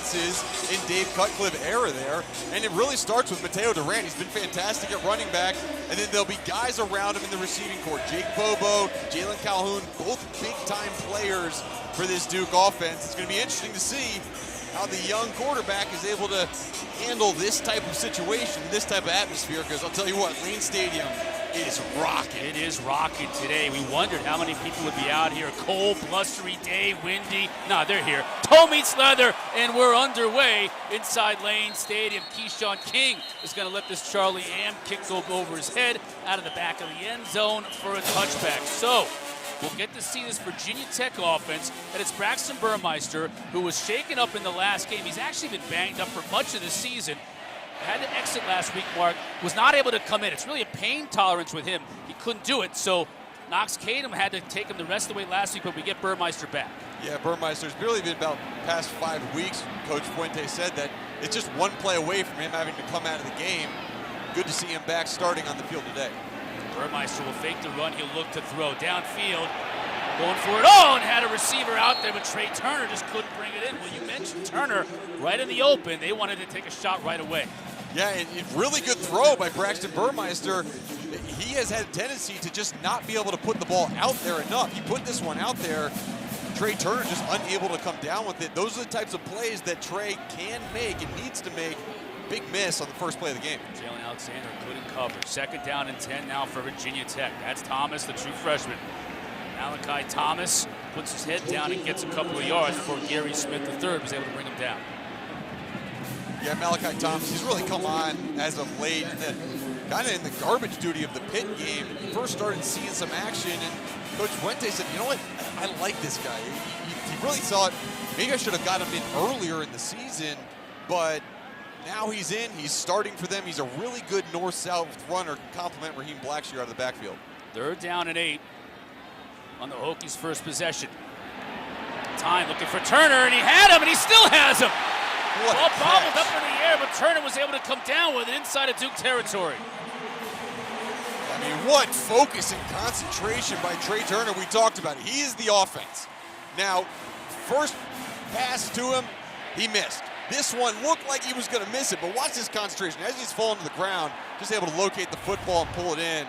offenses in Dave Cutcliffe era there. And it really starts with Mateo Durant. He's been fantastic at running back. And then there'll be guys around him in the receiving corps. Jake Bobo, Jalen Calhoun, both big-time players for this Duke offense. It's going to be interesting to see how the young quarterback is able to handle this type of situation, this type of atmosphere, because I'll tell you what, Lane Stadium is rocking. It is rocking today. We wondered how many people would be out here. Cold, blustery day, windy. Nah, they're here. Toe meets leather, and we're underway inside Lane Stadium. Keshawn King is going to let this Charlie Am kick go over his head out of the back of the end zone for a touchback. So we'll get to see this Virginia Tech offense, and it's Braxton Burmeister, who was shaken up in the last game. He's actually been banged up for much of the season. Had to exit last week, Mark. Was not able to come in. It's really a pain tolerance with him. He couldn't do it, so Knox Kadum had to take him the rest of the way last week, but we get Burmeister back. Yeah, Burmeister's really been about the past 5 weeks. Coach Fuente said that it's just one play away from him having to come out of the game. Good to see him back starting on the field today. Burmeister will fake the run. He'll look to throw downfield. Going for it. Oh, and had a receiver out there, but Trey Turner just couldn't bring it in. Well, you mentioned Turner right in the open. They wanted to take a shot right away. Yeah, and really good throw by Braxton Burmeister. He has had a tendency to just not be able to put the ball out there enough. He put this one out there. Trey Turner just unable to come down with it. Those are the types of plays that Trey can make and needs to make. Big miss on the first play of the game. Jalen Alexander couldn't cover. 2nd down and 10 now for Virginia Tech. That's Thomas, the true freshman. Malachi Thomas puts his head down and gets a couple of yards before Gary Smith III was able to bring him down. Yeah, Malachi Thomas, he's really come on as of late, kind of in the garbage duty of the Pitt game. He first started seeing some action, and Coach Fuente said, you know what, I like this guy. He really thought, maybe I should have got him in earlier in the season, but now he's in, he's starting for them. He's a really good north-south runner, can complement Raheem Blackshear out of the backfield. 3rd down and 8 on the Hokies' first possession. Time looking for Turner, and he had him, and he still has him. Ball bobbled up in the air, but Turner was able to come down with it inside of Duke territory. I mean, what focus and concentration by Trey Turner. We talked about it. He is the offense. Now, first pass to him, he missed. This one looked like he was going to miss it, but watch this concentration. As he's falling to the ground, just able to locate the football and pull it in.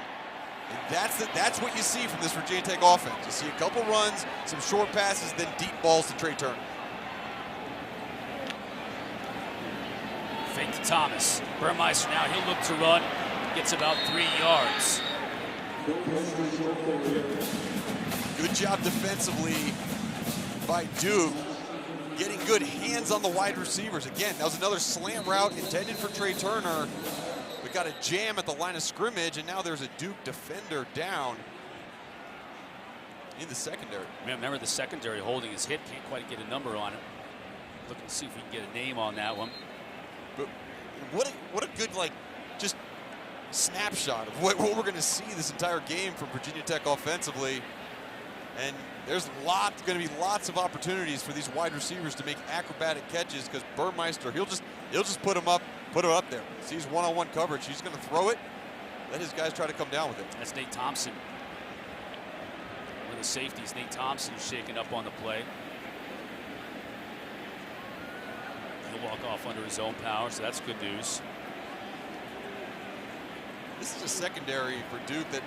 And that's what you see from this Virginia Tech offense. You see a couple runs, some short passes, then deep balls to Trey Turner. Fake to Thomas. Burmeister now, he'll look to run. Gets about 3 yards. Good job defensively by Duke. Getting good hands on the wide receivers. Again, that was another slant route intended for Trey Turner. We got a jam at the line of scrimmage, and now there's a Duke defender down in the secondary. Remember the secondary holding his hit. Can't quite get a number on it. Looking to see if we can get a name on that one. But what a good, just snapshot of what we're going to see this entire game from Virginia Tech offensively. And there's going to be lots of opportunities for these wide receivers to make acrobatic catches, because Burmeister, he'll just put him up there. Sees one-on-one coverage, he's going to throw it. Let his guys try to come down with it. That's Nate Thompson. One of the safeties, Nate Thompson, shaking up on the play. He'll walk off under his own power, so that's good news. This is a secondary for Duke that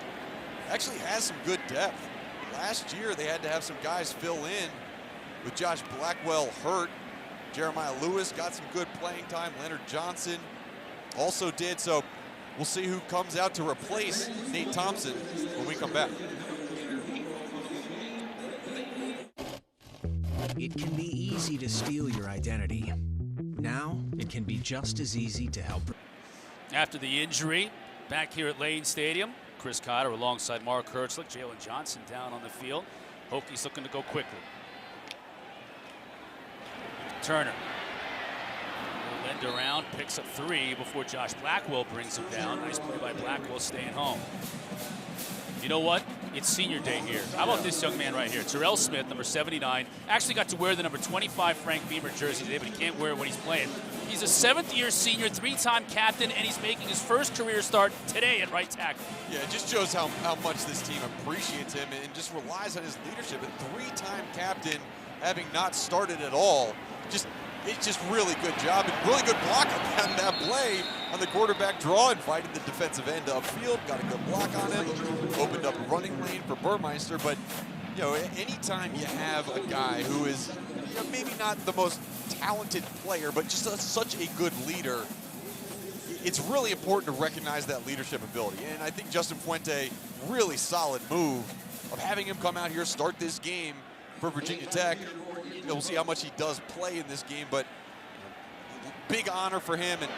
actually has some good depth. Last year, they had to have some guys fill in with Josh Blackwell hurt. Jeremiah Lewis got some good playing time. Leonard Johnson also did. So we'll see who comes out to replace Nate Thompson when we come back. It can be easy to steal your identity. Now, it can be just as easy to help. After the injury, back here at Lane Stadium, Chris Cotter alongside Mark Hertzlich, Jalen Johnson down on the field. Hokies looking to go quickly. Turner. Lend around, picks up 3 before Josh Blackwell brings him down. Nice play by Blackwell, staying home. You know what? It's senior day here. How about this young man right here? Terrell Smith, number 79. Actually got to wear the number 25 Frank Beamer jersey today, but he can't wear it when he's playing. He's a 7th-year senior, 3-time captain, and he's making his first career start today at right tackle. Yeah, it just shows how much this team appreciates him and just relies on his leadership. A 3-time captain, having not started at all. Just It's just really good job and really good block on that play on the quarterback draw. Invited the defensive end upfield, got a good block on him, opened up a running lane for Burmeister. But, you know, anytime you have a guy who is, you know, maybe not the most talented player, but just such a good leader, it's really important to recognize that leadership ability. And I think Justin Fuente, really solid move of having him come out here, start this game for Virginia Tech. We'll see how much he does play in this game, but big honor for him and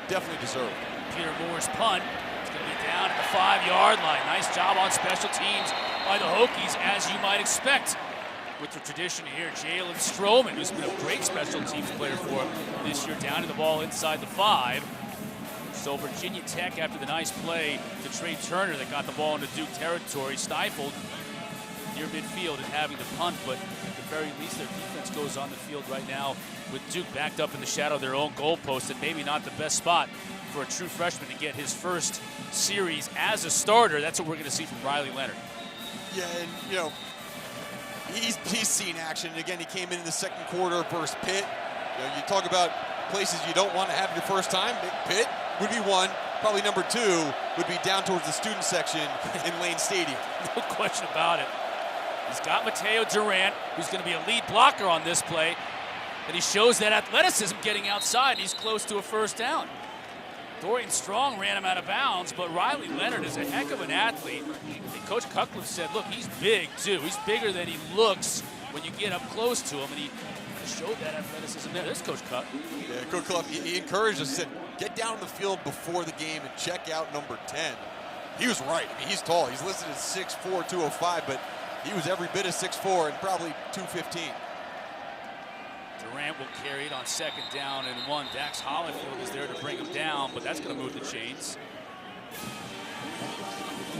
definitely deserved. Peter Moore's punt. It's going to be down at the 5-yard line. Nice job on special teams by the Hokies, as you might expect. With the tradition here, Jalen Stroman, who's been a great special teams player for him this year, down to the ball inside the 5. So Virginia Tech, after the nice play to Trey Turner that got the ball into Duke territory, stifled near midfield and having to punt, but at the very least their defense goes on the field right now with Duke backed up in the shadow of their own goalpost, and maybe not the best spot for a true freshman to get his first series as a starter. That's what we're going to see from Riley Leonard. Yeah, and you know, he's seen action. Again, he came in the second quarter versus Pitt. You know, you talk about places you don't want to have your first time. Pitt would be one. Probably number 2 would be down towards the student section in Lane Stadium. No question about it. He's got Mateo Durant, who's going to be a lead blocker on this play, and he shows that athleticism getting outside. He's close to a first down. Dorian Strong ran him out of bounds, but Riley Leonard is a heck of an athlete. And Coach Cuckliff said, look, he's big too. He's bigger than he looks when you get up close to him, and he showed that athleticism there. There's Coach Cuck. Yeah, Coach Cuckliff, he encouraged us, said, get down on the field before the game and check out number 10. He was right. I mean, he's tall. He's listed as 6'4", 205, but he was every bit of 6'4" and probably 215. Durant will carry it on second down and 1. Dax Hollifield is there to bring him down, but that's going to move the chains.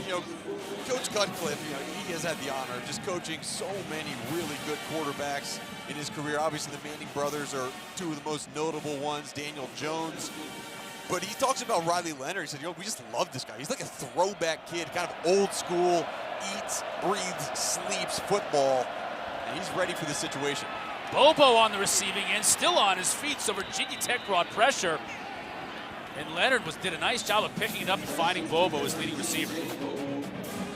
You know, Coach Cutcliffe, you know, he has had the honor of just coaching so many really good quarterbacks in his career. Obviously, the Manning brothers are 2 of the most notable ones, Daniel Jones. But he talks about Riley Leonard. He said, you know, we just love this guy. He's like a throwback kid, kind of old school, eats, breathes, sleeps football, and he's ready for the situation. Bobo on the receiving end, still on his feet, so Virginia Tech brought pressure. And Leonard did a nice job of picking it up and finding Bobo as leading receiver.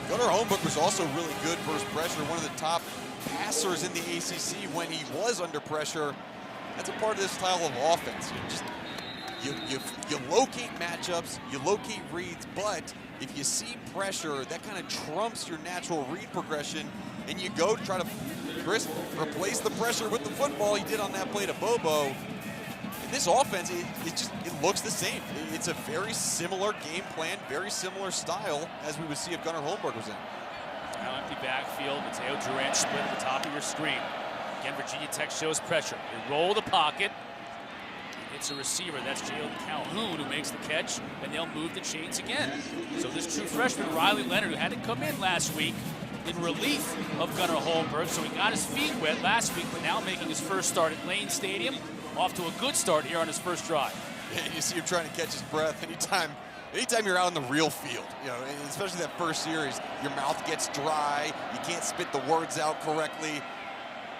Gunnar Holmberg was also really good versus pressure, one of the top passers in the ACC when he was under pressure. That's a part of this style of offense. You locate matchups, you locate reads, but if you see pressure, that kind of trumps your natural read progression, and you go to try to, Chris, replace the pressure with the football. He did on that play to Bobo. And this offense, it looks the same. It's a very similar game plan, very similar style as we would see if Gunnar Holmberg was in. Now empty backfield, Mateo Durant split at the top of your screen. Again, Virginia Tech shows pressure. They roll the pocket. It's a receiver, that's Jalen Calhoun, who makes the catch, and they'll move the chains again. So this true freshman, Riley Leonard, who had to come in last week in relief of Gunnar Holmberg, so he got his feet wet last week, but now making his first start at Lane Stadium, off to a good start here on his first drive. And you see him trying to catch his breath anytime you're out in the real field, you know, especially that first series, your mouth gets dry, you can't spit the words out correctly.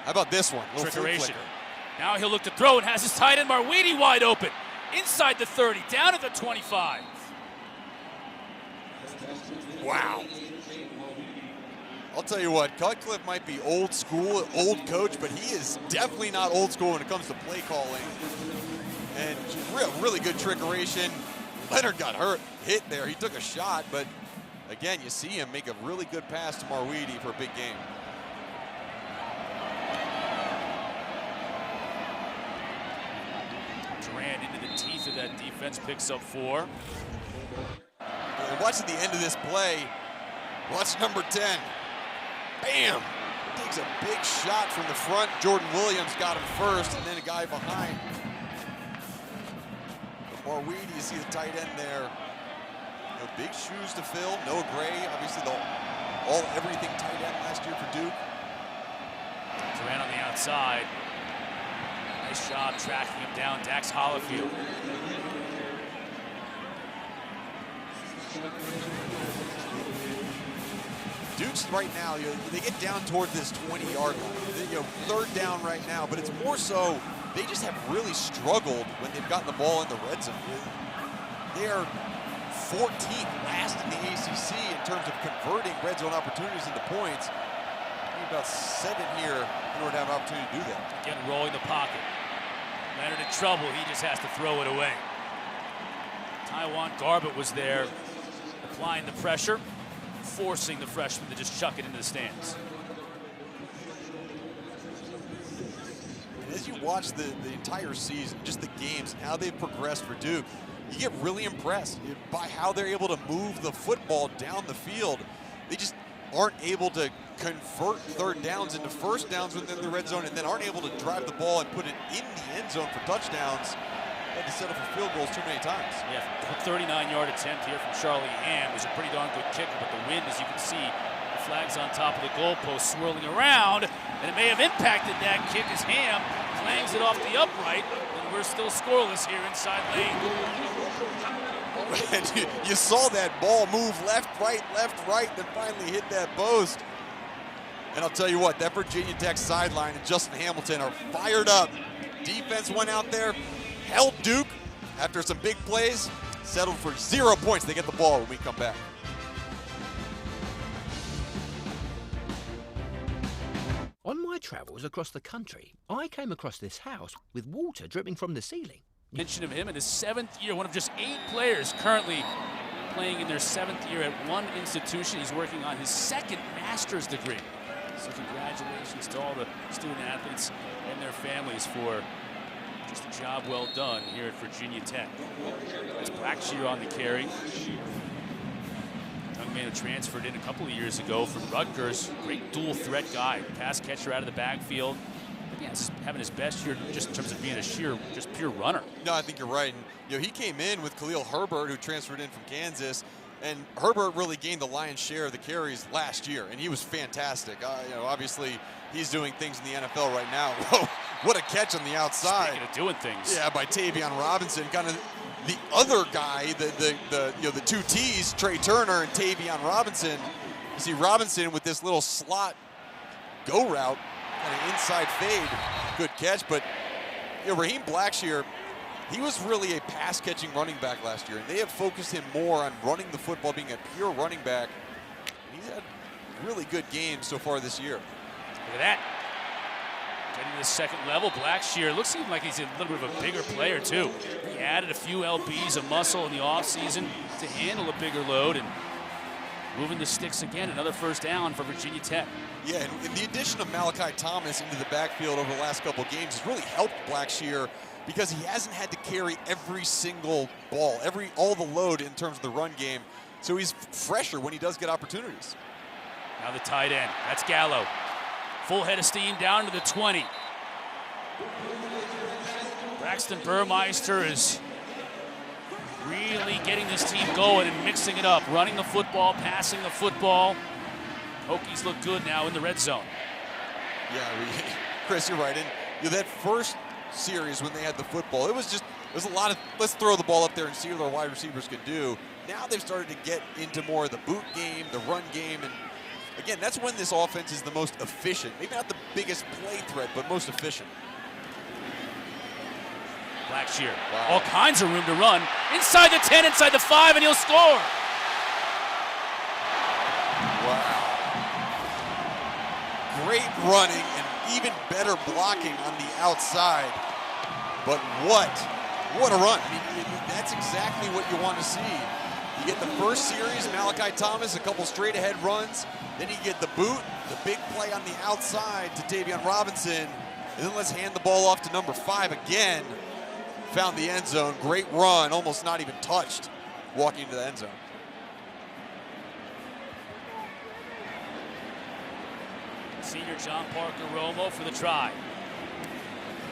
How about this one? Trickeration. Now he'll look to throw and has his tight end Marweedy wide open. Inside the 30, down to the 25. Wow. I'll tell you what, Cutcliffe might be old school, old coach, but he is definitely not old school when it comes to play calling. And really good trickeration. Leonard got hit there. He took a shot, but again, you see him make a really good pass to Marweedy for a big game. Durant into the teeth of that defense, picks up 4. And watching the end of this play, watch number 10. Bam! Takes a big shot from the front. Jordan Williams got him first, and then a guy behind. Marweedy, you see the tight end there. You know, big shoes to fill. Noah Gray, obviously the all-everything tight end last year for Duke. Durant on the outside. Nice job tracking him down, Dax Hollifield. Duke's right now, they get down toward this 20-yard line. Third down right now, but it's more so they just have really struggled when they've gotten the ball in the red zone. They are 14th last in the ACC in terms of converting red zone opportunities into points. Need about 7 here in order to have an opportunity to do that. Again, rolling the pocket. Leonard in trouble. He just has to throw it away. Taiwan Garbett was there, applying the pressure, forcing the freshman to just chuck it into the stands. And as you watch the entire season, just the games and how they've progressed for Duke, you get really impressed by how they're able to move the football down the field. They just aren't able to convert third downs into first downs within the red zone, and then aren't able to drive the ball and put it in the end zone for touchdowns. Had to settle for field goals too many times. Yeah, 39-yard attempt here from Charlie Ham. Was a pretty darn good kicker, but the wind, as you can see, the flag's on top of the goalpost swirling around, and it may have impacted that kick as Ham clangs it off the upright, and we're still scoreless here inside lane. You saw that ball move left, right, then finally hit that post. And I'll tell you what, that Virginia Tech sideline and Justin Hamilton are fired up. Defense went out there, held Duke after some big plays, settled for 0 points. They get the ball when we come back. On my travels across the country, I came across this house with water dripping from the ceiling. Mention of him in his 7th year, one of just 8 players currently playing in their 7th year at one institution. He's working on his 2nd master's degree. So congratulations to all the student athletes and their families for just a job well done here at Virginia Tech. That's Blackshear on the carry. Young man who transferred in a couple of years ago from Rutgers. Great dual threat guy, pass catcher out of the backfield. Yeah, he's having his best year just in terms of being a just pure runner. No, I think you're right. And, he came in with Khalil Herbert, who transferred in from Kansas, and Herbert really gained the lion's share of the carries last year, and he was fantastic. Obviously, he's doing things in the NFL right now. What a catch on the outside! Speaking of doing things, yeah, by Tavion Robinson, kind of the other guy, the 2 T's, Trey Turner and Tavion Robinson. You see Robinson with this little slot go route. Kind of inside fade, good catch, but Raheem Blackshear, he was really a pass-catching running back last year, and they have focused him more on running the football, being a pure running back. He's had really good games so far this year. Look at that. Getting to the 2nd level, Blackshear looks even like he's a little bit of a bigger player too. He added a few lbs of muscle in the offseason to handle a bigger load, and moving the sticks again, another first down for Virginia Tech. Yeah, and the addition of Malachi Thomas into the backfield over the last couple of games has really helped Blackshear because he hasn't had to carry every single ball, all the load in terms of the run game. So he's fresher when he does get opportunities. Now the tight end, that's Gallo. Full head of steam down to the 20. Braxton Burmeister is really getting this team going and mixing it up, running the football, passing the football. Hokies look good now in the red zone. Yeah, Chris, you're right. And that first series when they had the football, it was a lot of let's throw the ball up there and see what our wide receivers can do. Now they've started to get into more of the boot game, the run game, and again, that's when this offense is the most efficient. Maybe not the biggest play threat, but most efficient. Blackshear, all kinds of room to run. Inside the 10, inside the 5, and he'll score. Wow. Great running and even better blocking on the outside. But what a run. I mean, that's exactly what you want to see. You get the first series, Malachi Thomas, a couple straight ahead runs. Then you get the boot, the big play on the outside to Tavion Robinson. And then let's hand the ball off to number 5 again. Found the end zone. Great run, almost not even touched, walking into the end zone. Senior John Parker Romo for the try.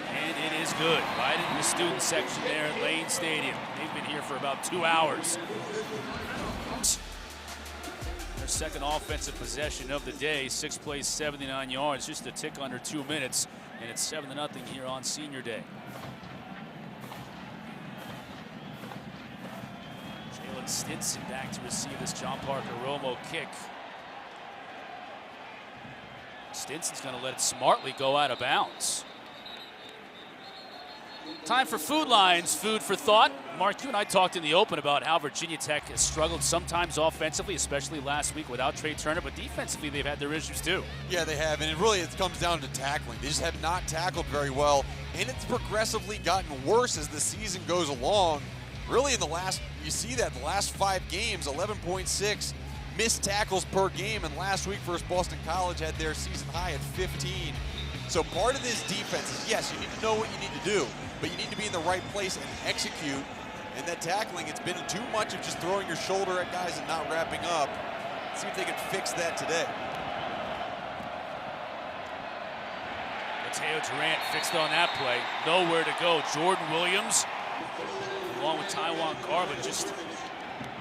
And it is good. Right in the student section there at Lane Stadium. They've been here for about 2 hours. Their 2nd offensive possession of the day. 6 plays, 79 yards, just a tick under 2 minutes. And it's 7-0 here on Senior Day. Jalen Stinson back to receive this John Parker Romo kick. Stinson's going to let it smartly go out of bounds. Time for Food Lines, food for thought. Mark, you and I talked in the open about how Virginia Tech has struggled sometimes offensively, especially last week without Trey Turner, but defensively they've had their issues too. Yeah, they have, and it comes down to tackling. They just have not tackled very well, and it's progressively gotten worse as the season goes along. Really you see that the last 5 games, 11.6 missed tackles per game, and last week First Boston College had their season high at 15. So part of this defense is, yes, you need to know what you need to do, but you need to be in the right place and execute. And that tackling, it's been too much of just throwing your shoulder at guys and not wrapping up. Let's see if they can fix that today. Mateo Durant fixed on that play. Nowhere to go. Jordan Williams, along with Taiwan Garvin, just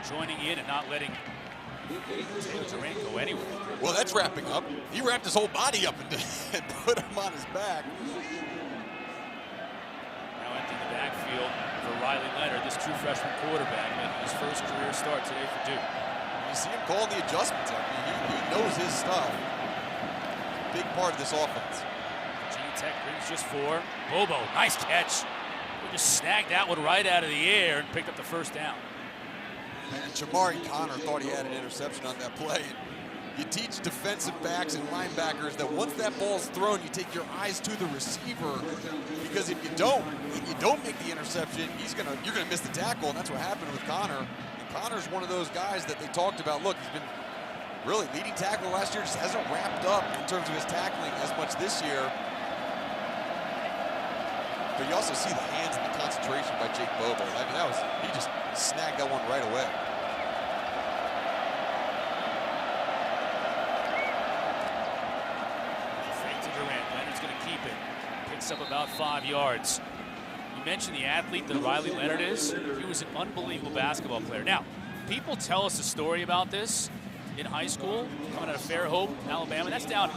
joining in and not letting Mateo Durant go anywhere. Well, that's wrapping up. He wrapped his whole body up and put him on his back. Now emptying the backfield for Riley Leonard, this true freshman quarterback, making his first career start today for Duke. You see him calling the adjustments. I mean, he knows his stuff. Big part of this offense. Virginia Tech brings just 4. Bobo, nice catch. He just snagged that one right out of the air and picked up the first down. And Jamari Connor thought he had an interception on that play. You teach defensive backs and linebackers that once that ball's thrown, you take your eyes to the receiver, because if you don't make the interception, you're gonna miss the tackle, and that's what happened with Connor. And Connor's one of those guys that they talked about. Look, he's been really leading tackle last year, just hasn't wrapped up in terms of his tackling as much this year. But you also see the hands and the concentration by Jake Bobo. I mean, he just snagged that one right away. Fake to Durant. Leonard's going to keep it. Picks up about 5 yards. You mentioned the athlete that Riley Leonard is. He was an unbelievable basketball player. Now, people tell us a story about this in high school, coming out of Fairhope, Alabama. That's down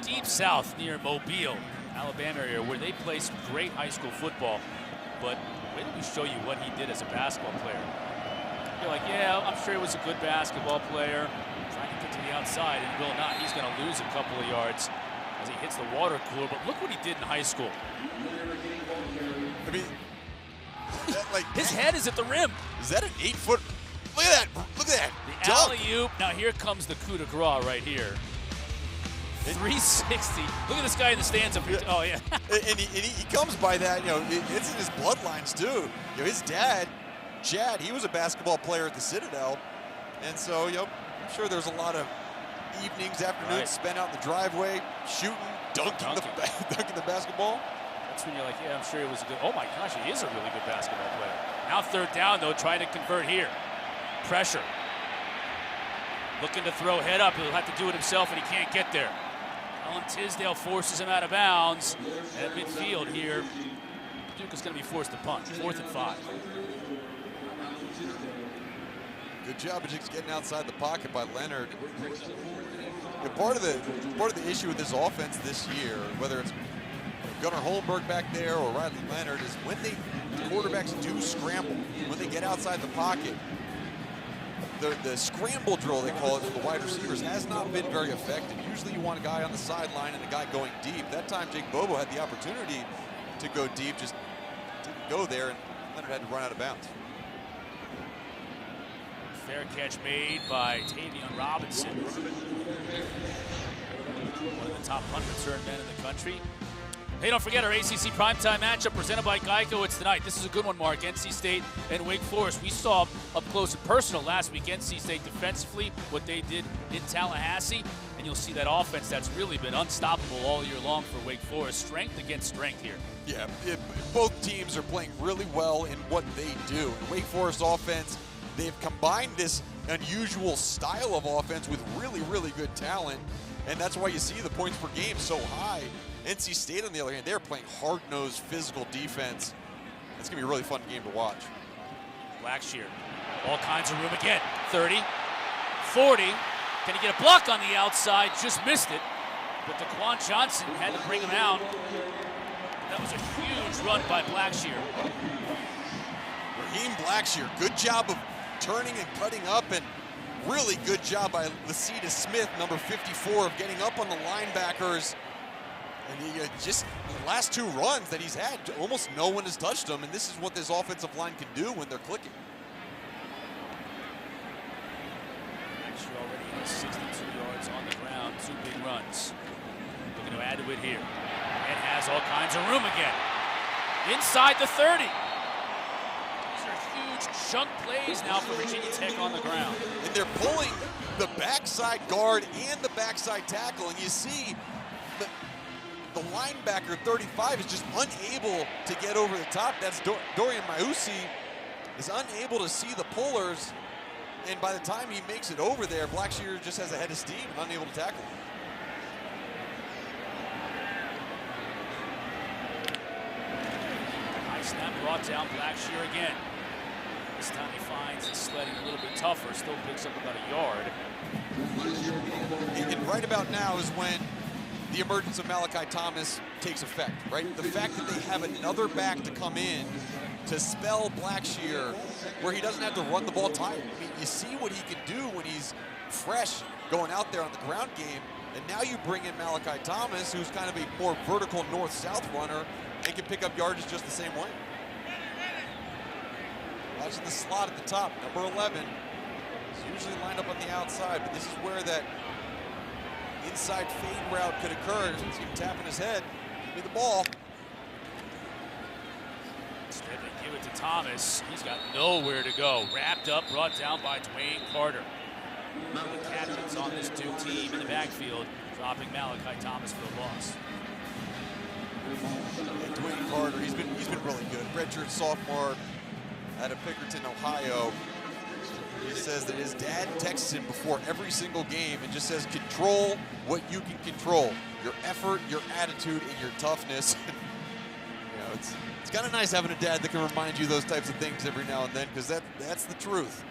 deep south near Mobile, Alabama area, where they play some great high school football. But wait till we show you what he did as a basketball player. You're like, yeah, I'm sure he was a good basketball player, trying to get to the outside, and will not. He's going to lose a couple of yards as he hits the water cooler. But look what he did in high school. I mean, his head is at the rim. Is that an 8-foot? Look at that! Look at that! The alley-oop. Now here comes the coup de grace right here. 360. Look at this guy in the stands up here. Oh, yeah. and he comes by that, it's in his bloodlines, too. His dad, Chad, he was a basketball player at the Citadel. And so, I'm sure there's a lot of evenings, afternoons spent out in the driveway, shooting, dunking the basketball. That's when you're like, yeah, I'm sure he was a good, oh my gosh, he is a really good basketball player. Now 3rd down, though, trying to convert here. Pressure. Looking to throw head up. He'll have to do it himself, and he can't get there. Alan Tisdale forces him out of bounds at midfield here. Duke is going to be forced to punt. 4th and 5. Good job of just getting outside the pocket by Leonard. Part of the issue with this offense this year, whether it's Gunnar Holmberg back there or Riley Leonard, is when the quarterbacks do scramble, when they get outside the pocket, the scramble drill, they call it, for the wide receivers has not been very effective. Usually you want a guy on the sideline and a guy going deep. That time Jake Bobo had the opportunity to go deep, just didn't go there, and Leonard had to run out of bounds. Fair catch made by Tavion Robinson. One of the top punt return men in the country. Hey, don't forget our ACC primetime matchup presented by Geico. It's tonight. This is a good one, Mark. NC State and Wake Forest. We saw up close and personal last week NC State defensively, what they did in Tallahassee. And you'll see that offense that's really been unstoppable all year long for Wake Forest. Strength against strength here. Yeah, both teams are playing really well in what they do. And Wake Forest offense, they've combined this unusual style of offense with really, really good talent. And that's why you see the points per game so high. NC State, on the other hand, they're playing hard-nosed physical defense. It's going to be a really fun game to watch. Blackshear, all kinds of room again. 30, 40. Can he get a block on the outside? Just missed it. But DeQuan Johnson had to bring him out. That was a huge run by Blackshear. Raheem Blackshear, good job of turning and cutting up, and really good job by Lasita Smith, number 54, of getting up on the linebackers And he just the last 2 runs that he's had, almost no one has touched him, and this is what this offensive line can do when they're clicking. Blackshear already has 62 yards on the ground, 2 big runs. Looking to add to it here. And has all kinds of room again. Inside the 30. These are huge chunk plays now for Virginia Tech on the ground. And they're pulling the backside guard and the backside tackle, and you see the linebacker 35 is just unable to get over the top. That's Dorian Mausi is unable to see the pullers, and by the time he makes it over there, Blackshear just has a head of steam and unable to tackle. High snap brought down Blackshear again. This time he finds the sledding a little bit tougher, still picks up about a yard. And right about now is when the emergence of Malachi Thomas takes effect, right? The fact that they have another back to come in to spell Blackshear where he doesn't have to run the ball tight. I mean, you see what he can do when he's fresh going out there on the ground game, and now you bring in Malachi Thomas, who's kind of a more vertical north-south runner and can pick up yardage just the same way. Watching the slot at the top, number 11. He's usually lined up on the outside, but this is where that inside fade route could occur. See him tapping his head. Give me the ball. Instead they give it to Thomas. He's got nowhere to go. Wrapped up, brought down by Dwayne Carter. The captains on this Duke team in the backfield, dropping Malachi Thomas for a loss. And Dwayne Carter, he's been really good. Redshirt sophomore out of Pickerton, Ohio. He says that his dad texts him before every single game and just says, control what you can control. Your effort, your attitude, and your toughness. You know, it's kind of nice having a dad that can remind you those types of things every now and then, because that's the truth.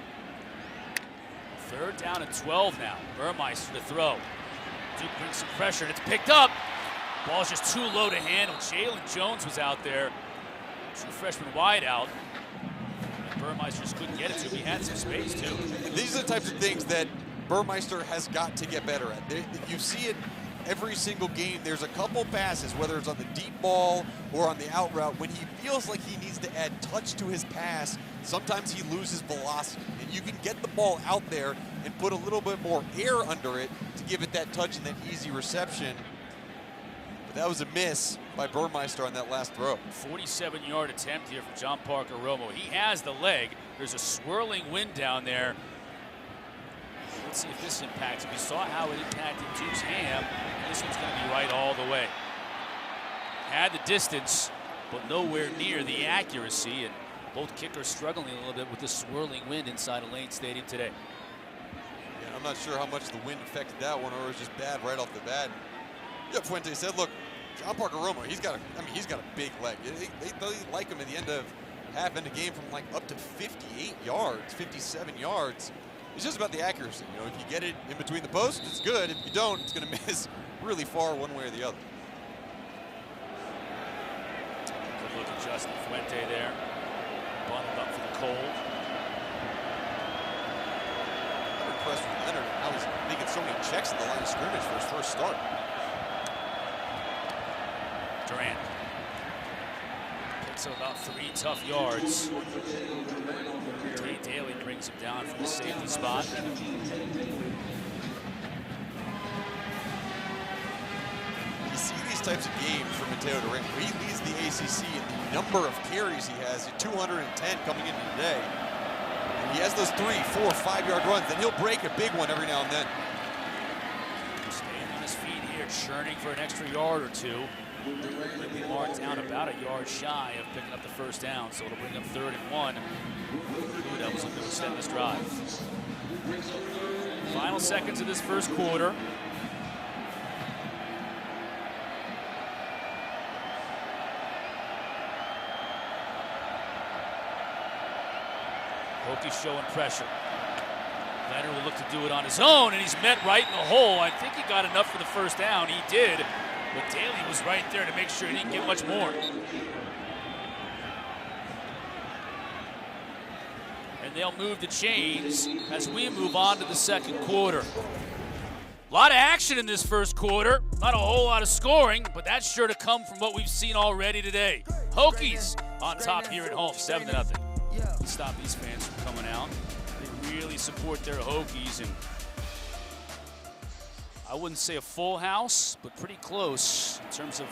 3rd down and 12 now. Burmeister to throw. Duke brings some pressure, and it's picked up. Ball's just too low to handle. Jalen Jones was out there. True freshman wide out. Burmeister just couldn't get it to him. He had some space, too. These are the types of things that Burmeister has got to get better at. You see it every single game. There's a couple passes, whether it's on the deep ball or on the out route, when he feels like he needs to add touch to his pass, sometimes he loses velocity. And you can get the ball out there and put a little bit more air under it to give it that touch and that easy reception. But that was a miss by Burmeister on that last throw. 47-yard attempt here from John Parker Romo. He has the leg. There's a swirling wind down there. Let's see if this impacts him. We saw how it impacted Duke's ham. This one's going to be right all the way. Had the distance, but nowhere near the accuracy. And both kickers struggling a little bit with the swirling wind inside of Lane Stadium today. Yeah, I'm not sure how much the wind affected that one, or it was just bad right off the bat. Yeah, Fuente said, look, John Parker Romo, he's got a big leg. They like him at the end of the game from like up to 58 yards, 57 yards. It's just about the accuracy. You know, if you get it in between the posts, it's good. If you don't, it's going to miss really far one way or the other. Good look at Justin Fuente there. Bundled up for the cold. I'm impressed with Leonard, how he's making so many checks at the line of scrimmage for his first start. Durant picks up about 3 tough yards. Tay Daly brings him down from the safety spot. You see these types of games from Mateo Durant, where he leads the ACC in the number of carries he has, at 210 coming into today. And he has those 3, 4, 5-yard runs, and he'll break a big one every now and then. Staying on his feet here, churning for an extra yard or 2. He'll be marked down about a yard shy of picking up the first down, so it'll bring up 3rd and 1. Kadum was looking to extend this drive. Final seconds of this first quarter. Hokie showing pressure. Leonard will look to do it on his own, and he's met right in the hole. I think he got enough for the first down. He did. But Daly was right there to make sure he didn't get much more. And they'll move the chains as we move on to the second quarter. A lot of action in this first quarter. Not a whole lot of scoring, but that's sure to come from what we've seen already today. Hokies on top here at home, 7-0. Stop these fans from coming out. They really support their Hokies, and I wouldn't say a full house, but pretty close in terms of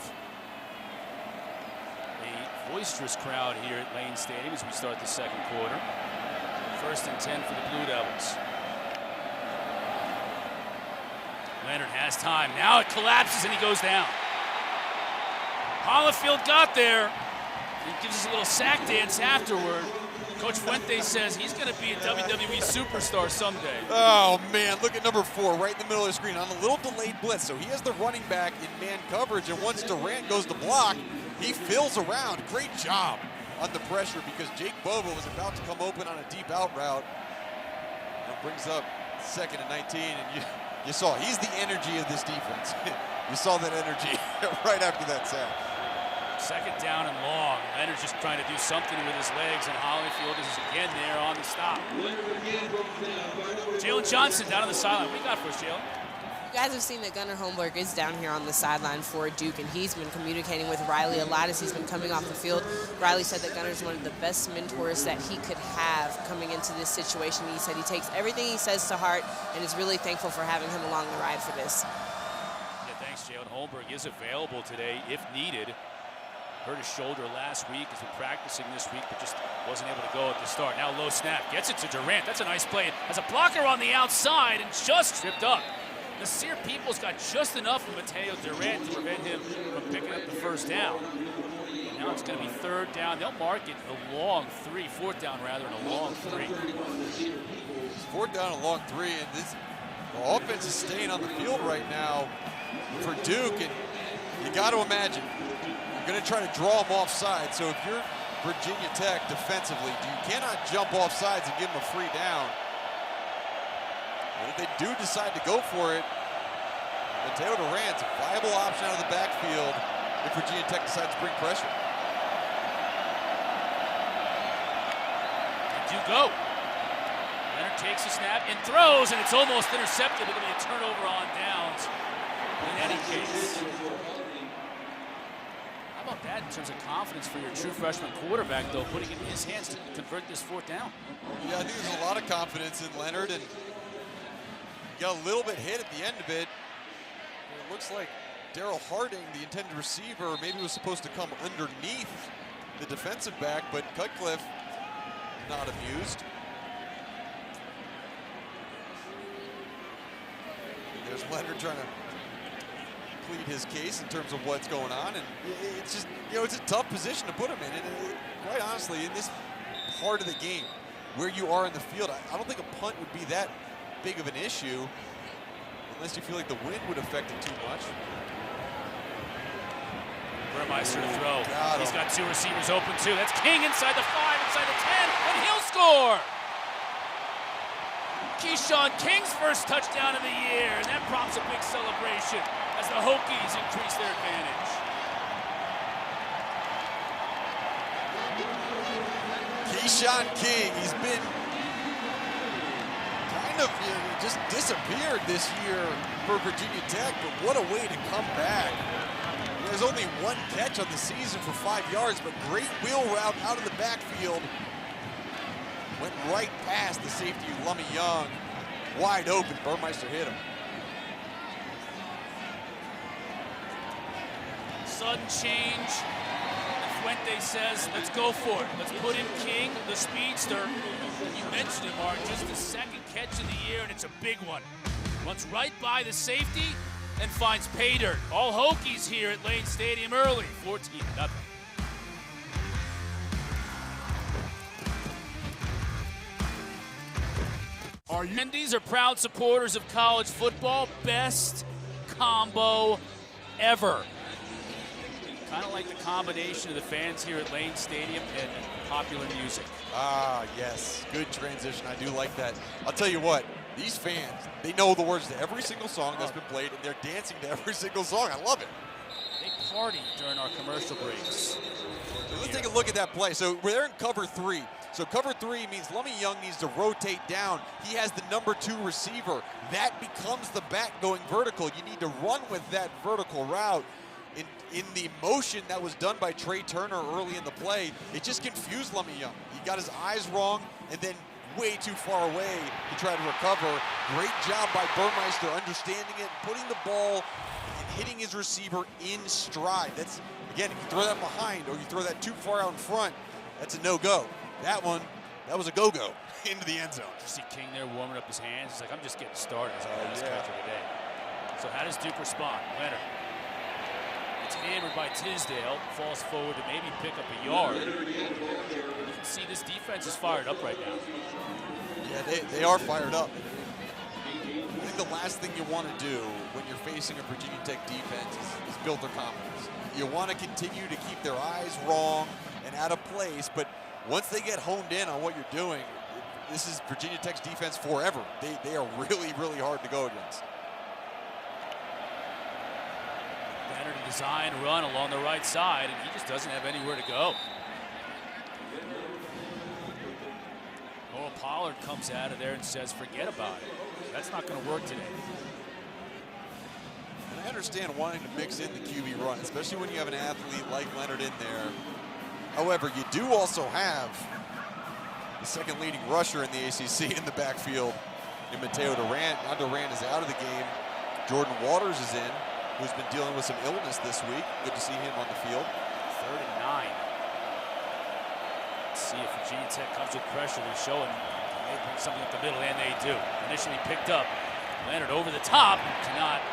a boisterous crowd here at Lane Stadium as we start the second quarter. 1st and 10 for the Blue Devils. Leonard has time. Now it collapses and he goes down. Hollifield got there. He gives us a little sack dance afterward. Coach Fuente says he's going to be a WWE superstar someday. Oh, man, look at number 4 right in the middle of the screen on a little delayed blitz. So he has the running back in man coverage, and once Durant goes to block, he fills around. Great job on the pressure because Jake Bobo was about to come open on a deep out route. That brings up 2nd and 19, and you saw he's the energy of this defense. You saw that energy right after that sack. 2nd down and long. Leonard's just trying to do something with his legs, and Hollifield is again there on the stop. Jalen Johnson down on the sideline. What do you got for us, Jalen? You guys have seen that Gunnar Holmberg is down here on the sideline for Duke, and he's been communicating with Riley a lot as he's been coming off the field. Riley said that Gunnar's one of the best mentors that he could have coming into this situation. He said he takes everything he says to heart and is really thankful for having him along the ride for this. Yeah, thanks, Jalen. Holmberg is available today if needed. Hurt his shoulder last week, has been practicing this week, but just wasn't able to go at the start. Now low snap, gets it to Durant. That's a nice play. Has a blocker on the outside and just tripped up. Nasir Peoples got just enough of Mateo Durant to prevent him from picking up the 1st down. And now it's going to be 3rd down. They'll mark it a long 3, 4th down rather, and a long 3. 4th down, a long 3, and this offense is staying on the field right now for Duke, and you got to imagine you're going to try to draw them offside. So if you're Virginia Tech defensively, you cannot jump off sides and give them a free down. And if they do decide to go for it, Mateo Durant's a viable option out of the backfield if Virginia Tech decides to bring pressure. They do go. Leonard takes a snap and throws, and it's almost intercepted. It'll be a turnover on downs. In any case, how about that in terms of confidence for your true freshman quarterback, though, putting it in his hands to convert this 4th down? Yeah, I think there's a lot of confidence in Leonard, and got a little bit hit at the end of it. It looks like Daryl Harding, the intended receiver, maybe was supposed to come underneath the defensive back, but Cutcliffe not amused. There's Leonard trying to plead his case in terms of what's going on, and it's just, it's a tough position to put him in. And quite honestly, in this part of the game, where you are in the field, I don't think a punt would be that big of an issue unless you feel like the wind would affect it too much. Burmeister to throw. He's got 2 receivers open too. That's King inside the 5, inside the 10, and he'll score! Keshawn King's 1st touchdown of the year, and that prompts a big celebration as the Hokies increase their advantage. Keshawn King, he's been kind of just disappeared this year for Virginia Tech, but what a way to come back. There's only 1 catch on the season for 5 yards, but great wheel route out of the backfield. Went right past the safety, Lummy Young. Wide open, Burmeister hit him. Sudden change. Fuente says, let's go for it. Let's put in King, the speedster. You mentioned it, Mark, just the 2nd catch of the year, and it's a big one. Runs right by the safety and finds pay dirt. All Hokies here at Lane Stadium early, 14-0. Our Mendies are proud supporters of college football. Best combo ever. Kind of like the combination of the fans here at Lane Stadium and popular music. Ah, yes. Good transition. I do like that. I'll tell you what, these fans, they know the words to every single song that's been played, and they're dancing to every single song. I love it. They party during our commercial breaks. Let's take a look at that play. So we're in cover 3. So cover 3 means Lummy Young needs to rotate down. He has the number 2 receiver. That becomes the back going vertical. You need to run with that vertical route. In the motion that was done by Trey Turner early in the play, it just confused Lummy Young. He got his eyes wrong and then way too far away to try to recover. Great job by Burmeister understanding it, putting the ball and hitting his receiver in stride. That's, again, if you throw that behind or you throw that too far out in front, that's a no-go. That one, that was a go-go into the end zone. You see King there warming up his hands. He's like, I'm just getting started as a pass catcher today. So how does Duke respond? Leonard. It's hammered by Tisdale. Falls forward to maybe pick up a yard. You can see this defense is fired up right now. Yeah, they are fired up. I think the last thing you want to do when you're facing a Virginia Tech defense is build their confidence. You want to continue to keep their eyes wrong and out of place, but once they get honed in on what you're doing, this is Virginia Tech's defense forever. They are really, really hard to go against. Leonard to design run along the right side, and he just doesn't have anywhere to go. Noah Pollard comes out of there and says, forget about it. That's not going to work today. And I understand wanting to mix in the QB run, especially when you have an athlete like Leonard in there. However, you do also have the second leading rusher in the ACC in the backfield in Mateo Durant. Now Durant is out of the game. Jordan Waters is in, who's been dealing with some illness this week. Good to see him on the field. 3rd and 9. Let's see if Virginia Tech comes with pressure. They're showing they bring something up the middle, and they do. Initially picked up. Leonard over the top, cannot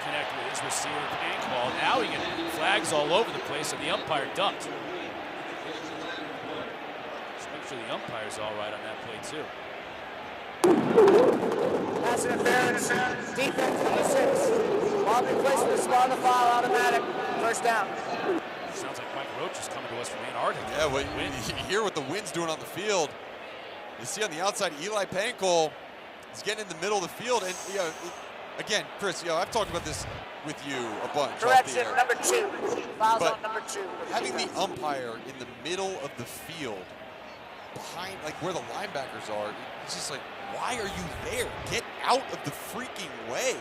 connect with his receiver. Pain call. Now he gets flags all over the place, and the umpire dumped. So the umpire's all right on that play, too. Pass interference, defense number 6. Ball be placed in the spot on the foul, automatic, first down. Sounds like Mike Roach is coming to us from Antarctica. Yeah, well, you hear what the wind's doing on the field. You see on the outside, Eli Pankow is getting in the middle of the field. And, you know, again, Chris, I've talked about this with you a bunch. Correction, number 2. Fouls on number 2. Having the umpire in the middle of the field, behind, like, where the linebackers are, it's just like, why are you there? Get out of the freaking way.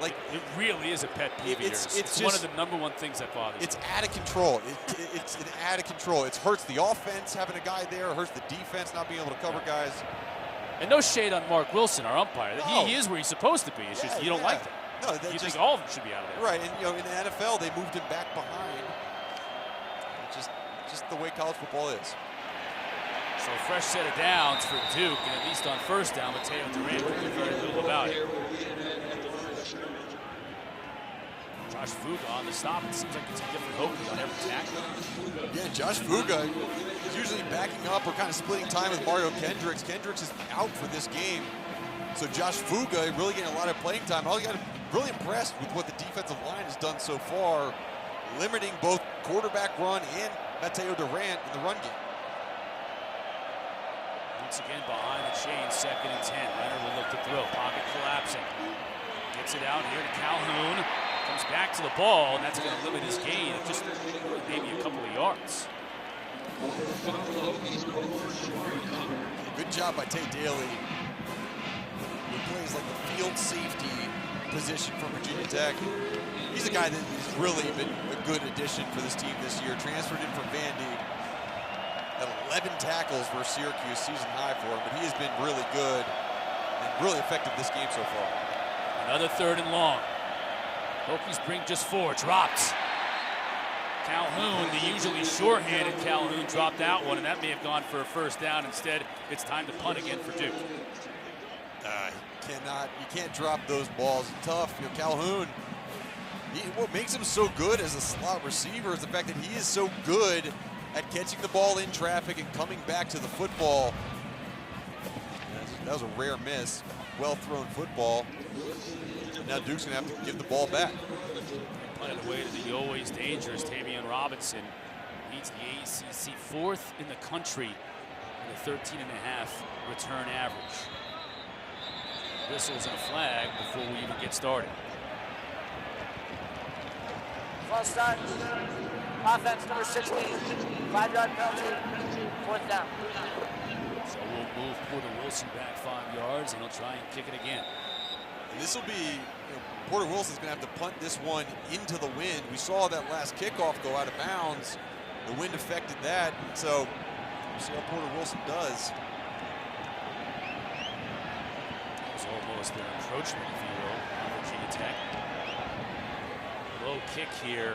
Like, it really is a pet peeve of yours. It's just one of the #1 things that bothers me. It's out of control. It's out of control. It hurts the offense having a guy there. It hurts the defense not being able to cover guys. And no shade on Mark Wilson, our umpire. No. He is where he's supposed to be. It's just you don't like that. No, you think all of them should be out of there. Right, and in the NFL, they moved him back behind. It's just the way college football is. So a fresh set of downs for Duke, and at least on first down, Mateo Durant can do very little about it. Josh Fuga on the stop. It seems like it's a different Hokie on every tackle. Yeah, Josh Fuga is usually backing up or kind of splitting time with Mario Kendricks. Kendricks is out for this game. So Josh Fuga really getting a lot of playing time. I got really impressed with what the defensive line has done so far, limiting both quarterback run and Mateo Durant in the run game. Once again behind the chain, 2nd and 10. Leonard will look to throw. Pocket collapsing. Gets it out here to Calhoun. Comes back to the ball, and that's going to limit his gain of just maybe a couple of yards. Good job by Tate Daly. He plays like the field safety position for Virginia Tech. He's a guy that has really been a good addition for this team this year. Transferred in from Vandy. Had 11 tackles for Syracuse, season high for him, but he has been really good and really effective this game so far. Another 3rd and long. Hokies bring just 4, dropped. Calhoun, the usually short-handed Calhoun, dropped that one, and that may have gone for a first down. Instead, it's time to punt again for Duke. You can't drop those balls. Tough. Calhoun, what makes him so good as a slot receiver is the fact that he is so good at catching the ball in traffic and coming back to the football. That was a rare miss. Well-thrown football. Now Duke's going to have to give the ball back. Punted away to the always dangerous Tavion Robinson. Leads the ACC 4th in the country with a 13.5 return average. Whistles and a flag before we even get started. False start. Offense number 16, 5-yard penalty, 4th down. So we'll move Porter Wilson back 5 yards, and he'll try and kick it again. And this will be, Porter Wilson's going to have to punt this one into the wind. We saw that last kickoff go out of bounds. The wind affected that, so we'll see how Porter Wilson does. That was almost their encroachment, if you will, on Virginia Tech. Low kick here.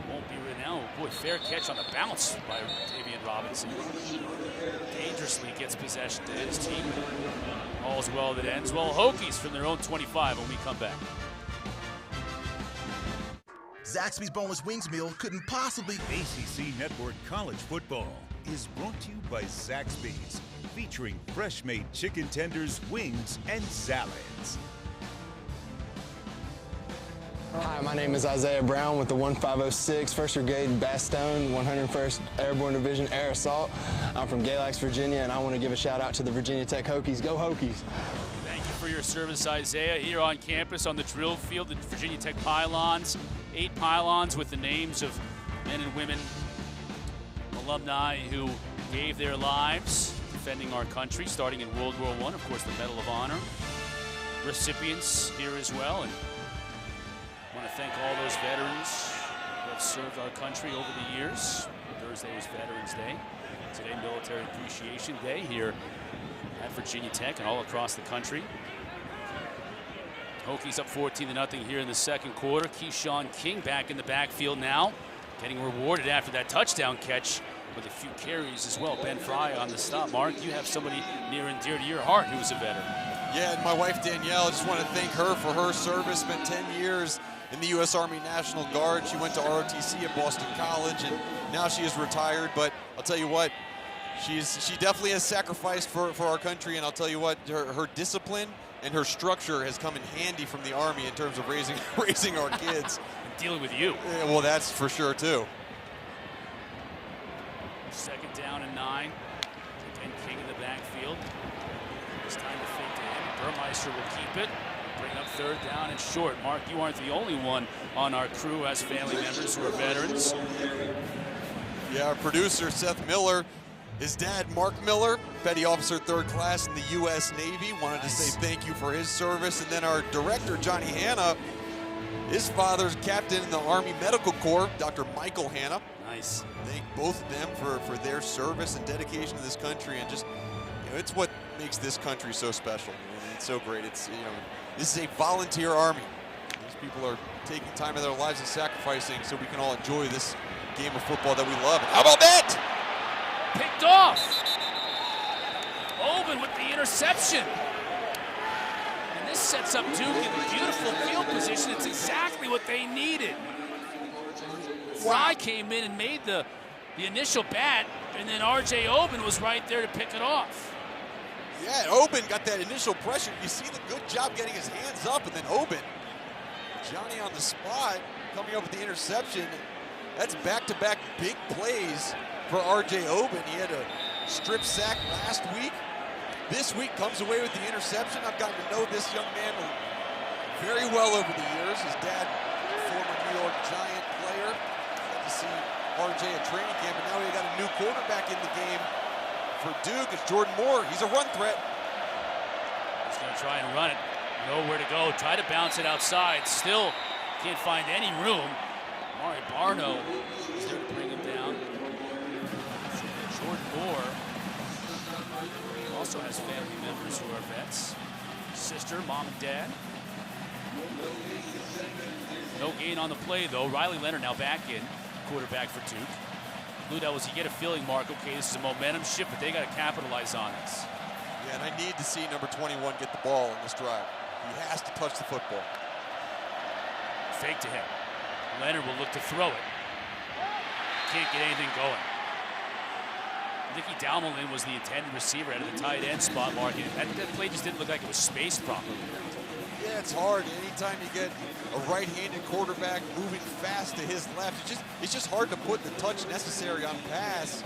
Won't be right now. Boy, fair catch on the bounce by Davian Robinson. Dangerously gets possession to his team. All's well that ends well. Hokies from their own 25 when we come back. Zaxby's Boneless Wings meal couldn't possibly. ACC Network College Football is brought to you by Zaxby's, featuring fresh-made chicken tenders, wings, and salads. Hi, my name is Isaiah Brown with the 1506 1st Brigade Bastogne 101st Airborne Division Air Assault. I'm from Galax, Virginia, and I want to give a shout out to the Virginia Tech Hokies. Go Hokies! Thank you for your service, Isaiah. Here on campus on the drill field, the Virginia Tech pylons, 8 pylons with the names of men and women, alumni who gave their lives defending our country, starting in World War I. Of course, the Medal of Honor. Recipients here as well. And I want to thank all those veterans who have served our country over the years. Thursday was Veterans Day. Today, Military Appreciation Day here at Virginia Tech and all across the country. Hokies up 14-0 here in the second quarter. Keshawn King back in the backfield now, getting rewarded after that touchdown catch with a few carries as well. Ben Frye on the stop. Mark, you have somebody near and dear to your heart who's a veteran. Yeah, and my wife Danielle, I just want to thank her for her service. Spent 10 years in the U.S. Army National Guard. She went to ROTC at Boston College, and now she is retired. But I'll tell you what, she definitely has sacrificed for our country, and I'll tell you what, her discipline and her structure has come in handy from the Army in terms of raising our kids. And dealing with you. Yeah, well, that's for sure, too. 2nd down and 9. Again, King in the backfield. It's time to fake to him. Burmeister will keep it. Bring up 3rd down and short. Mark, you aren't the only one on our crew as family members who are veterans. Yeah, our producer, Seth Miller, his dad, Mark Miller, Petty Officer 3rd Class in the U.S. Navy, wanted to say thank you for his service. And then our director, Johnny Hanna, his father's captain in the Army Medical Corps, Dr. Michael Hanna. Nice. Thank both of them for their service and dedication to this country, and just, it's what makes this country so special. It's so great. It's, this is a volunteer army. These people are taking time of their lives and sacrificing so we can all enjoy this game of football that we love. How about that? Picked off. Oben with the interception. And this sets up Duke in a beautiful field position. It's exactly what they needed. Frye came in and made the initial bat, and then R.J. Oben was right there to pick it off. Yeah, Oben got that initial pressure. You see the good job getting his hands up, and then Oben, Johnny on the spot, coming up with the interception. That's back-to-back big plays for R.J. Oben. He had a strip sack last week. This week comes away with the interception. I've gotten to know this young man very well over the years. His dad, former New York Giant player. Got to see R.J. at training camp, and now we got a new quarterback in the game for Duke. It's Jordan Moore. He's a run threat. He's going to try and run it. Nowhere to go. Try to bounce it outside. Still can't find any room. Mari Barno is there to bring him down. Jordan Moore also has family members who are vets. Sister, mom, and dad. No gain on the play, though. Riley Leonard now back in, quarterback for Duke. Blue Devils, you get a feeling, Mark, okay, this is a momentum shift, but they got to capitalize on this. Yeah, and I need to see number 21 get the ball in this drive. He has to touch the football. Fake to him. Leonard will look to throw it. Can't get anything going. Nicky Dalmelin was the intended receiver out of the tight end spot, Mark. That play just didn't look like it was spaced properly. Yeah, it's hard. Anytime you get a right-handed quarterback moving fast to his left, it's just hard to put the touch necessary on pass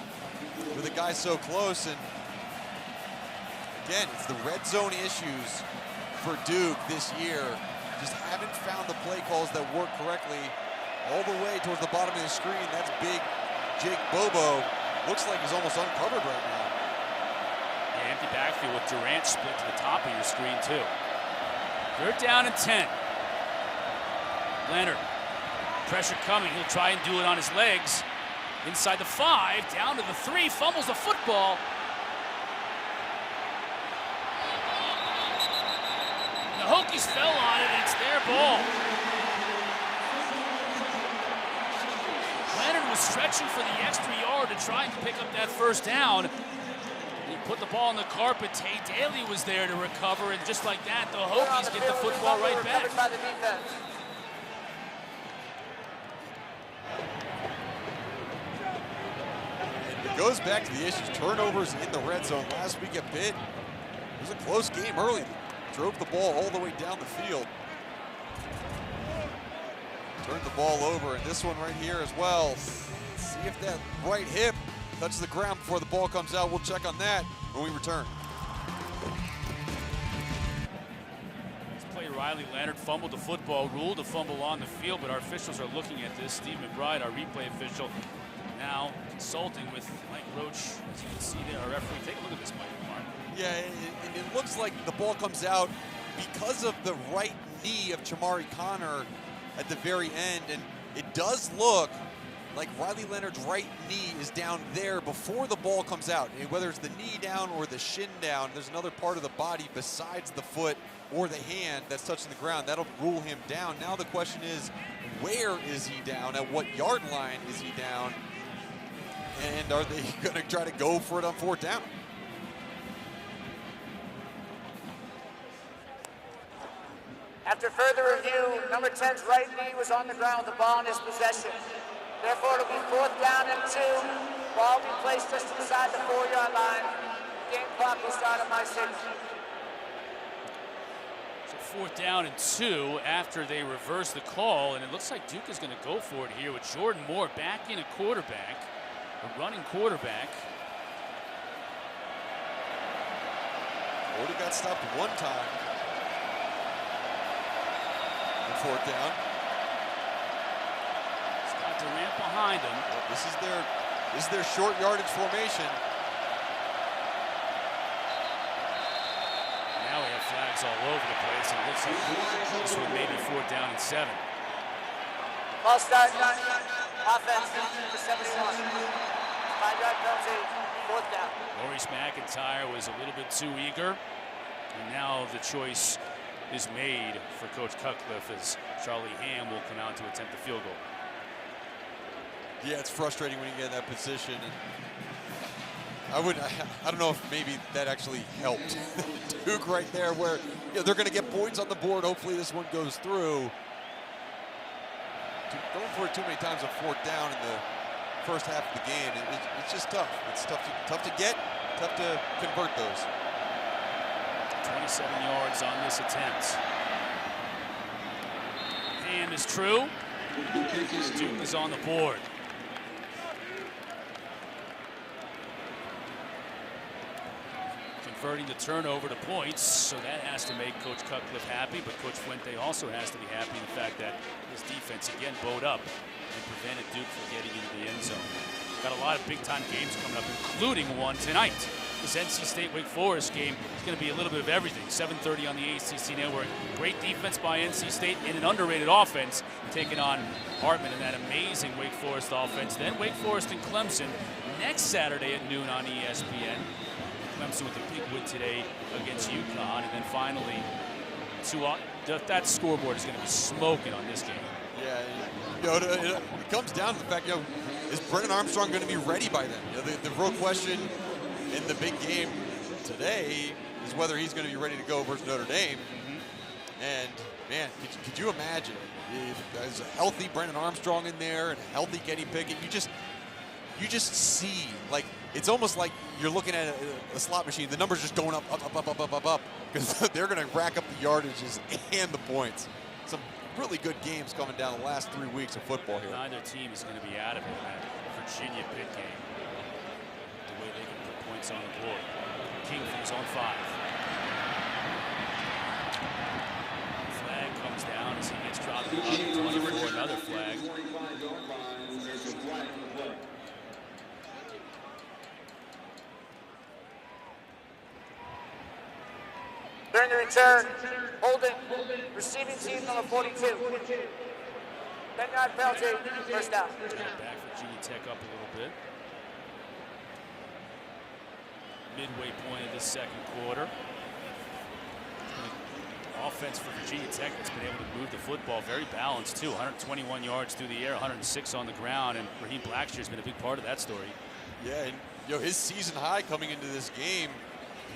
with a guy so close. And again, it's the red zone issues for Duke this year. Just haven't found the play calls that work correctly all the way towards the bottom of the screen. That's big Jake Bobo. Looks like he's almost uncovered right now. Yeah, empty backfield with Durant split to the top of your screen, too. 3rd down and 10. Leonard, pressure coming. He'll try and do it on his legs. Inside the 5, down to the 3, fumbles the football. The Hokies fell on it, and it's their ball. Leonard was stretching for the extra yard to try and pick up that 1st down. He put the ball on the carpet. Tay Daly was there to recover, and just like that, the Hokies get the football right back. It goes back to the issues. Turnovers in the red zone. Last week at Pitt, it was a close game early. Drove the ball all the way down the field. Turned the ball over, and this one right here as well. See if that right hip touches the ground before the ball comes out. We'll check on that when we return. This play, Riley Leonard fumbled the football, ruled a fumble on the field, but our officials are looking at this. Steve McBride, our replay official, now consulting with Mike Roach. As you can see there, our referee. Take a look at this, Mike. Yeah, and it looks like the ball comes out because of the right knee of Chamari Connor at the very end, and it does look like Riley Leonard's right knee is down there before the ball comes out. And whether it's the knee down or the shin down, there's another part of the body besides the foot or the hand that's touching the ground. That'll rule him down. Now the question is, where is he down? At what yard line is he down? And are they going to try to go for it on 4th down? After further review, number 10's right knee was on the ground with the ball in his possession. Therefore, it'll be 4th down and 2. Ball will be placed just inside the 4-yard line. Game clock will start at my 6. So 4th down and 2 after they reverse the call, and it looks like Duke is going to go for it here with Jordan Moore back in a quarterback, a running quarterback. Already got stopped one time. 4th down. Scott Durant behind him. Well, this is their short yardage formation. Now we have flags all over the place, and it looks like this one may be 4th down and 7. Ball start, offense, number 71. 5-yard penalty, 4th down. Maurice McIntyre was a little bit too eager, and now the choice is made for Coach Cutcliffe as Charlie Ham will come out to attempt the field goal. Yeah, it's frustrating when you get in that position. And I don't know if maybe that actually helped Duke right there, where they're going to get points on the board. Hopefully this one goes through. Going for it too many times on 4th down in the first half of the game, it's just tough. It's tough to get, tough to convert those. 27 yards on this attempt. Ham is true. Duke is on the board. Converting the turnover to points, so that has to make Coach Cutcliffe happy, but Coach Fuente also has to be happy in the fact that his defense again bowed up and prevented Duke from getting into the end zone. Got a lot of big-time games coming up, including one tonight. This NC State-Wake Forest game is going to be a little bit of everything. 7:30 on the ACC Network. Great defense by NC State and an underrated offense taking on Hartman and that amazing Wake Forest offense. Then Wake Forest and Clemson next Saturday at noon on ESPN. Clemson with a big win today against UConn. And then finally, that scoreboard is going to be smoking on this game. Yeah, it comes down to the fact, is Brennan Armstrong going to be ready by then? The real question in the big game today is whether he's going to be ready to go versus Notre Dame. And man, could you imagine if there's a healthy Brennan Armstrong in there and a healthy Kenny Pickett? You just see, like, it's almost like you're looking at a slot machine. The numbers just going up, because they're going to rack up the yardages and the points. Some really good games coming down the last 3 weeks of football here. Neither team is going to be out of it in that Virginia Pitt game. The way they can put points on the board. King from his own 5. Flag comes down as he gets dropped up 24. Another flag. the return. Holding. Receiving team number 42. 10-yard penalty. First down. Back Virginia Tech up a little bit. Midway point of this second quarter. Offense for Virginia Tech that's been able to move the football, very balanced too. 121 yards through the air, 106 on the ground, and Raheem Blackshear has been a big part of that story. Yeah, and his season high coming into this game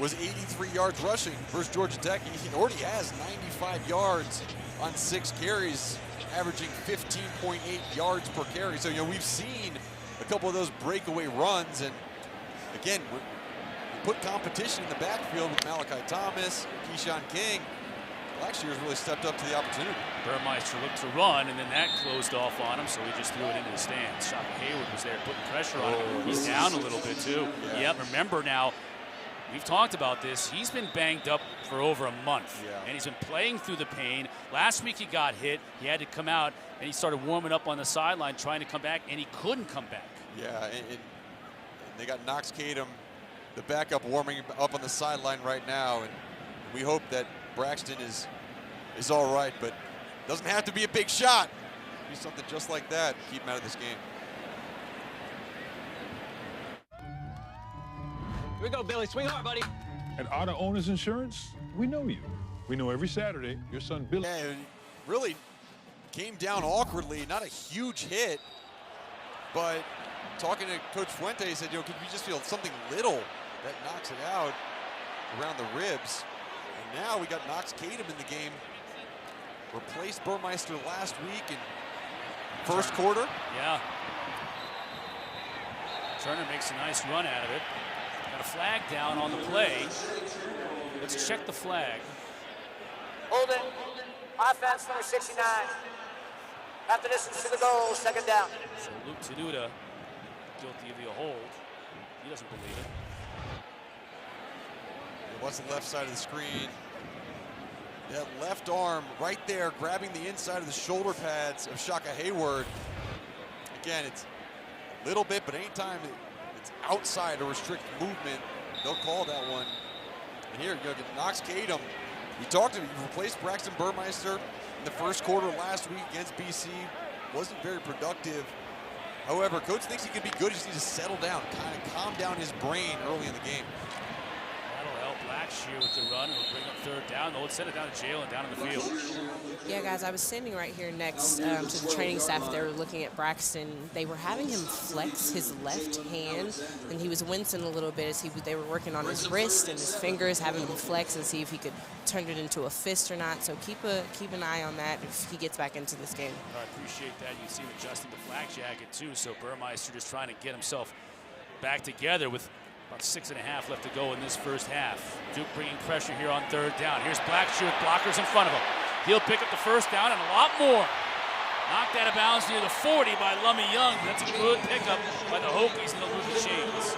was 83 yards rushing versus Georgia Tech. He already has 95 yards on 6 carries, averaging 15.8 yards per carry. So we've seen a couple of those breakaway runs, and again, we put competition in the backfield with Malachi Thomas, Keshawn King. Blackshear's really stepped up to the opportunity. Burmeister looked to run, and then that closed off on him, so he just threw it into the stands. Shaka Hayward was there putting pressure on him. He's down a little bit, too. Yeah, remember now, we've talked about this. He's been banged up for over a month, and he's been playing through the pain. Last week he got hit. He had to come out, and he started warming up on the sideline trying to come back, and he couldn't come back. Yeah, and they got Knox Kadum, the backup, warming up on the sideline right now, and we hope that Braxton is all right, but doesn't have to be a big shot. Do something just like that, keep him out of this game. Here we go, Billy. Swing hard, buddy. At Auto Owners Insurance, we know you. We know every Saturday your son Billy. Yeah, it really came down awkwardly. Not a huge hit, but talking to Coach Fuente, he said, could we just feel something little that knocks it out around the ribs? And now we got Knox Kadum in the game. Replaced Burmeister last week in first quarter. Yeah. Turner makes a nice run out of it. Got a flag down on the play. Let's check the flag. Holding. Offense number 69. After distance to the goal, second down. So Luke Tenuta guilty of the hold. He doesn't believe it. It was the left side of the screen. That left arm right there grabbing the inside of the shoulder pads of Shaka Hayward. Again, it's a little bit, but anytime it's outside or restrict movement, they'll call that one. And here, get Knox Kadum. We talked to him. He replaced Braxton Burmeister in the first quarter last week against BC. Wasn't very productive. However, coach thinks he can be good. He just needs to settle down, kind of calm down his brain early in the game. That'll help Blackshear with the run. It'll bring up third down. They'll send it down to Jalen down in the field. Yeah, guys, I was standing right here next to the training staff. They were looking at Braxton. They were having him flex his left hand, and he was wincing a little bit as they were working on his wrist and his fingers, having him flex and see if he could turn it into a fist or not. So keep an eye on that if he gets back into this game. I appreciate that. You see him adjusting the flak jacket, too, so Burmeister just trying to get himself back together with about 6.5 left to go in this first half. Duke bringing pressure here on third down. Here's Blackshear with blockers in front of him. He'll pick up the first down and a lot more. Knocked out of bounds near the 40 by Lummy Young. That's a good pickup by the Hokies, and they'll move the chains.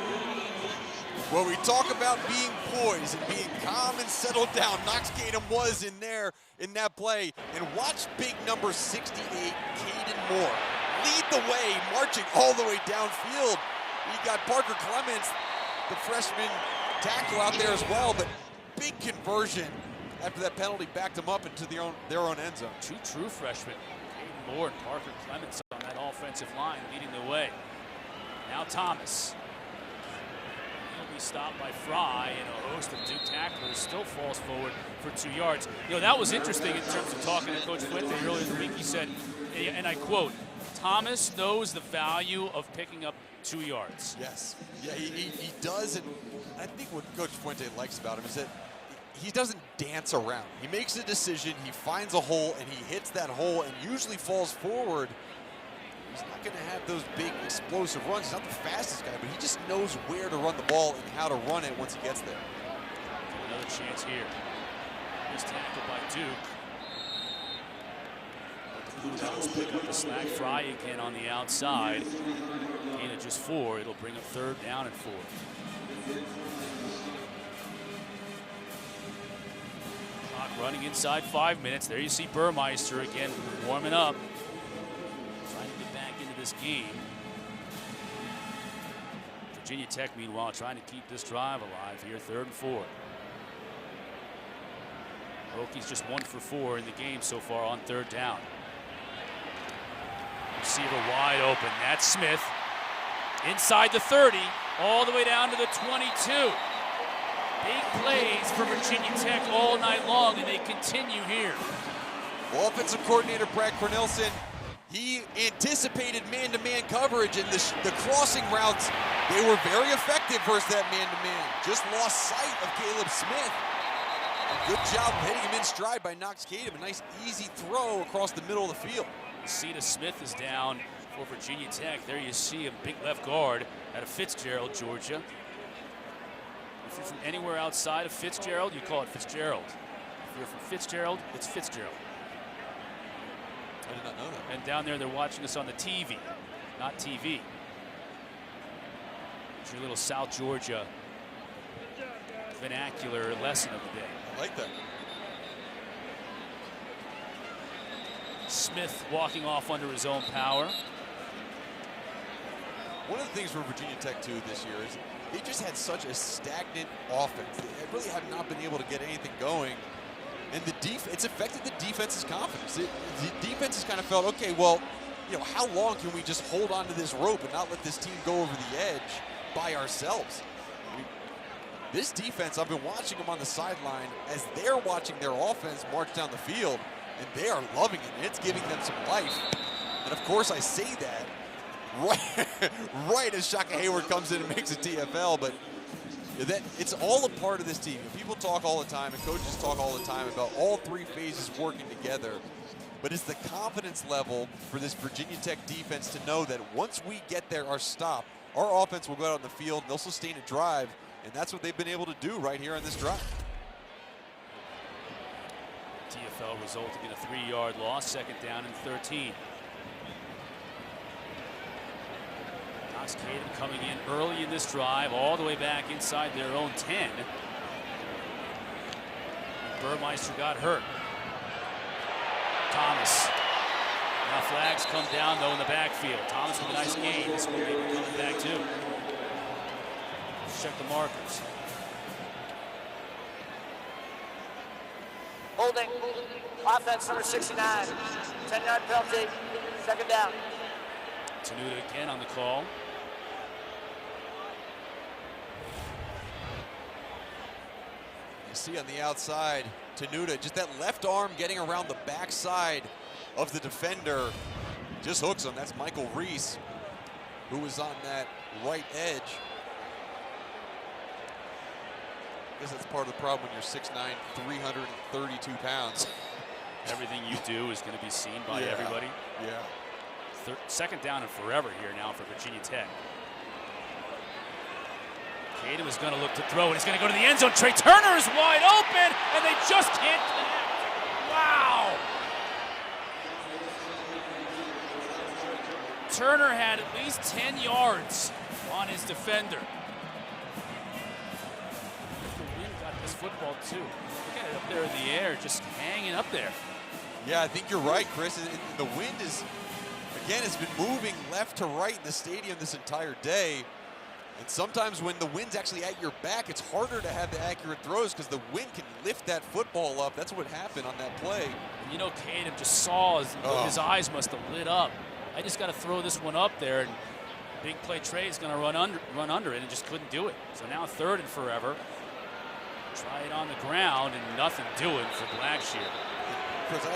Well, we talk about being poised and being calm and settled down. Knox Kadum was in there in that play. And watch big number 68, Caden Moore, lead the way, marching all the way downfield. You got Parker Clements, the freshman tackle out there as well, but big conversion after that penalty backed them up into their own end zone. Two true freshmen, Caden Moore and Parker Clements on that offensive line leading the way. Now Thomas. He'll be stopped by Frye, and a host of Duke tacklers still falls forward for 2 yards. That was interesting in terms of talking to Coach Fuente earlier in the week. He said, and I quote, Thomas knows the value of picking up 2 yards. Yes. Yeah, he does, and I think what Coach Fuente likes about him is that he doesn't dance around. He makes a decision, he finds a hole, and he hits that hole and usually falls forward. He's not going to have those big explosive runs. He's not the fastest guy, but he just knows where to run the ball and how to run it once he gets there. Another chance here. Nice tackle by Duke. The Blue Devils pick up the slack. Frye again on the outside. Gain of just 4. It'll bring up third down and 4. Clock running inside 5 minutes. There you see Burmeister again warming up. Trying to get back into this game. Virginia Tech, meanwhile, trying to keep this drive alive here, 3rd and 4. Hokies just 1 for 4 in the game so far on 3rd down. Receiver wide open. That's Smith. Inside the 30, all the way down to the 22. Big plays for Virginia Tech all night long, and they continue here. Well, offensive coordinator Brad Cornelson, he anticipated man-to-man coverage, and the crossing routes, they were very effective versus that man-to-man. Just lost sight of Caleb Smith. A good job hitting him in stride by Knox Kadum. A nice, easy throw across the middle of the field. Cedar Smith is down for Virginia Tech. There you see him, big left guard out of Fitzgerald, Georgia. If you're from anywhere outside of Fitzgerald, you call it Fitzgerald. If you're from Fitzgerald, it's Fitzgerald. I did not know that. And down there, they're watching us on the TV, not TV. It's your little South Georgia vernacular lesson of the day. I like that. Smith walking off under his own power. One of the things for Virginia Tech, too, this year is they just had such a stagnant offense. They really have not been able to get anything going. And it's affected the defense's confidence. The defense has kind of felt, okay, well, you know, how long can we just hold on to this rope and not let this team go over the edge by ourselves? I mean, this defense, I've been watching them on the sideline as they're watching their offense march down the field, and they are loving it. It's giving them some life. And, of course, I say that right as Shaka Hayward comes in and makes a TFL, but it's all a part of this team. People talk all the time, and coaches talk all the time about all 3 phases working together. But it's the confidence level for this Virginia Tech defense to know that once we get there, our stop, our offense will go out on the field and they'll sustain a drive, and that's what they've been able to do right here on this drive. TFL resulting in a 3-yard loss, 2nd down and 13. Kadum coming in early in this drive, all the way back inside their own 10. And Burmeister got hurt. Thomas. Now flags come down, though, in the backfield. Thomas with a nice gain. This one may be coming back, too. Let's check the markers. Holding. Offense number 69. 10-yard penalty. 2nd down. Tenuta again on the call. See on the outside, Tenuta, just that left arm getting around the backside of the defender, just hooks him. That's Michael Reese, who was on that right edge. I guess that's part of the problem when you're 6'9", 332 pounds. Everything you do is going to be seen by everybody. Yeah. 2nd down and forever here now for Virginia Tech. Kadum is going to look to throw, and he's going to go to the end zone. Trey Turner is wide open, and they just can't connect. Wow! Turner had at least 10 yards on his defender. The wind got this football, too. Look at it up there in the air, just hanging up there. Yeah, I think you're right, Chris. The wind is, again, it's been moving left to right in the stadium this entire day. And sometimes when the wind's actually at your back, it's harder to have the accurate throws because the wind can lift that football up. That's what happened on that play. And you know, Kadum just saw his eyes must have lit up. I just got to throw this one up there, and big play Trey is going to run under it, and just couldn't do it. So now 3rd and forever. Try it on the ground, and nothing doing for Blackshear. Chris,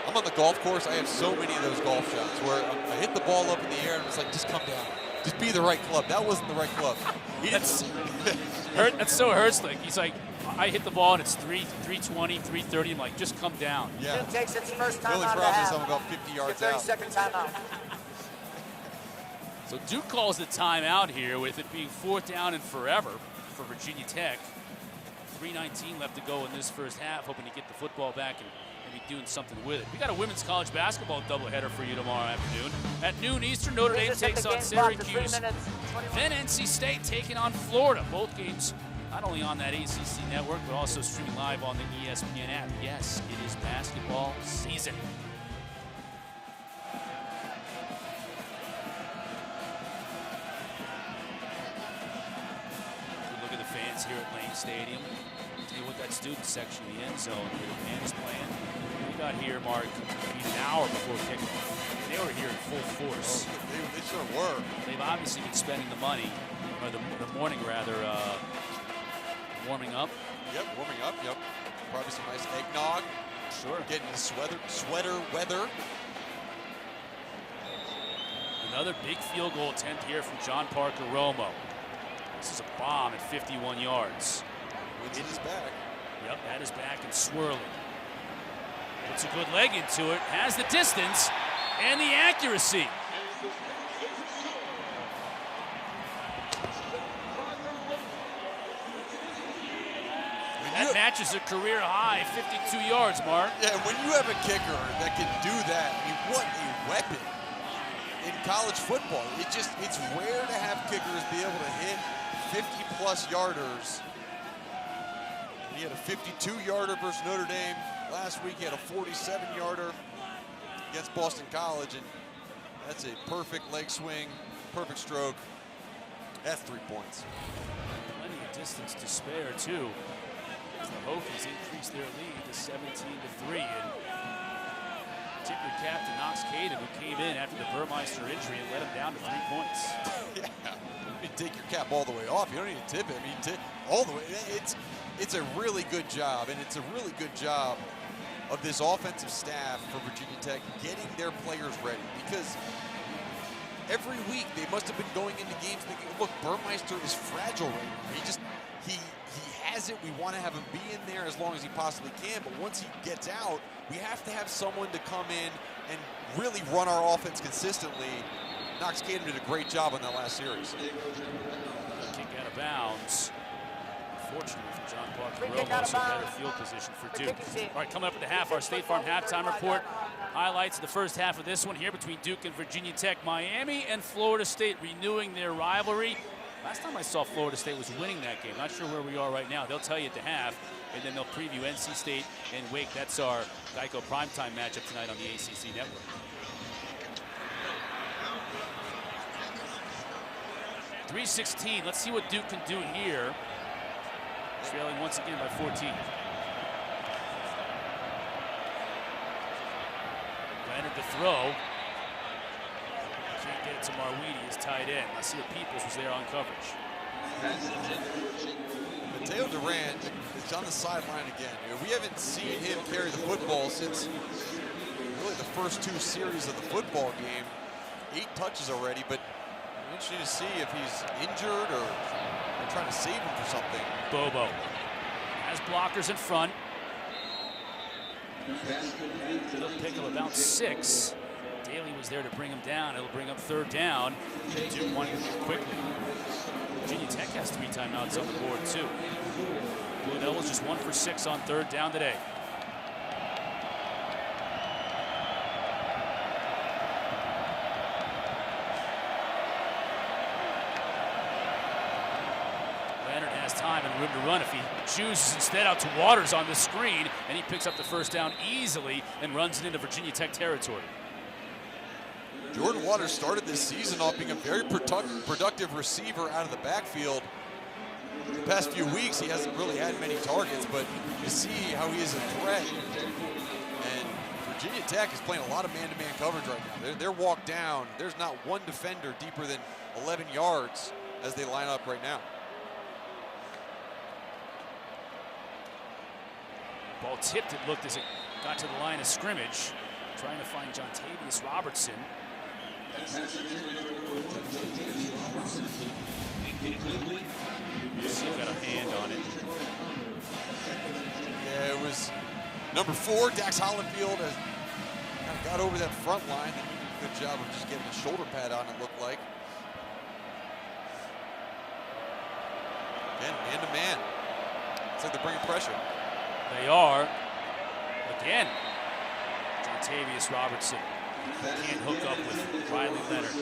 I'm on the golf course. I have so many of those golf shots where I hit the ball up in the air, and it's like, just come down. Just be the right club. That wasn't the right club. He didn't see. That's so Hurtslick. He's like, I hit the ball and it's 320, 330. I'm like, just come down. Yeah. Takes its first time Billy out of Frost the is half. about 50 yards 30-second timeout. So Duke calls the timeout here with it being 4th down and forever for Virginia Tech. 3:19 left to go in this first half, hoping to get the football back and maybe doing something with it. We got a women's college basketball doubleheader for you tomorrow afternoon. At noon Eastern, Notre Dame takes on Syracuse. Then NC State taking on Florida. Both games not only on that ACC network, but also streaming live on the ESPN app. Yes, it is basketball season. Look at the fans fans here at Lane Stadium. See what that student section in the end zone where the band is playing. We got here, Mark, an hour before kickoff. They were here in full force. Oh, they sure were. They've obviously been spending the money, or the morning rather, warming up. Yep, warming up, yep. Probably some nice eggnog. Sure. Getting the sweater weather. Another big field goal attempt here from John Parker Romo. This is a bomb at 51 yards. Wins in his back. Yep, that is back and swirling. Puts a good leg into it, has the distance and the accuracy. That matches a career high, 52 yards, Mark. Yeah, when you have a kicker that can do that, I mean, what a weapon in college football. It's rare to have kickers be able to hit 50-plus yarders. He had a 52-yarder versus Notre Dame. Last week he had a 47-yarder against Boston College, and that's a perfect leg swing, perfect stroke. That's 3 points. Plenty of distance to spare, too. As the Hokies increase their lead to 17-3. And tip your cap to Knox Kadum, who came in after the Burmeister injury and let him down to 3 points. Yeah, you take your cap all the way off. You don't need to tip it. I mean, tip all the way. It's a really good job, and it's a really good job of this offensive staff for Virginia Tech getting their players ready, because every week they must have been going into games thinking, look, Burmeister is fragile right now. He has it. We want to have him be in there as long as he possibly can, but once he gets out, we have to have someone to come in and really run our offense consistently. Knox Kadum did a great job on that last series. Kick out of bounds. Unfortunately for John Parker Romo, so better field position for Duke. All right, coming up at the half, our State Farm halftime report. Highlights of the first half of this one here between Duke and Virginia Tech. Miami and Florida State renewing their rivalry. Last time I saw Florida State was winning that game. Not sure where we are right now. They'll tell you at the half, and then they'll preview NC State and Wake. That's our Geico primetime matchup tonight on the ACC network. .316. Let's see what Duke can do here. Trailing once again by 14. Leonard to throw. Can't get it to Marweedy, his tight end. Let's see if Peoples was there on coverage. Mateo Durant is on the sideline again. We haven't seen him carry the football since really the first 2 series of the football game. 8 touches already, but interesting to see if he's injured or they're trying to save him for something. Bobo has blockers in front. Little pick of about 6. Daly was there to bring him down. It'll bring up 3rd down. Duke wanting to move quickly. Virginia Tech has 3 timeouts on the board, too. Blue Devils just 1 for 6 on 3rd down today. Leonard has time and room to run if he chooses instead out to Waters on the screen, and he picks up the 1st down easily and runs it into Virginia Tech territory. Jordan Waters started this season off being a very productive receiver out of the backfield. The past few weeks, he hasn't really had many targets, but you see how he is a threat. And Virginia Tech is playing a lot of man-to-man coverage right now. They're walked down. There's not one defender deeper than 11 yards as they line up right now. Ball tipped, it looked as it got to the line of scrimmage. Trying to find Jontavius Robertson. He got a hand on it. Yeah, it was number 4, Dax Hollenfield, has kind of got over that front line. They did a good job of just getting a shoulder pad on, it looked like. Again, man-to-man. Looks like they're bringing pressure. They are. Again, Jontavius Robertson can't hook up with Riley Leonard.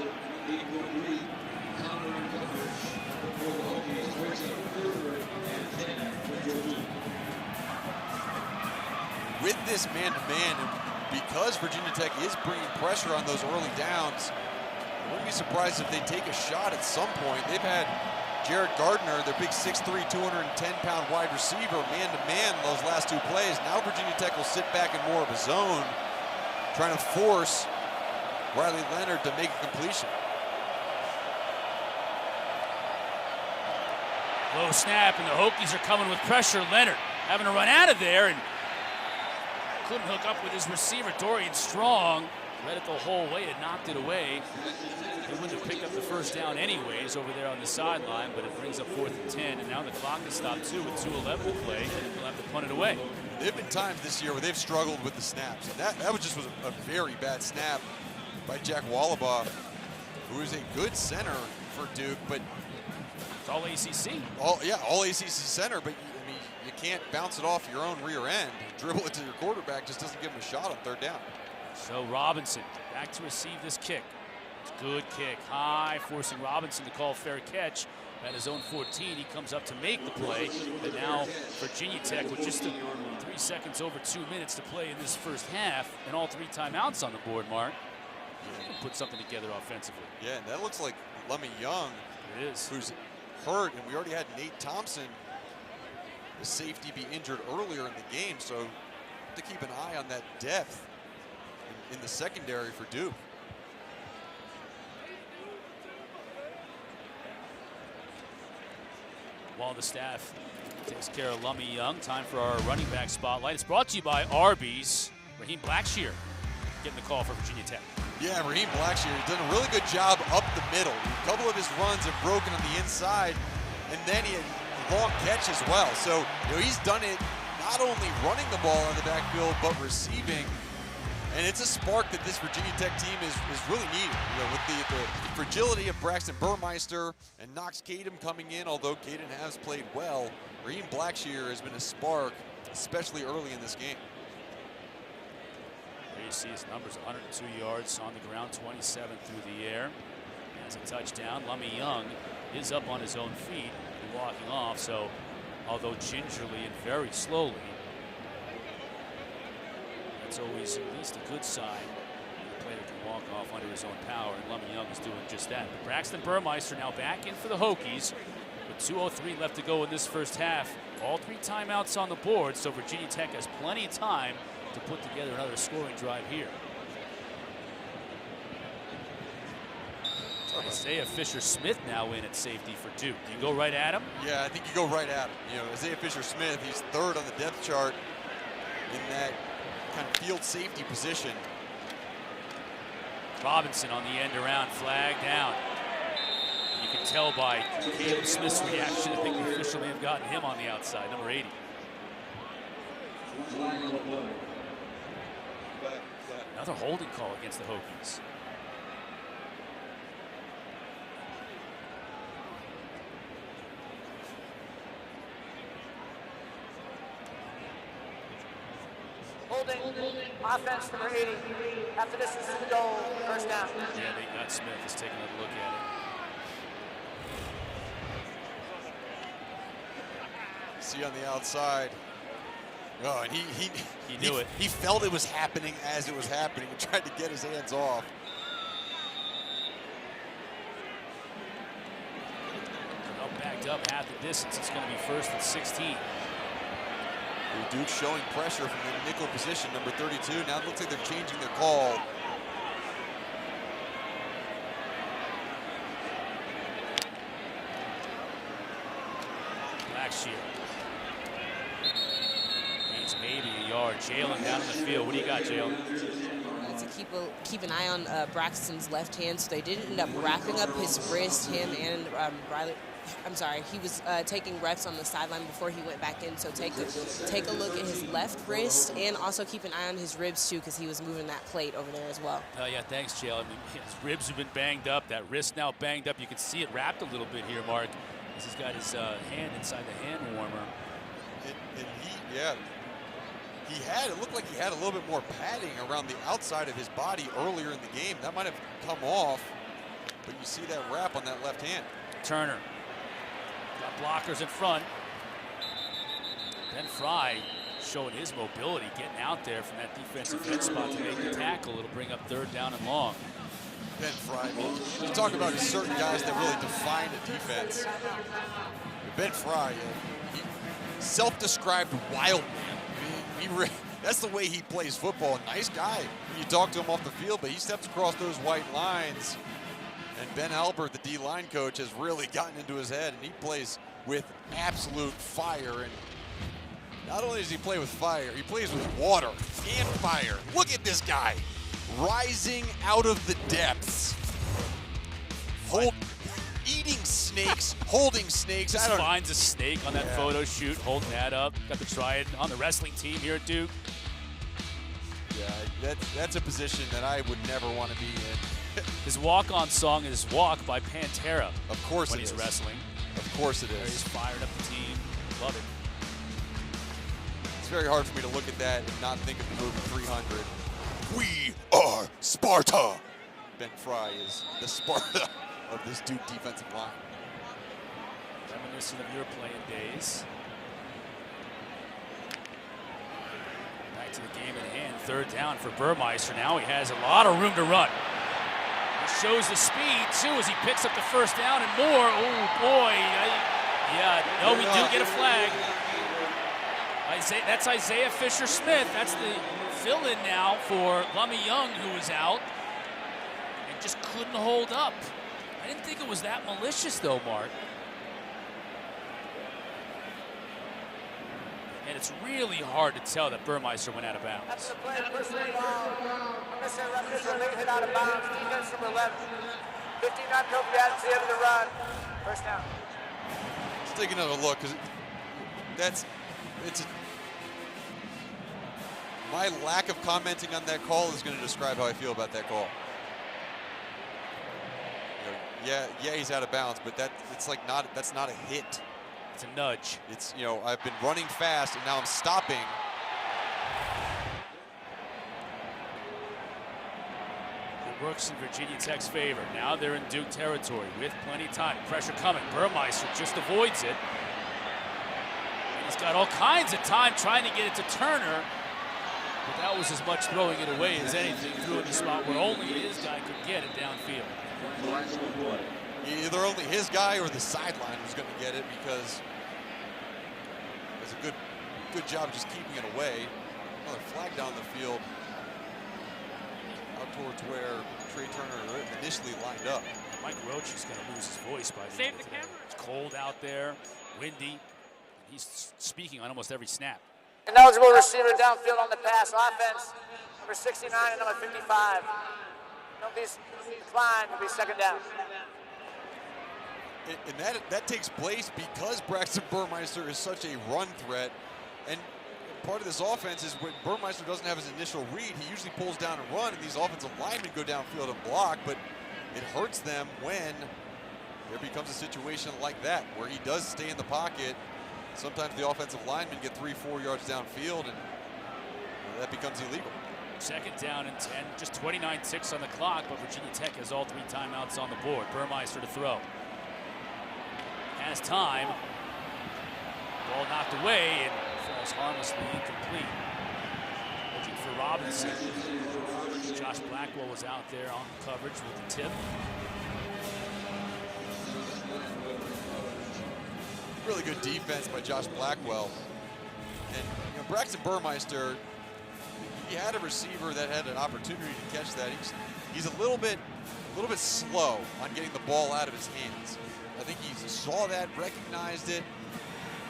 With this man-to-man, because Virginia Tech is bringing pressure on those early downs, I wouldn't be surprised if they take a shot at some point. They've had Jared Gardner, their big 6'3", 210-pound wide receiver, man-to-man those last two plays. Now Virginia Tech will sit back in more of a zone, trying to force Riley Leonard to make a completion. Low snap, and the Hokies are coming with pressure. Leonard having to run out of there and couldn't hook up with his receiver, Dorian Strong. Read it the whole way and knocked it away. They wouldn't have picked up the first down anyways over there on the sideline, but it brings up 4th and 10, and now the clock is stopped too with 2:11 to play, and they'll have to punt it away. There have been times this year where they've struggled with the snaps. And that was just a very bad snap by Jack Wallabaugh, who is a good center for Duke, but it's all ACC. All ACC center, but you can't bounce it off your own rear end. Dribble it to your quarterback just doesn't give him a shot on 3rd down. So Robinson back to receive this kick. It's a good kick, high, forcing Robinson to call fair catch at his own 14. He comes up to make the play, and now Virginia Tech with just 3 seconds over 2 minutes to play in this first half, and all 3 timeouts on the board, Mark. Put something together offensively. Yeah, and that looks like Lummy Young, it is, who's hurt, and we already had Nate Thompson, the safety, be injured earlier in the game, so to keep an eye on that depth in the secondary for Duke. While the staff takes care of Lummy Young, time for our running back spotlight. It's brought to you by Arby's. Raheem Blackshear getting the call for Virginia Tech. Yeah, Raheem Blackshear has done a really good job up the middle. A couple of his runs have broken on the inside, and then he had a long catch as well. So, he's done it not only running the ball in the backfield, but receiving. And it's a spark that this Virginia Tech team is really needed. With the fragility of Braxton Burmeister and Knox Kadum coming in, although Kadum has played well, Raheem Blackshear has been a spark, especially early in this game. There you see his numbers, 102 yards on the ground, 27 through the air. Has a touchdown. Lummy Young is up on his own feet and walking off, so although gingerly and very slowly, that's always at least a good sign. The player can walk off under his own power, and Lummy Young is doing just that. But Braxton Burmeister now back in for the Hokies with 2:03 left to go in this first half. All 3 timeouts on the board, so Virginia Tech has plenty of time to put together another scoring drive here. Isaiah Fisher-Smith now in at safety for Duke. Do you go right at him? Yeah, I think you go right at him. Isaiah Fisher-Smith, he's 3rd on the depth chart in that kind of field safety position. Robinson on the end around, flag down. And you can tell by Caleb Smith's reaction, I think the official may have gotten him on the outside, number 80. Another holding call against the Hokies. Holding, offense number 80. After this is the goal, 1st down. Yeah, they got Smith is taking a look at it. See on the outside. Oh, and he knew it. He felt it was happening as it was happening and tried to get his hands off. Well, backed up half the distance. It's going to be 1st and 16. Duke showing pressure from the nickel position, number 32. Now it looks like they're changing their call. Blackshear. He's maybe a yard. Jalen down in the field. What do you got, Jalen? To keep an eye on Braxton's left hand, so they didn't end up wrapping up his wrist, him and Riley. I'm sorry, he was taking reps on the sideline before he went back in, so take a look at his left wrist and also keep an eye on his ribs too, because he was moving that plate over there as well. Yeah, thanks, Jalen. I mean, his ribs have been banged up, that wrist now banged up. You can see it wrapped a little bit here, Mark, as he's got his hand inside the hand warmer. And it looked like he had a little bit more padding around the outside of his body earlier in the game. That might have come off, but you see that wrap on that left hand. Turner. Got blockers in front. Then Frye showing his mobility, getting out there from that defensive end spot to make the tackle. It'll bring up 3rd down and long. Ben Frye. You talk about certain guys that really define a defense. Ben Frye, self-described wild man. That's the way he plays football. Nice guy when you talk to him off the field, but he steps across those white lines. And Ben Albert, the D-line coach, has really gotten into his head, and he plays with absolute fire. And not only does he play with fire, he plays with water and fire. Look at this guy, rising out of the depths. Eating snakes, holding snakes. Just finds a snake on that photo shoot, holding that up. Got to try it on the wrestling team here at Duke. Yeah, that's a position that I would never want to be in. His walk-on song is "Walk" by Pantera. Of course when it he's is. wrestling. Of course it is. He's fired up the team. Love it. It's very hard for me to look at that and not think of the movie 300. We are Sparta. Ben Frye is the Sparta of this Duke defensive line. Reminiscent of your playing days. Back to the game at hand. 3rd down for Burmeister. Now he has a lot of room to run. He shows the speed, too, as he picks up the 1st down and more. Oh, boy. We do get a flag. That's Isaiah Fisher-Smith. That's the fill-in now for Lummy Young, who was out and just couldn't hold up. I didn't think it was that malicious, though, Mark. And it's really hard to tell that Burmeister went out of bounds. That's the play. First and long. Missing late hit out of bounds. Defense number 11. 15 on Hokie at the end of the run. First down. Let's take another look, because my lack of commenting on that call is going to describe how I feel about that call. Yeah, he's out of bounds, but that's not a hit. It's a nudge. It's, I've been running fast and now I'm stopping. It works in Virginia Tech's favor. Now they're in Duke territory with plenty of time. Pressure coming. Burmeister just avoids it. And he's got all kinds of time trying to get it to Turner. But that was as much throwing it away as anything. Threw it in the spot where only his guy could get it downfield. Either only his guy or the sideline was going to get it, because it was a good job just keeping it away. Another flag down the field out towards where Trey Turner initially lined up. Mike Roach is going to lose his voice by the end of the game. It's cold out there, windy. He's speaking on almost every snap. An eligible receiver downfield on the pass. Offense, number 69 and number 55. Penalties declined. Will be 2nd down. And that takes place because Braxton Burmeister is such a run threat. And part of this offense is when Burmeister doesn't have his initial read, he usually pulls down and run, and these offensive linemen go downfield and block, but it hurts them when there becomes a situation like that, where he does stay in the pocket. Sometimes the offensive linemen get 3-4 yards downfield, and that becomes illegal. 2nd down and 10, just 29 ticks on the clock, but Virginia Tech has all 3 timeouts on the board. Burmeister to throw. Has time. Ball knocked away and falls harmlessly incomplete. Looking for Robinson. Josh Blackwell was out there on coverage with the tip. Really good defense by Josh Blackwell. And Braxton Burmeister, he had a receiver that had an opportunity to catch that. He's a little bit slow on getting the ball out of his hands. I think he saw that, recognized it,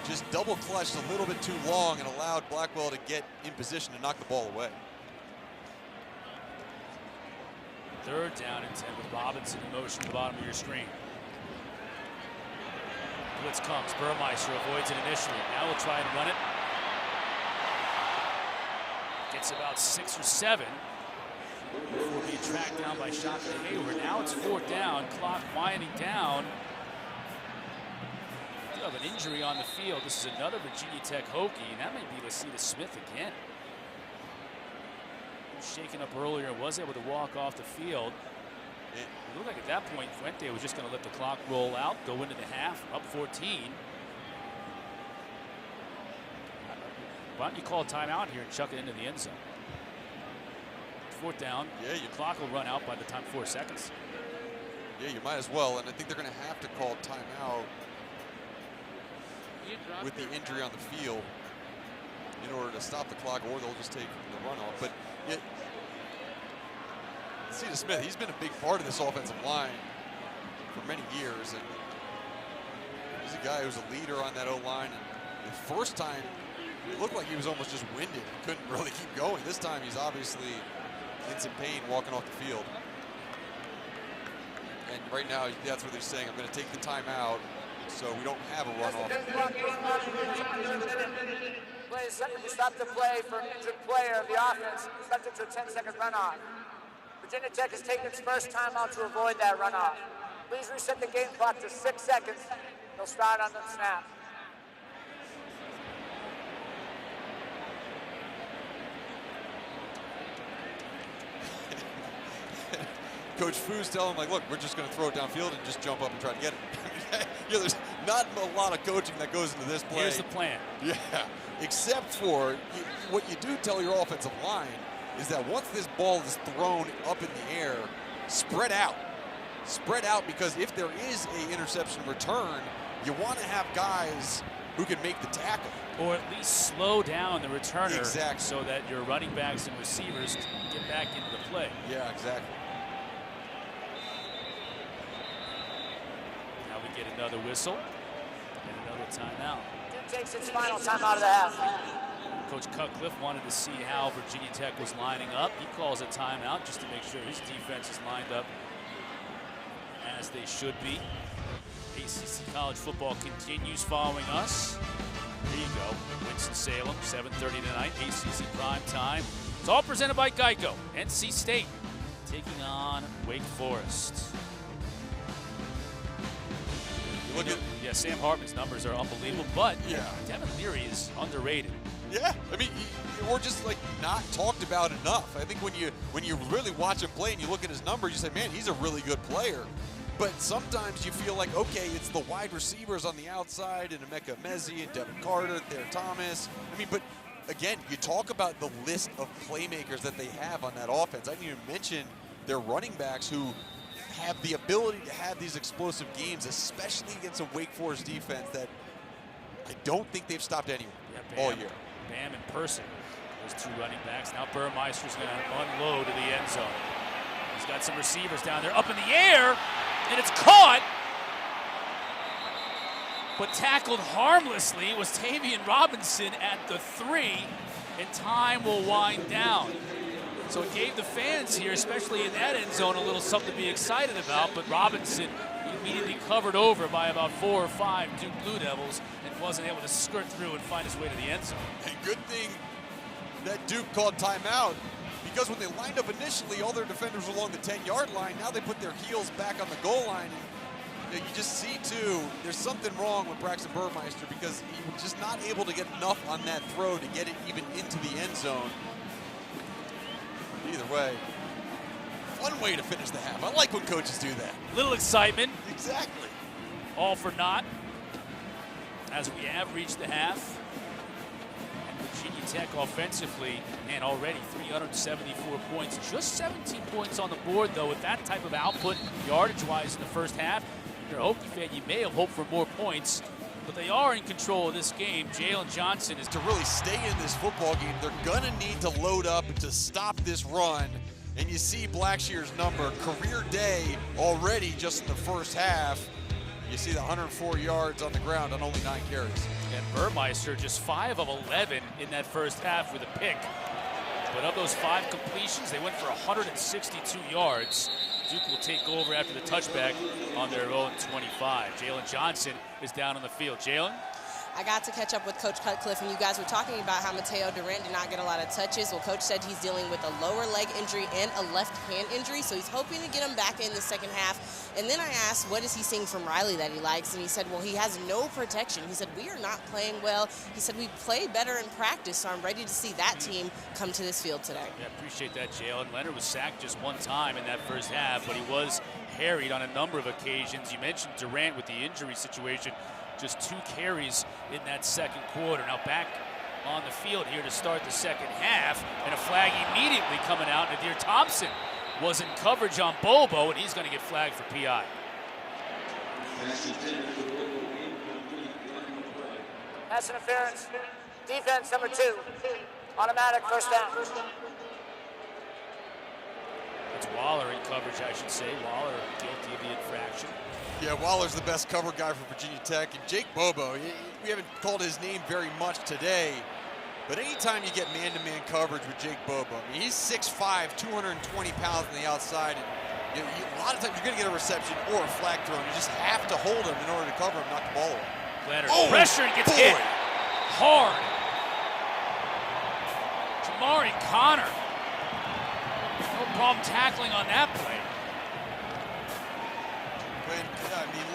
just double clutched a little bit too long and allowed Blackwell to get in position to knock the ball away. 3rd down and 10 with Robinson in motion at the bottom of your screen. Blitz comes. Burmeister avoids it initially. Now we'll try and run it. Gets about 6 or 7 before being tracked down by Shaka Hayward. Now it's 4th down. Clock winding down. Of an injury on the field. This is another Virginia Tech Hokie, and that may be Lasita Smith again. He was shaken up earlier and was able to walk off the field. It looked like at that point Fuente was just going to let the clock roll out, go into the half, up 14. Why don't you call a timeout here and chuck it into the end zone? 4th down. Yeah, your clock will run out by the time 4 seconds. Yeah, you might as well. And I think they're going to have to call timeout with the injury on the field in order to stop the clock, or they'll just take the runoff. But Cedar Smith, he's been a big part of this offensive line for many years, and he's a guy who's a leader on that O-line. And the first time, it looked like he was almost just winded and couldn't really keep going. This time, he's obviously in some pain walking off the field. And right now, that's what they're saying. I'm going to take the timeout so we don't have a runoff. Stop the play for an injured player of the offense, subject to a 10-second runoff. Virginia Tech has taken its first timeout to avoid that runoff. Please reset the game clock to 6 seconds. They'll start on the snap. Coach Foos telling him, like, look, we're just going to throw it downfield and just jump up and try to get it. There's not a lot of coaching that goes into this play. Here's the plan. Yeah, except for what you do tell your offensive line is that once this ball is thrown up in the air, spread out. Spread out, because if there is an interception return, you want to have guys who can make the tackle. Or at least slow down the returner. Exactly. So that your running backs and receivers can get back into the play. Yeah, exactly. Now we get another whistle and another timeout. Duke takes its final timeout of the half. Coach Cutcliffe wanted to see how Virginia Tech was lining up. He calls a timeout just to make sure his defense is lined up as they should be. ACC college football continues following us. There you go. Winston-Salem, 7:30 tonight, ACC prime time. It's all presented by Geico. NC State taking on Wake Forest. Look at Sam Hartman's numbers are unbelievable, but yeah, Devin Leary is underrated. Yeah, I mean, or just like not talked about enough. I think when you really watch him play and you look at his numbers, you say, man, he's a really good player. But sometimes you feel like, okay, it's the wide receivers on the outside, and Emeka Mezi and Devin Carter, Thayer Thomas. I mean, but again, you talk about the list of playmakers that they have on that offense. I didn't even mention their running backs who have the ability to have these explosive games, especially against a Wake Forest defense that I don't think they've stopped anyone all year. Bam in person, those two running backs. Now Burmeister's going to unload to the end zone. He's got some receivers down there up in the air, and it's caught. But tackled harmlessly was Tavian Robinson at the 3, and time will wind down. So it gave the fans here, especially in that end zone, a little something to be excited about, but Robinson immediately covered over by about 4 or 5 Duke Blue Devils and wasn't able to skirt through and find his way to the end zone. And good thing that Duke called timeout, because when they lined up initially, all their defenders were along the 10-yard line. Now they put their heels back on the goal line. And you just see, too, there's something wrong with Braxton Burmeister because he was just not able to get enough on that throw to get it even into the end zone. Either way, fun way to finish the half. I like when coaches do that. Little excitement. Exactly. All for naught as we have reached the half. And Virginia Tech offensively, and already 374 points. Just 17 points on the board, though, with that type of output yardage-wise in the first half. If you're a Hokie fan, you may have hoped for more points. But they are in control of this game. Jalen Johnson is to really stay in this football game. They're gonna need to load up to stop this run. And you see Blackshear's number, career day already just in the first half. You see the 104 yards on the ground on only 9 carries. And Burmeister just 5 of 11 in that first half with a pick. But of those 5 completions, they went for 162 yards. Duke will take over after the touchback on their own 25. Jalen Johnson is down on the field. Jalen? I got to catch up with Coach Cutcliffe, and you guys were talking about how Mateo Durant did not get a lot of touches. Well, Coach said he's dealing with a lower leg injury and a left hand injury, so he's hoping to get him back in the second half. And then I asked, what is he seeing from Riley that he likes? And he said, well, he has no protection. He said, we are not playing well. He said, we play better in practice, so I'm ready to see that team come to this field today. Yeah, appreciate that, Jalen. Leonard was sacked just 1 time in that first half, but he was harried on a number of occasions. You mentioned Durant with the injury situation. Just 2 carries in that second quarter. Now back on the field here to start the second half, and a flag immediately coming out. Nadir Thompson was in coverage on Bobo, and he's going to get flagged for PI. Pass interference. Defense number 2. Automatic first down. It's Waller in coverage, I should say. Waller guilty of the infraction. Yeah, Waller's the best cover guy for Virginia Tech. And Jake Bobo, we haven't called his name very much today, but anytime you get man-to-man coverage with Jake Bobo, I mean, he's 6'5", 220 pounds on the outside. And a lot of times you're going to get a reception or a flag thrown. You just have to hold him in order to cover him, knock the ball away. Leonard pressure and gets hit hard. Jamari Connor. No problem tackling on that play.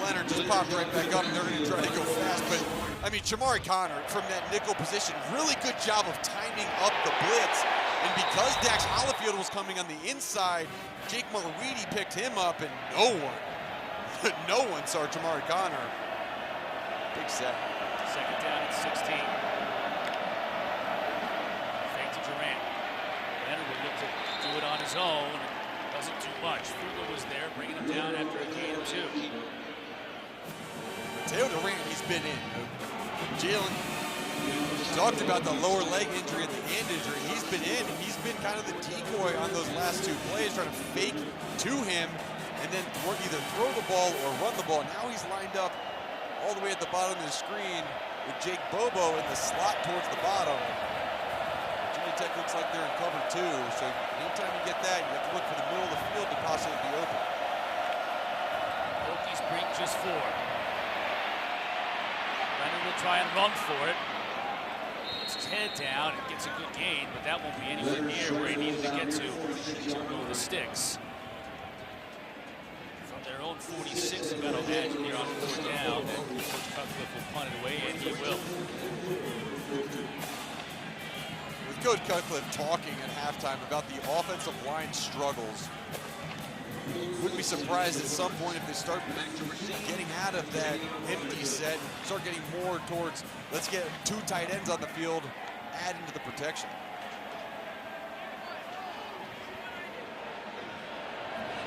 Leonard just popped right back up, and they're going to try to go fast. But, I mean, Jamari Connor, from that nickel position, really good job of timing up the blitz. And because Dax Hollifield was coming on the inside, Jake Marweedy picked him up, and no one saw Jamari Connor. Big set. Second down at 16. Fake to Durant. Leonard would look to do it on his own. Doesn't do much. Fumble was there, bringing him down after a gain of 2. Mateo Durant, he's been in. Jalen talked about the lower leg injury and the hand injury. He's been in, and he's been kind of the decoy on those last 2 plays, trying to fake to him and then either throw the ball or run the ball. Now he's lined up all the way at the bottom of the screen with Jake Bobo in the slot towards the bottom. Virginia Tech looks like they're in cover 2, so anytime you get that, you have to look for the middle of the field to possibly be open. Hokies bring just 4. Leonard will try and run for it. Puts his head down and gets a good gain, but that won't be anywhere near where he needed to get to move the sticks. From their own 46, you've got to imagine here on 4th down. Coach Cutcliffe will punt it away, and he will. With Coach Cutcliffe talking at halftime about the offensive line struggles, wouldn't be surprised at some point if they start getting out of that empty set, start getting more towards, let's get 2 tight ends on the field, add into the protection.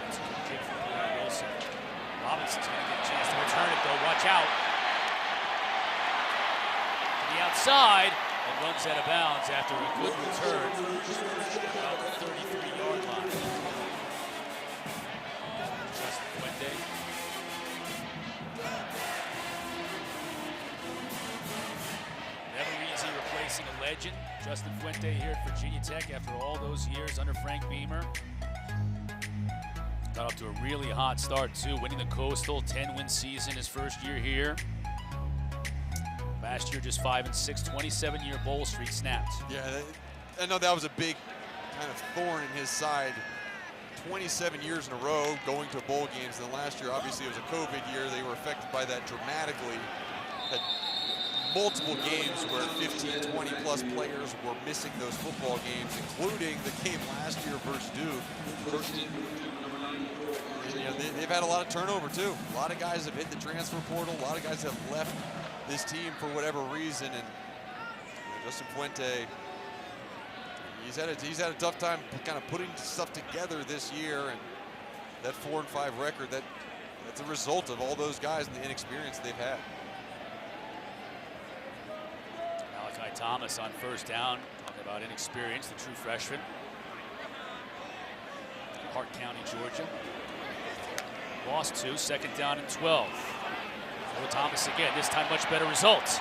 That's a good kick from Wilson. Robinson's going to get a chance to return it, though. Watch out. To the outside, and runs out of bounds after a good return. About the 33-yard line. Replacing a legend, Justin Fuente here at Virginia Tech after all those years under Frank Beamer. Got off to a really hot start too, winning the Coastal, 10-win season his first year here. Last year just 5-6, 27-year bowl streak snapped. Yeah, I know that was a big kind of thorn in his side. 27 years in a row going to bowl games. And then last year, obviously, it was a COVID year. They were affected by that dramatically. Had multiple games where 15, 20-plus players were missing those football games, including the game last year versus Duke. And, you know, they've had a lot of turnover, too. A lot of guys have hit the transfer portal. A lot of guys have left this team for whatever reason. And Justin Fuente, he's had a tough time kind of putting stuff together this year. And that 4-5 record, that's a result of all those guys and the inexperience they've had. Malachi Thomas on first down, talking about inexperience, the true freshman. Hart County, Georgia. Lost 2, second down and 12. For Thomas again, this time much better results.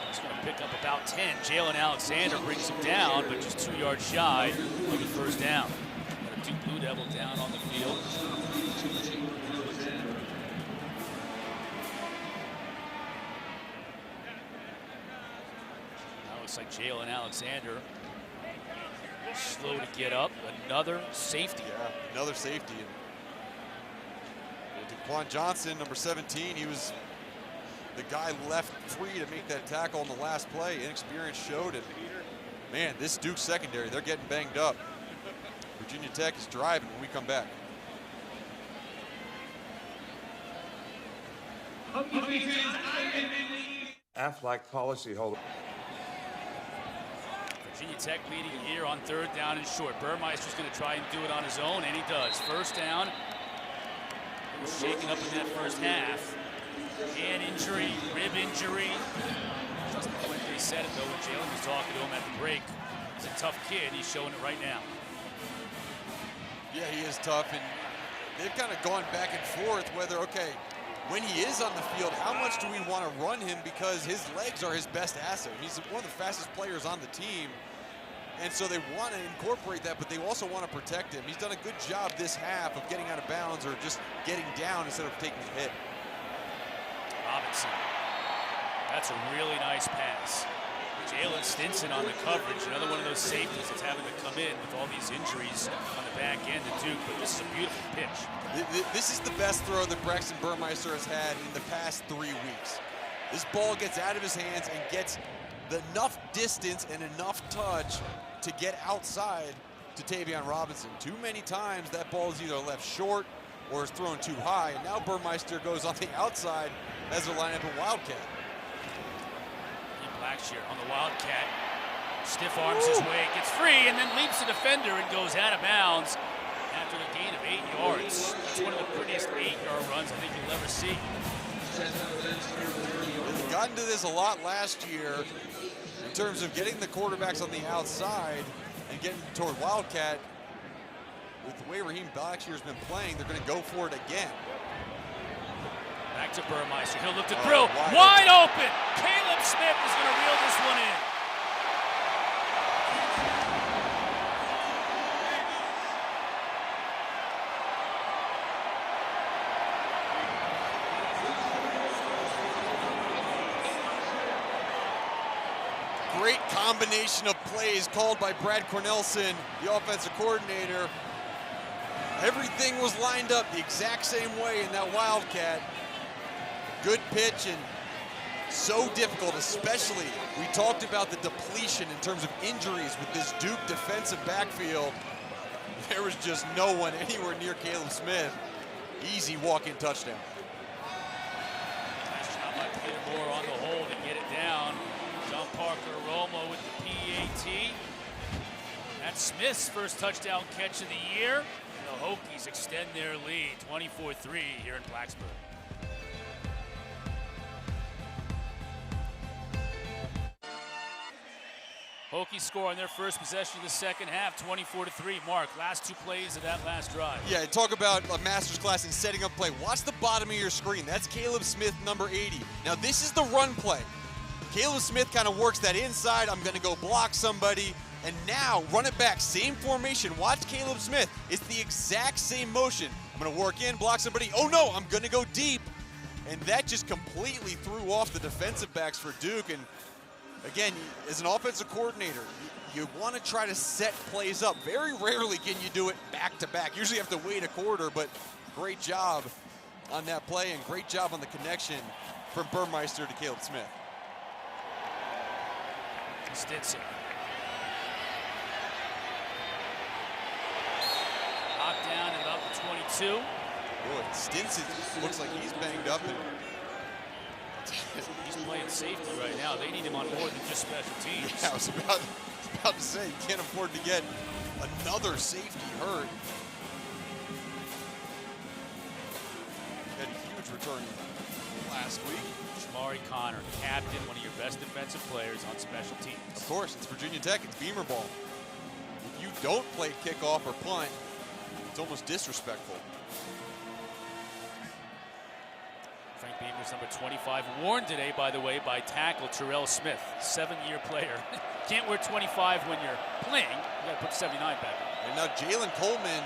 He's going to pick up about 10. Jalen Alexander brings him down, but just 2 yards shy of the first down. Got a Duke Blue Devil down on the field. Looks like Jalen Alexander slow to get up. Another safety. Yeah, another safety. And DeQuan Johnson, number 17, he was the guy left free to make that tackle on the last play. Inexperience showed it. Man, this Duke secondary, they're getting banged up. Virginia Tech is driving when we come back. Aflac policyholder. Virginia Tech leading here on 3rd down and short. Burmeister's going to try and do it on his own, and he does. 1st down. He was shaken up in that first half. Hand injury, rib injury. Justin Fuente said it, though, when Jalen was talking to him at the break. He's a tough kid. He's showing it right now. Yeah, he is tough, and they've kind of gone back and forth whether, okay, when he is on the field, how much do we want to run him because his legs are his best asset. He's one of the fastest players on the team, and so they want to incorporate that, but they also want to protect him. He's done a good job this half of getting out of bounds or just getting down instead of taking a hit. Robinson. That's a really nice pass. Jalen Stinson on the coverage, another one of those safeties that's having to come in with all these injuries on the back end of Duke, but this is a beautiful pitch. This is the best throw that Braxton Burmeister has had in the past 3 weeks. This ball gets out of his hands and gets enough distance and enough touch to get outside to Tavion Robinson. Too many times that ball is either left short or is thrown too high, and now Burmeister goes on the outside as a lineup at Wildcat. Blackshear on the Wildcat, stiff arms his way, gets free, and then leaps the defender and goes out of bounds after a gain of 8 yards. That's one of the prettiest 8-yard runs I think you'll ever see. They've gotten to this a lot last year in terms of getting the quarterbacks on the outside and getting toward Wildcat. With the way Raheem Blackshear's been playing, they're going to go for it again. Back to Burmeister. He'll look to throw. Wide open. Caleb Smith is going to reel this one in. Great combination of plays called by Brad Cornelson, the offensive coordinator. Everything was lined up the exact same way in that Wildcat. Good pitch, and so difficult, especially we talked about the depletion in terms of injuries with this Duke defensive backfield. There was just no one anywhere near Caleb Smith. Easy walk-in touchdown. Nice job by Peter Moore on the hole to get it down. John Parker Romo with the PAT. That's Smith's first touchdown catch of the year. The Hokies extend their lead, 24-3 here in Blacksburg. Hokies score on their first possession of the second half, 24-3. Mark, last 2 plays of that last drive. Yeah, talk about a master's class in setting up play. Watch the bottom of your screen. That's Caleb Smith, number 80. Now, this is the run play. Caleb Smith kind of works that inside. I'm going to go block somebody. And now, run it back. Same formation. Watch Caleb Smith. It's the exact same motion. I'm going to work in, block somebody. Oh, no, I'm going to go deep. And that just completely threw off the defensive backs for Duke. And again, as an offensive coordinator, you want to try to set plays up. Very rarely can you do it back-to-back. Usually you have to wait a quarter, but great job on that play and great job on the connection from Burmeister to Caleb Smith. Stinson. Knocked down at about the 22. Boy, Stinson looks like he's banged up. He's playing safety right now. They need him on more than just special teams. Yeah, I was about to say, you can't afford to get another safety hurt. Had a huge return last week. Shamari Connor, captain, one of your best defensive players on special teams. Of course, it's Virginia Tech, it's Beamer ball. If you don't play kickoff or punt, it's almost disrespectful. Frank Beamer's number 25, worn today, by the way, by tackle Terrell Smith, 7-year player. Can't wear 25 when you're playing. You got to put 79 back on. And now Jalen Coleman,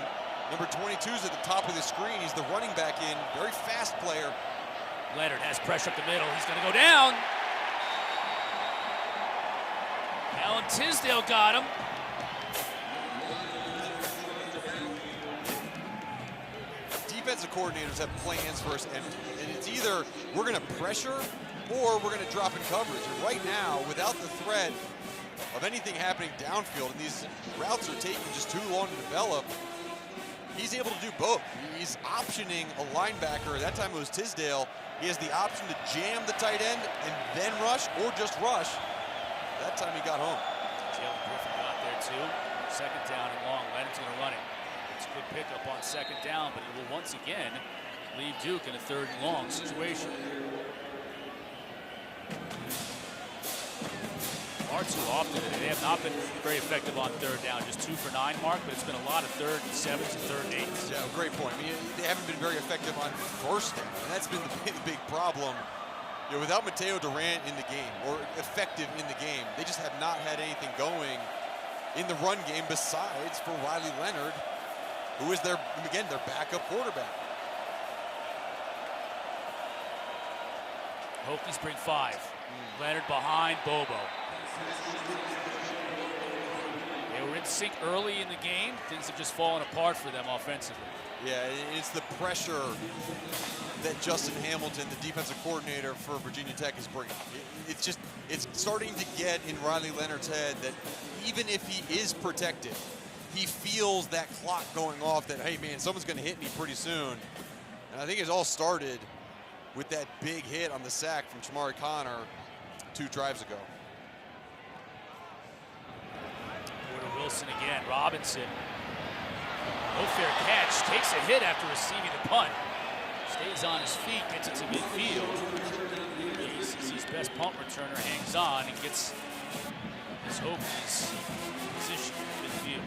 number 22, is at the top of the screen. He's the running back in, very fast player. Leonard has pressure up the middle. He's going to go down. Alan Tisdale got him. Defensive coordinators have plans for us, and it's either we're going to pressure or we're going to drop in coverage. And right now, without the threat of anything happening downfield, and these routes are taking just too long to develop, he's able to do both. He's optioning a linebacker. At that time it was Tisdale. He has the option to jam the tight end and then rush, or just rush. That time he got home. Jalen Griffin got there too. Second down and long. Leonard's going to run it. It's a good pickup on second down, but it will once again leave Duke in a third and long situation. Far too often, they have not been very effective on third down. Just 2 for 9, Mark, but it's been a lot of 3rd and 7s and 3rd and 8s. Yeah, great point. I mean, they haven't been very effective on first down, and that's been the big problem. You know, without Mateo Durant in the game, or effective in the game, they just have not had anything going in the run game besides for Riley Leonard, who is their backup quarterback. Hokies bring 5. Leonard behind Bobo. They were in sync early in the game. Things have just fallen apart for them offensively. Yeah, it's the pressure that Justin Hamilton, the defensive coordinator for Virginia Tech, is bringing. It's starting to get in Riley Leonard's head that even if he is protected, he feels that clock going off that, hey man, someone's going to hit me pretty soon. And I think it all started with that big hit on the sack from Chamari Connor 2 drives ago. Porter Wilson again. Robinson. No fair catch. Takes a hit after receiving the punt. Stays on his feet. Gets it to midfield. ACC's best punt returner hangs on and gets his Hokies position in midfield.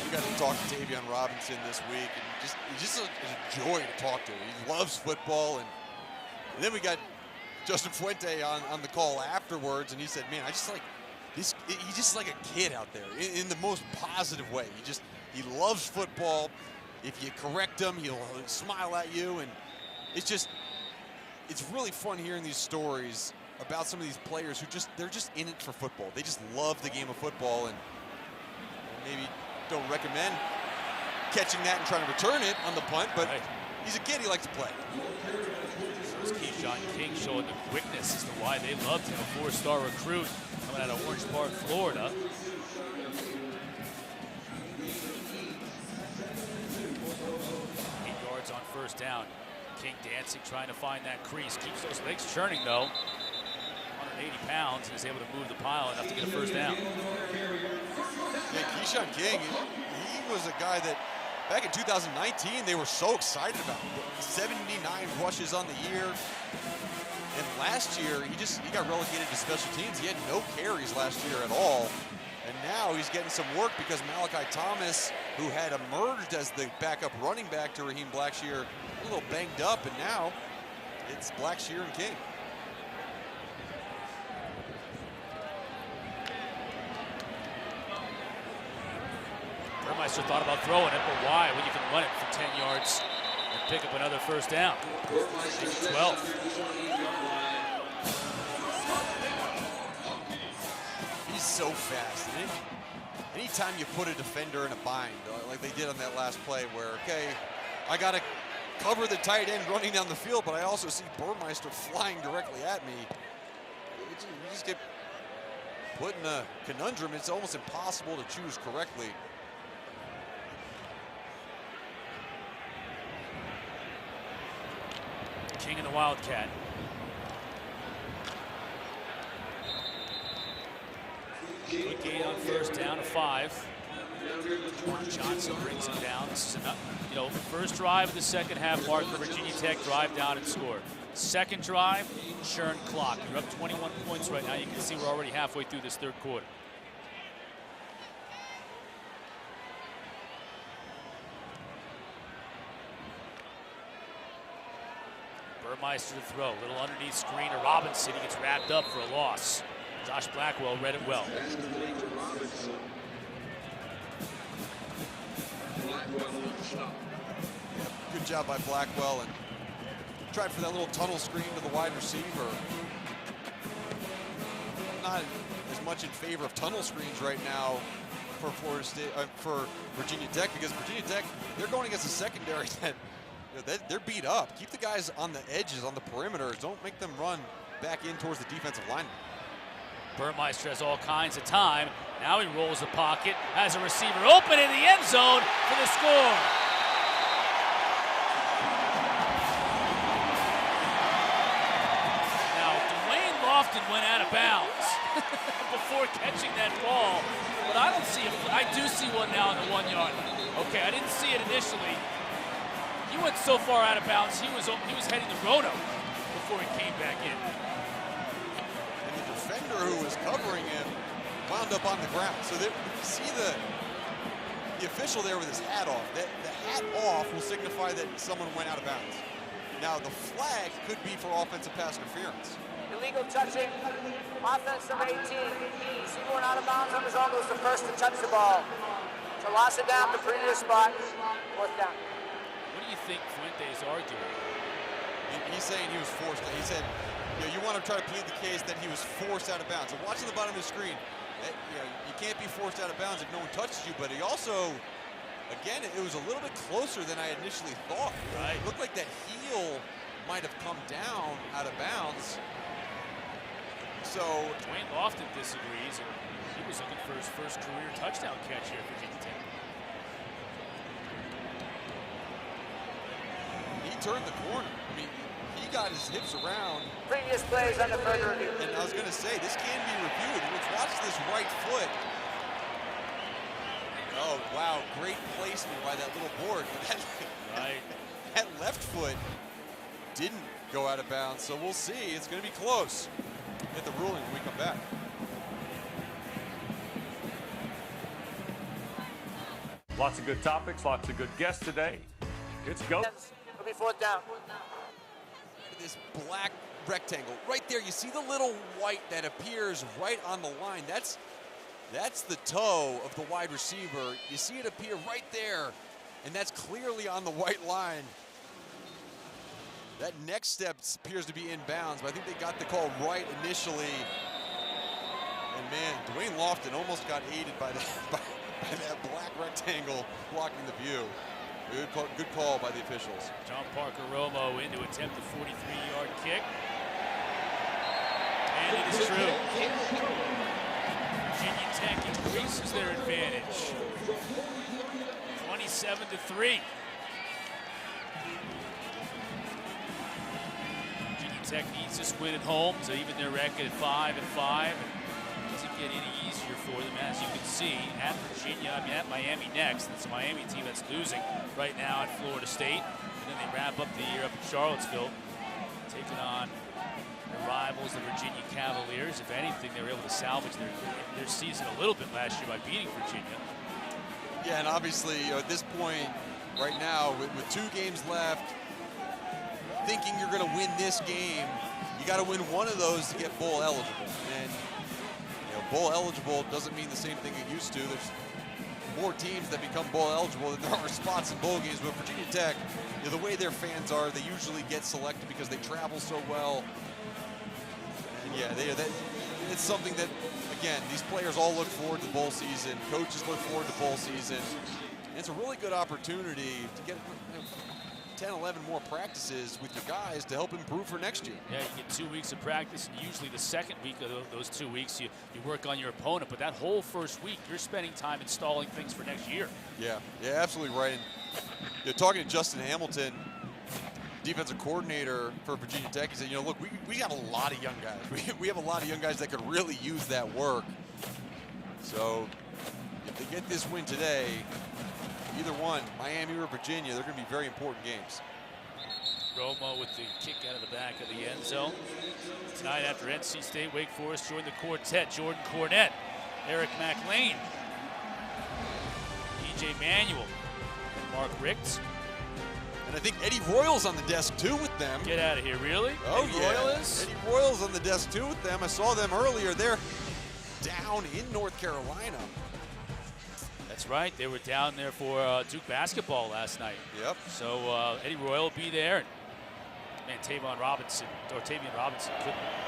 We got to talk to Tavion Robinson this week, and he's just a joy to talk to. He loves football, and then we got Justin Fuente on the call afterwards, and he said, "Man, I just like this. He's just like a kid out there in the most positive way. He loves football. If you correct him, he'll smile at you, and it's really fun hearing these stories about some of these players who they're just in it for football. They just love the game of football, and maybe don't recommend catching that and trying to return it on the punt, but he's a kid, he likes to play." So is Keshawn King showing the quickness as to why they loved him, a 4-star recruit coming out of Orange Park, Florida. 8 yards on first down. King dancing, trying to find that crease. Keeps those legs churning though. 180 pounds and is able to move the pile enough to get a first down. Yeah, Keshawn King, he was a guy that back in 2019 they were so excited about. 79 rushes on the year. And last year he got relegated to special teams. He had no carries last year at all. And now he's getting some work because Malachi Thomas, who had emerged as the backup running back to Raheem Blackshear, a little banged up, and now it's Blackshear and King. Burmeister thought about throwing it, but why? When you can run it for 10 yards and pick up another first down. 12. He's so fast. Anytime you put a defender in a bind, like they did on that last play where, okay, I got to cover the tight end running down the field, but I also see Burmeister flying directly at me. You just get put in a conundrum. It's almost impossible to choose correctly. King and the Wildcat. Good gain on first down to 5. Johnson brings him down. This is enough, first drive of the second half mark for Virginia Tech. Drive down and score. Second drive, churn clock. You're up 21 points right now. You can see we're already halfway through this third quarter. Burmeister to throw. Little underneath screen to Robinson. He gets wrapped up for a loss. Josh Blackwell read it well. Good job by Blackwell, and tried for that little tunnel screen to the wide receiver. Not as much in favor of tunnel screens right now for Florida State, for Virginia Tech, because Virginia Tech, they're going against a secondary that they're beat up. Keep the guys on the edges, on the perimeter. Don't make them run back in towards the defensive line. Burmeister has all kinds of time. Now he rolls the pocket, has a receiver open in the end zone for the score. Now, Dwayne Lofton went out of bounds before catching that ball. But I don't see it. I do see one now on the 1 yard line. Okay, I didn't see it initially. He went so far out of bounds, he was heading to Rono before he came back in. And the defender who was covering him wound up on the ground. So there, you see the official there with his hat off. The hat off will signify that someone went out of bounds. Now the flag could be for offensive pass interference. Illegal touching, offense number 18. See going out of bounds on his own, was the first to touch the ball. To loss it down the previous spot, 4th down. What do you think Fuente's arguing? He's saying he was forced. He said, you want to try to plead the case that he was forced out of bounds. So watching the bottom of the screen, you can't be forced out of bounds if no one touches you, but he also, again, it was a little bit closer than I initially thought. Right. It looked like that heel might have come down out of bounds. So Dwayne Lofton disagrees, and he was looking for his first career touchdown catch here at Virginia Tech. He turned the corner. I mean, he got his hips around. Previous plays under further review. And I was going to say, this can be reviewed. Let's watch this right foot. Oh, wow, great placement by that little board. Right. That left foot didn't go out of bounds, so we'll see. It's going to be close. Get the ruling when we come back. Lots of good topics, lots of good guests today. It's go. It'll be 4th down. This black rectangle right there, you see the little white that appears right on the line. That's the toe of the wide receiver. You see it appear right there, and that's clearly on the white line. That next step appears to be inbounds, but I think they got the call right initially. And man, Dwayne Lofton almost got aided by that black rectangle blocking the view. Good call by the officials. John Parker Romo in to attempt a 43-yard kick. And it is true. Virginia Tech increases their advantage. 27-3. Virginia Tech needs this win at home to even their record at 5-5. It doesn't get any easier for them, as you can see, at Virginia, at Miami next. It's a Miami team that's losing right now at Florida State. And then they wrap up the year up in Charlottesville, taking on their rivals, the Virginia Cavaliers. If anything, they were able to salvage their season a little bit last year by beating Virginia. Yeah, and obviously, at this point, right now, with 2 games left, thinking you're going to win this game, you got to win one of those to get bowl eligible. And bowl eligible doesn't mean the same thing it used to. There's more teams that become bowl eligible than there are spots in bowl games. But Virginia Tech, the way their fans are, they usually get selected because they travel so well. And yeah, it's something that, again, these players all look forward to bowl season. Coaches look forward to bowl season. And it's a really good opportunity to get 10, 11 more practices with your guys to help improve for next year. Yeah, you get 2 weeks of practice, and usually the second week of those 2 weeks, you work on your opponent. But that whole first week, you're spending time installing things for next year. Yeah, absolutely right. And talking to Justin Hamilton, defensive coordinator for Virginia Tech, he said, look, we have a lot of young guys. We have a lot of young guys that could really use that work. So if they get this win today, either one, Miami or Virginia, they're going to be very important games. Romo with the kick out of the back of the end zone. Tonight after NC State, Wake Forest joined the quartet. Jordan Cornette, Eric McLean, DJ Manuel, and Mark Richts. And I think Eddie Royal's on the desk too with them. Get out of here, really? Oh, Eddie yeah. Royal is? Eddie Royal's on the desk too with them. I saw them earlier. They're down in North Carolina. That's right. They were down there for Duke basketball last night. Yep. So Eddie Royal will be there. Man, Tavion Robinson couldn't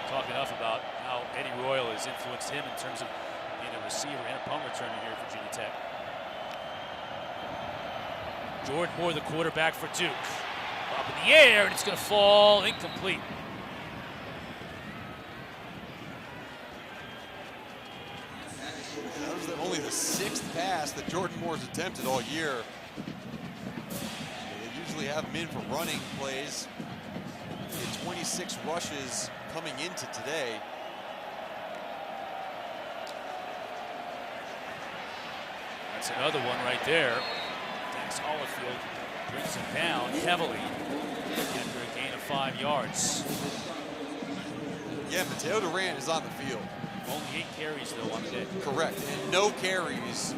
talk enough about how Eddie Royal has influenced him in terms of being a receiver and a punt returner here at Virginia Tech. Jordan Moore, the quarterback for Duke. Up in the air, and it's going to fall incomplete. That was only the 6th pass that Jordan Moore's attempted all year. They usually have him in for running plays. He had 26 rushes coming into today. That's another one right there. Dax Hollifield brings him down heavily after a gain of 5 yards. Yeah, Mateo Durant is on the field. Only 8 carries, though, on the day. Correct, and no carries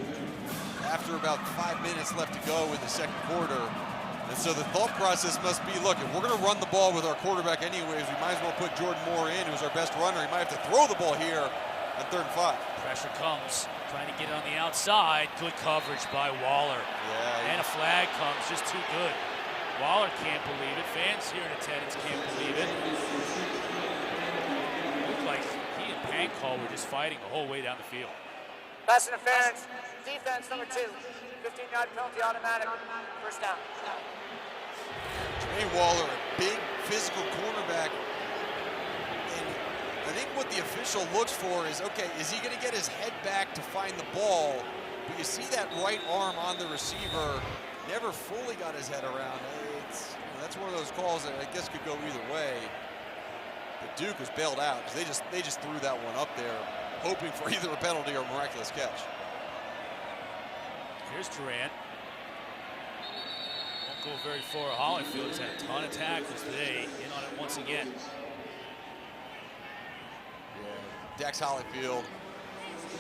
after about 5 minutes left to go in the second quarter. And so the thought process must be, look, if we're going to run the ball with our quarterback anyways, we might as well put Jordan Moore in, who's our best runner. He might have to throw the ball here on 3rd and 5. Pressure comes, trying to get it on the outside. Good coverage by Waller. Yeah. And a flag comes, just too good. Waller can't believe it. Fans here in attendance can't believe it. Looked like he and Pankall were just fighting the whole way down the field. Pass interference. Defense number 2. 15-yard penalty automatic. First down. Jermaine Waller, a big physical cornerback. And I think what the official looks for is, okay, is he going to get his head back to find the ball? But you see that right arm on the receiver, never fully got his head around. That's one of those calls that I guess could go either way. But Duke was bailed out because they just threw that one up there, hoping for either a penalty or a miraculous catch. Here's Durant. Won't go very far. Hollifield has had a ton of tackles today. In on it once again. Yeah, Dax Hollifield.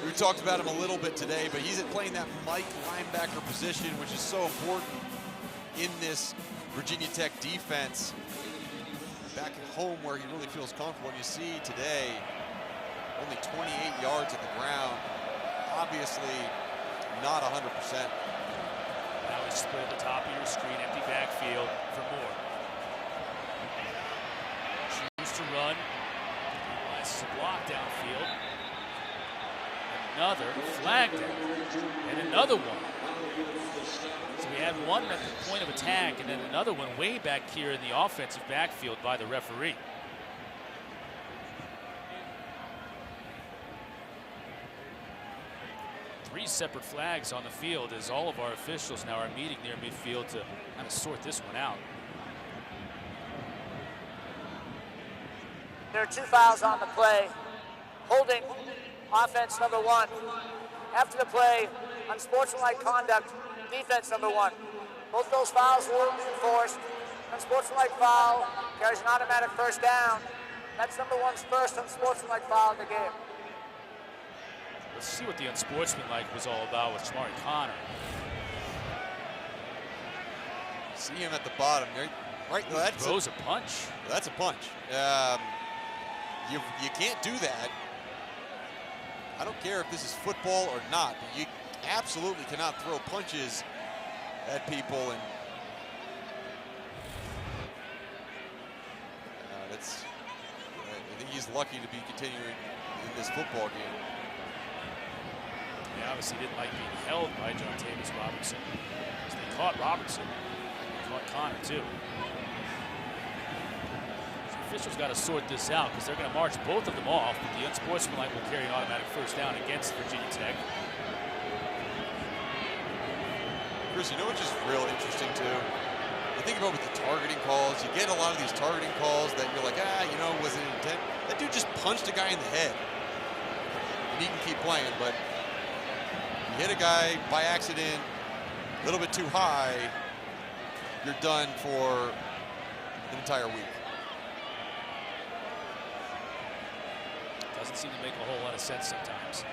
We talked about him a little bit today, but he's playing that Mike linebacker position, which is so important in this Virginia Tech defense. Back at home where he really feels comfortable. And you see today, only 28 yards on the ground. Obviously not 100%. Now he's split at the top of your screen, empty backfield for Moore. Choose to run. Nice block downfield. Another flag down. And another one. So we had one at the point of attack and then another one way back here in the offensive backfield by the referee. Three separate flags on the field as all of our officials now are meeting near midfield to kind of sort this one out. There are 2 fouls on the play. Holding offense number 1. After the play, unsportsmanlike conduct, defense number 1. Both those fouls will be enforced. Unsportsmanlike foul carries an automatic first down. That's number 1's first unsportsmanlike foul in the game. Let's see what the unsportsmanlike was all about with Shamari Connor. See him at the bottom. Right, that's throws a punch. That's a punch. You can't do that. I don't care if this is football or not, but you absolutely cannot throw punches at people. And I think he's lucky to be continuing in this football game. He obviously didn't like being held by John Tavis Robinson. Because they caught Robertson. They caught Connor too. So officials got to sort this out because they're going to march both of them off, but the unsportsmanlike will carry an automatic first down against Virginia Tech. Chris, you know what's just real interesting too? You think about with the targeting calls, you get a lot of these targeting calls that you're like, was it intent? That dude just punched a guy in the head. And he can keep playing, but you hit a guy by accident, a little bit too high, you're done for an entire week. Doesn't seem to make a whole lot of sense sometimes.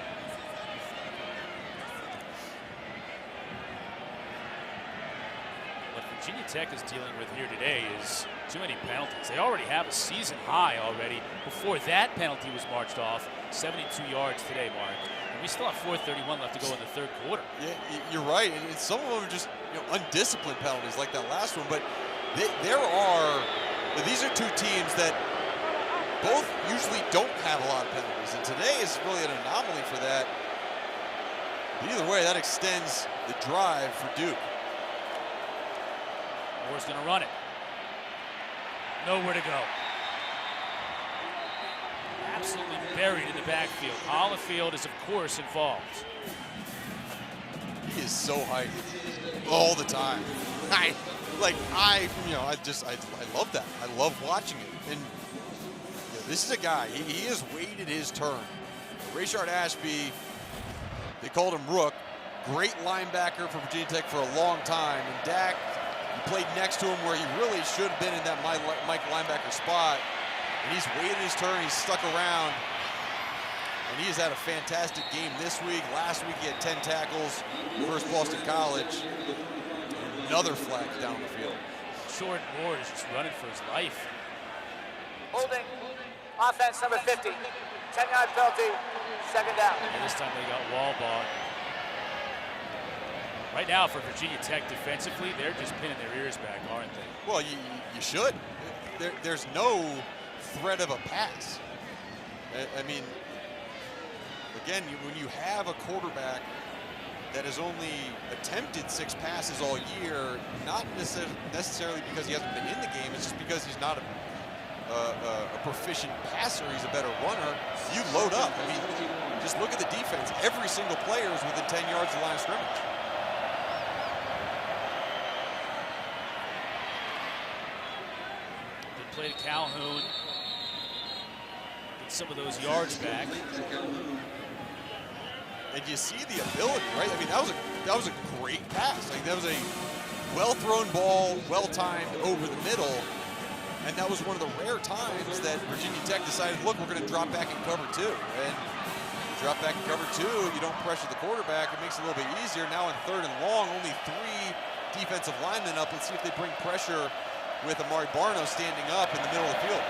What Virginia Tech is dealing with here today is too many penalties. They already have a season high already. Before that penalty was marched off, 72 yards today, Mark. We still have 4:31 left to go in the third quarter. Yeah, you're right. And some of them are just undisciplined penalties like that last one. But these are 2 teams that both usually don't have a lot of penalties. And today is really an anomaly for that. But either way, that extends the drive for Duke. Moore's going to run it. Nowhere to go. Absolutely buried in the backfield. Hollifield is, of course, involved. He is so hyped all the time. I love that. I love watching it. And this is a guy, he has waited his turn. Rayshard Ashby, they called him Rook. great linebacker for Virginia Tech for a long time. And Dak, he played next to him where he really should have been in that Mike linebacker spot. And he's waited his turn, he's stuck around. And he has had a fantastic game this week. Last week he had 10 tackles versus Boston College. And another flag down the field. Jordan Ward is just running for his life. Holding, offense number 50. 10-yard penalty, second down. And this time they got wall ball. Right now for Virginia Tech defensively, they're just pinning their ears back, aren't they? Well, you should. There's no threat of a pass. I mean, again, when you have a quarterback that has only attempted 6 passes all year, not necessarily because he hasn't been in the game, it's just because he's not a proficient passer, he's a better runner. You load up. I mean, just look at the defense. Every single player is within 10 yards of the line of scrimmage. They played Calhoun. Get some of those yards back. And you see the ability, right? I mean, that was a great pass. Like, that was a well-thrown ball, well-timed over the middle. And that was one of the rare times that Virginia Tech decided, look, we're going to drop back and cover 2. And drop back and cover 2, you don't pressure the quarterback. It makes it a little bit easier. Now on 3rd and long, only 3 defensive linemen up. Let's see if they bring pressure with Amari Barno standing up in the middle of the field.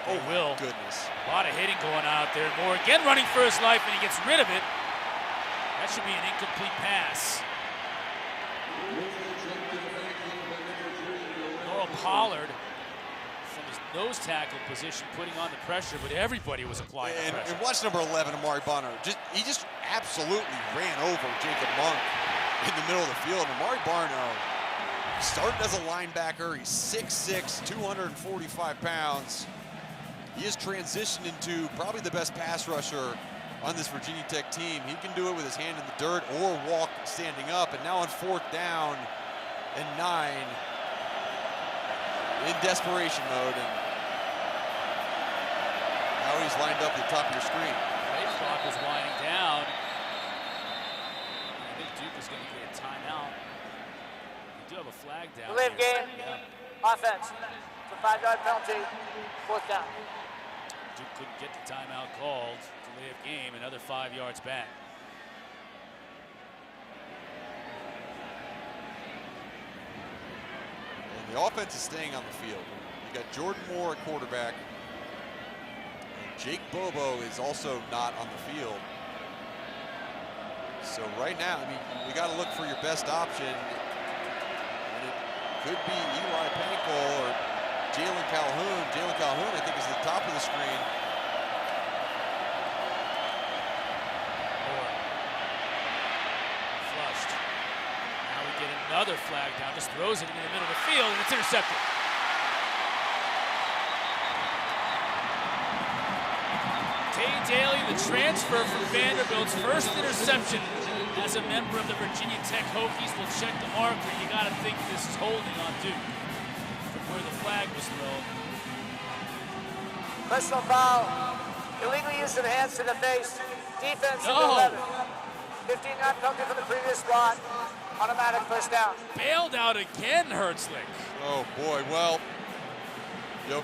Oh, will. Goodness. A lot of hitting going out there. Moore again running for his life, and he gets rid of it. That should be an incomplete pass. Pollard from his nose tackle position putting on the pressure, but everybody was applying the pressure. And watch number 11, Amari Barno. He just absolutely ran over Jacob Monk in the middle of the field. Amari Barno started as a linebacker. He's 6'6", 245 pounds. He has transitioned into probably the best pass rusher on this Virginia Tech team. He can do it with his hand in the dirt or walk standing up. And now on 4th down and 9, in desperation mode, and now he's lined up at the top of your screen. Play clock was winding down. I think Duke is going to get a timeout. We do have a flag down. Delay of game, offense. It's a 5-yard penalty, 4th down. Duke couldn't get the timeout called. Delay of game, another 5 yards back. The offense is staying on the field. You got Jordan Moore at quarterback. And Jake Bobo is also not on the field. So right now, I mean, we got to look for your best option. And it could be Eli Pankel or Jalen Calhoun. Jalen Calhoun, I think, is at the top of the screen. Another flag down, just throws it into the middle of the field, and it's intercepted. Tay Daly, the transfer from Vanderbilt's first interception as a member of the Virginia Tech Hokies, will check the marker. You got to think this is holding on Duke from where the flag was thrown. Personal foul. Illegally used of hands to the face. Defense number 11. 15-yard penalty for the previous spot. Automatic first down. Bailed out again, Hertzlich. Oh boy, well,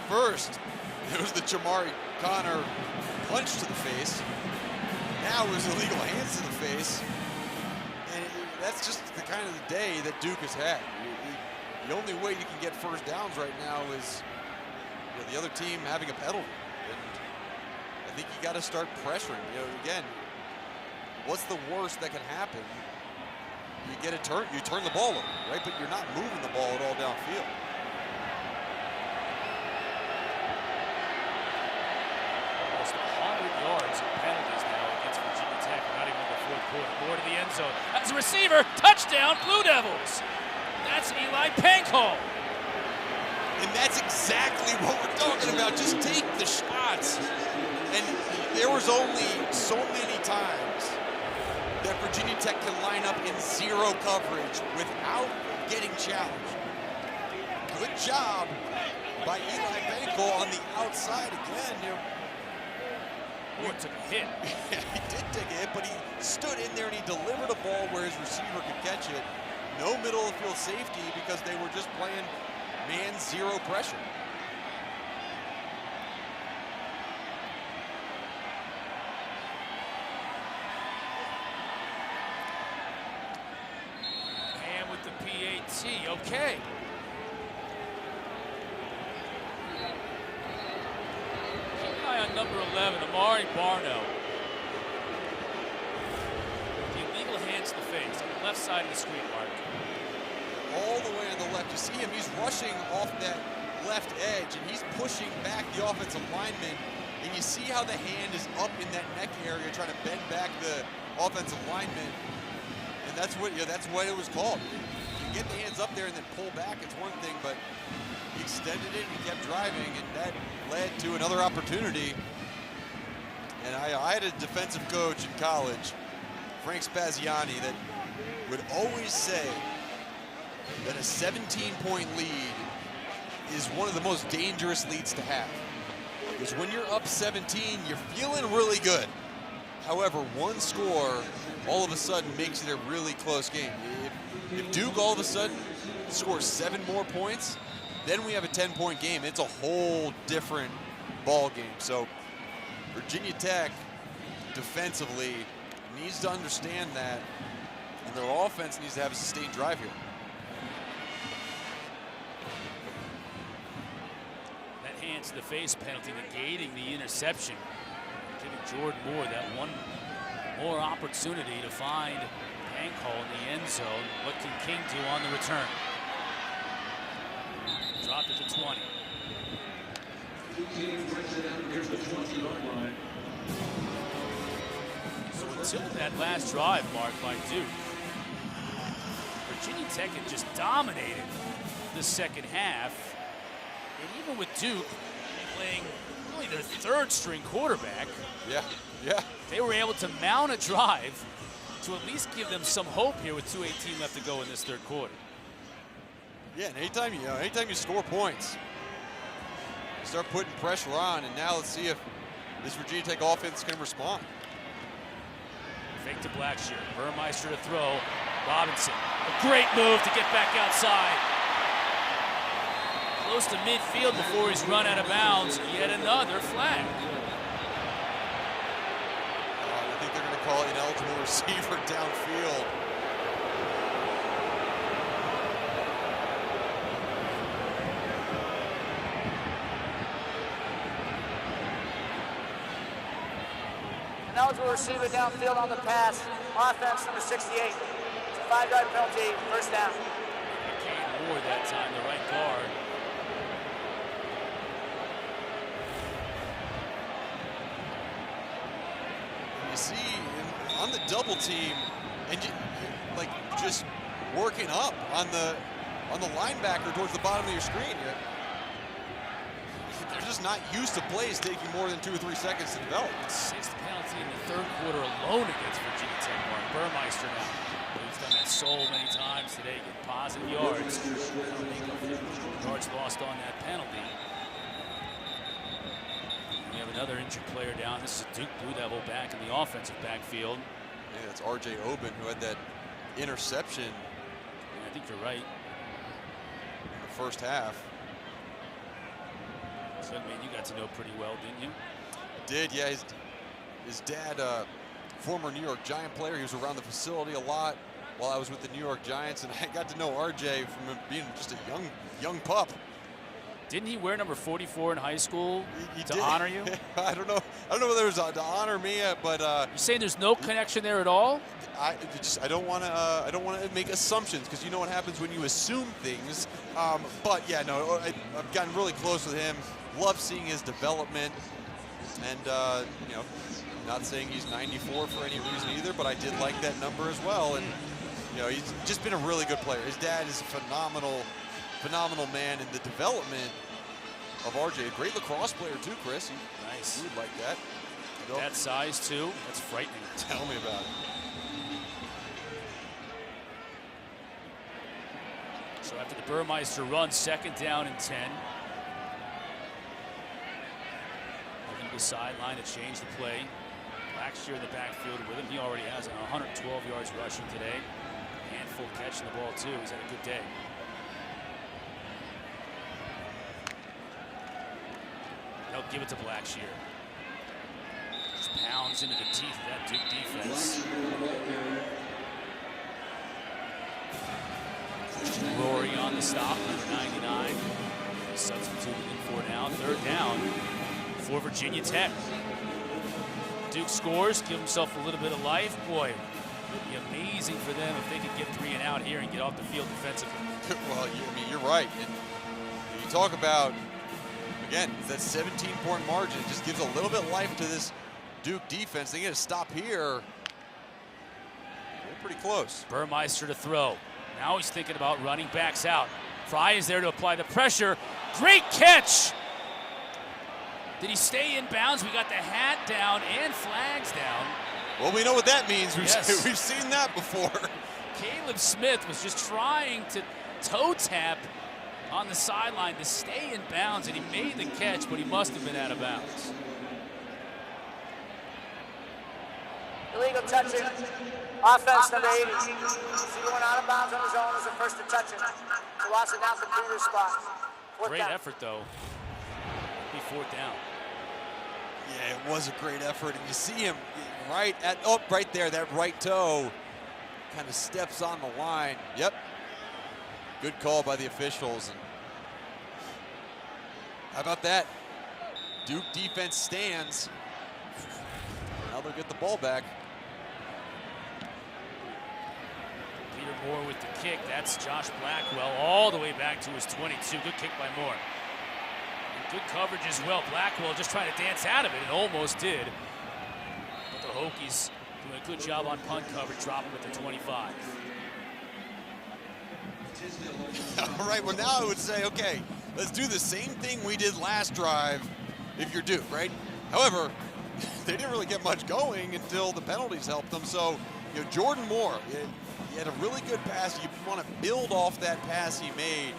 first it was the Jamari Connor punch to the face. Now it was illegal hands to the face. And that's just the kind of the day that Duke has had. The only way you can get first downs right now is the other team having a penalty. And I think you got to start pressuring. Again, what's the worst that can happen? You get a turn, you turn the ball over, right? But you're not moving the ball at all downfield. Almost 100 yards of penalties now against Virginia Tech, not even in the 4th quarter. More to the end zone. As a receiver, touchdown, Blue Devils. That's Eli Pankel. And that's exactly what we're talking about. Just take the shots. And there was only so many times that Virginia Tech can line up in 0 coverage without getting challenged. Good job by Eli Pankel on the outside again. He took a hit. Yeah, he did take a hit, but he stood in there and he delivered a ball where his receiver could catch it. No middle of the field safety because they were just playing man zero pressure. And with the PAT, okay. Keep an eye on number 11, Amari Barno. The illegal hands to the face on the left side of the screen, Mark. All the way on the left. You see him, he's rushing off that left edge and he's pushing back the offensive lineman. And you see how the hand is up in that neck area trying to bend back the offensive lineman. And that's what it was called. You get the hands up there and then pull back, it's one thing, but he extended it and he kept driving, and that led to another opportunity. And I had a defensive coach in college, Frank Spaziani, that would always say that a 17-point lead is one of the most dangerous leads to have. Because when you're up 17, you're feeling really good. However, one score all of a sudden makes it a really close game. If Duke all of a sudden scores 7 more points, then we have a 10-point game. It's a whole different ball game. So Virginia Tech defensively needs to understand that, and their offense needs to have a sustained drive here. That hands to the face penalty negating the interception, giving Jordan Moore that one more opportunity to find Panko in the end zone. What can King do on the return? Dropped it to 20. So until that last drive, Mark, by Duke, Virginia Tech had just dominated the second half. And even with Duke playing really their third-string quarterback, they were able to mount a drive to at least give them some hope here with 2:18 left to go in this third quarter. Yeah, and anytime you score points, you start putting pressure on, and now let's see if this Virginia Tech offense can respond. Fake to Blackshear, Burmeister to throw, Robinson, a great move to get back outside. Close to midfield before he's run out of bounds. Yet another flag. I think they're going to call an ineligible receiver downfield. Ineligible receiver downfield on the pass. Offense number 68. It's a 5-yard penalty, first down. Came Moore that time, the right guard. You see on the double team, and like just working up on the linebacker towards the bottom of your screen. They're just not used to plays taking more than 2 or 3 seconds to develop. 6th penalty in the third quarter alone against Virginia Tech. Burmeister now. He's done that so many times today, getting positive yards. Yards lost on that penalty. We have another injured player down. This is a Duke Blue Devil back in the offensive backfield. Yeah, it's R.J. Oben who had that interception. Yeah, I think you're right. In the first half. So, I mean, you got to know pretty well, didn't you? I did, yeah. His dad, former New York Giant player. He was around the facility a lot while I was with the New York Giants, and I got to know RJ from being just a young pup. Didn't he wear number 44 in high school he to did. honor you? I don't know whether it was to honor me, but you're saying there's no connection there at all? I don't want to make assumptions, because you know what happens when you assume things. But yeah, no, I've gotten really close with him. Love seeing his development, and you know, not saying he's 94 for any reason either, but I did like that number as well. And you know, he's just been a really good player. His dad is a phenomenal man in the development of RJ. A great lacrosse player too, Chris. Nice. You would like that. That size too. That's frightening. Tell me about it. So after the Burmeister run, 2nd down and 10. the sideline to change the play. Blackshear in the backfield with him. He already has 112 yards rushing today. Handful catching the ball too. He's had a good day. They'll give it to Blackshear. Just pounds into the teeth of that Duke defense. Rory on the stop, number 99. Substituted in for now. Third down for Virginia Tech. Duke scores, give himself a little bit of life. Boy, it would be amazing for them if they could get 3 and out here and get off the field defensively. Well, I mean, you're right. And you talk about, again, that 17-point margin just gives a little bit of life to this Duke defense. They get a stop here. They're pretty close. Burmeister to throw. Now he's thinking about running backs out. Frye is there to apply the pressure. Great catch! Did he stay in bounds? We got the hat down and flags down. Well, we know what that means. We've seen that before. Caleb Smith was just trying to toe tap on the sideline to stay in bounds, and he made the catch, but he must have been out of bounds. Illegal touching. Offense number 80. See going out of bounds on his own as the first to touch it. So watch it down for previous spot. Great effort, though. Be 4th down. Yeah, it was a great effort. And you see him right there, that right toe kind of steps on the line. Yep. Good call by the officials. And how about that? Duke defense stands. Now they'll get the ball back. Peter Moore with the kick. That's Josh Blackwell all the way back to his 22. Good kick by Moore. And good coverage as well. Blackwell just trying to dance out of it and almost did. But the Hokies doing a good job on punt coverage, dropping at the 25. All right, well now I would say, okay, let's do the same thing we did last drive if you're Duke, right? However, they didn't really get much going until the penalties helped them. So, you know, Jordan Moore, he had a really good pass. You want to build off that pass he made.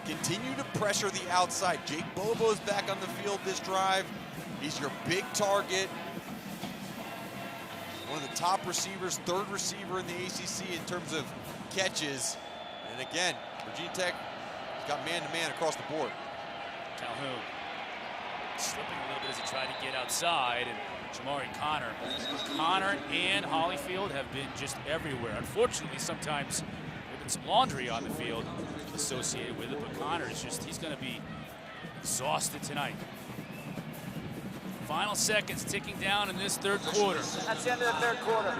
Continue to pressure the outside. Jake Bobo's back on the field this drive. He's your big target. One of the top receivers, 3rd receiver in the ACC in terms of catches. And again, Virginia Tech has got man-to-man across the board. Calhoun slipping a little bit as he tried to get outside, and Jamari Connor and Holyfield have been just everywhere. Unfortunately, sometimes there's been some laundry on the field associated with it, but Connor is he's going to be exhausted tonight. Final seconds ticking down in this 3rd quarter. That's the end of the 3rd quarter.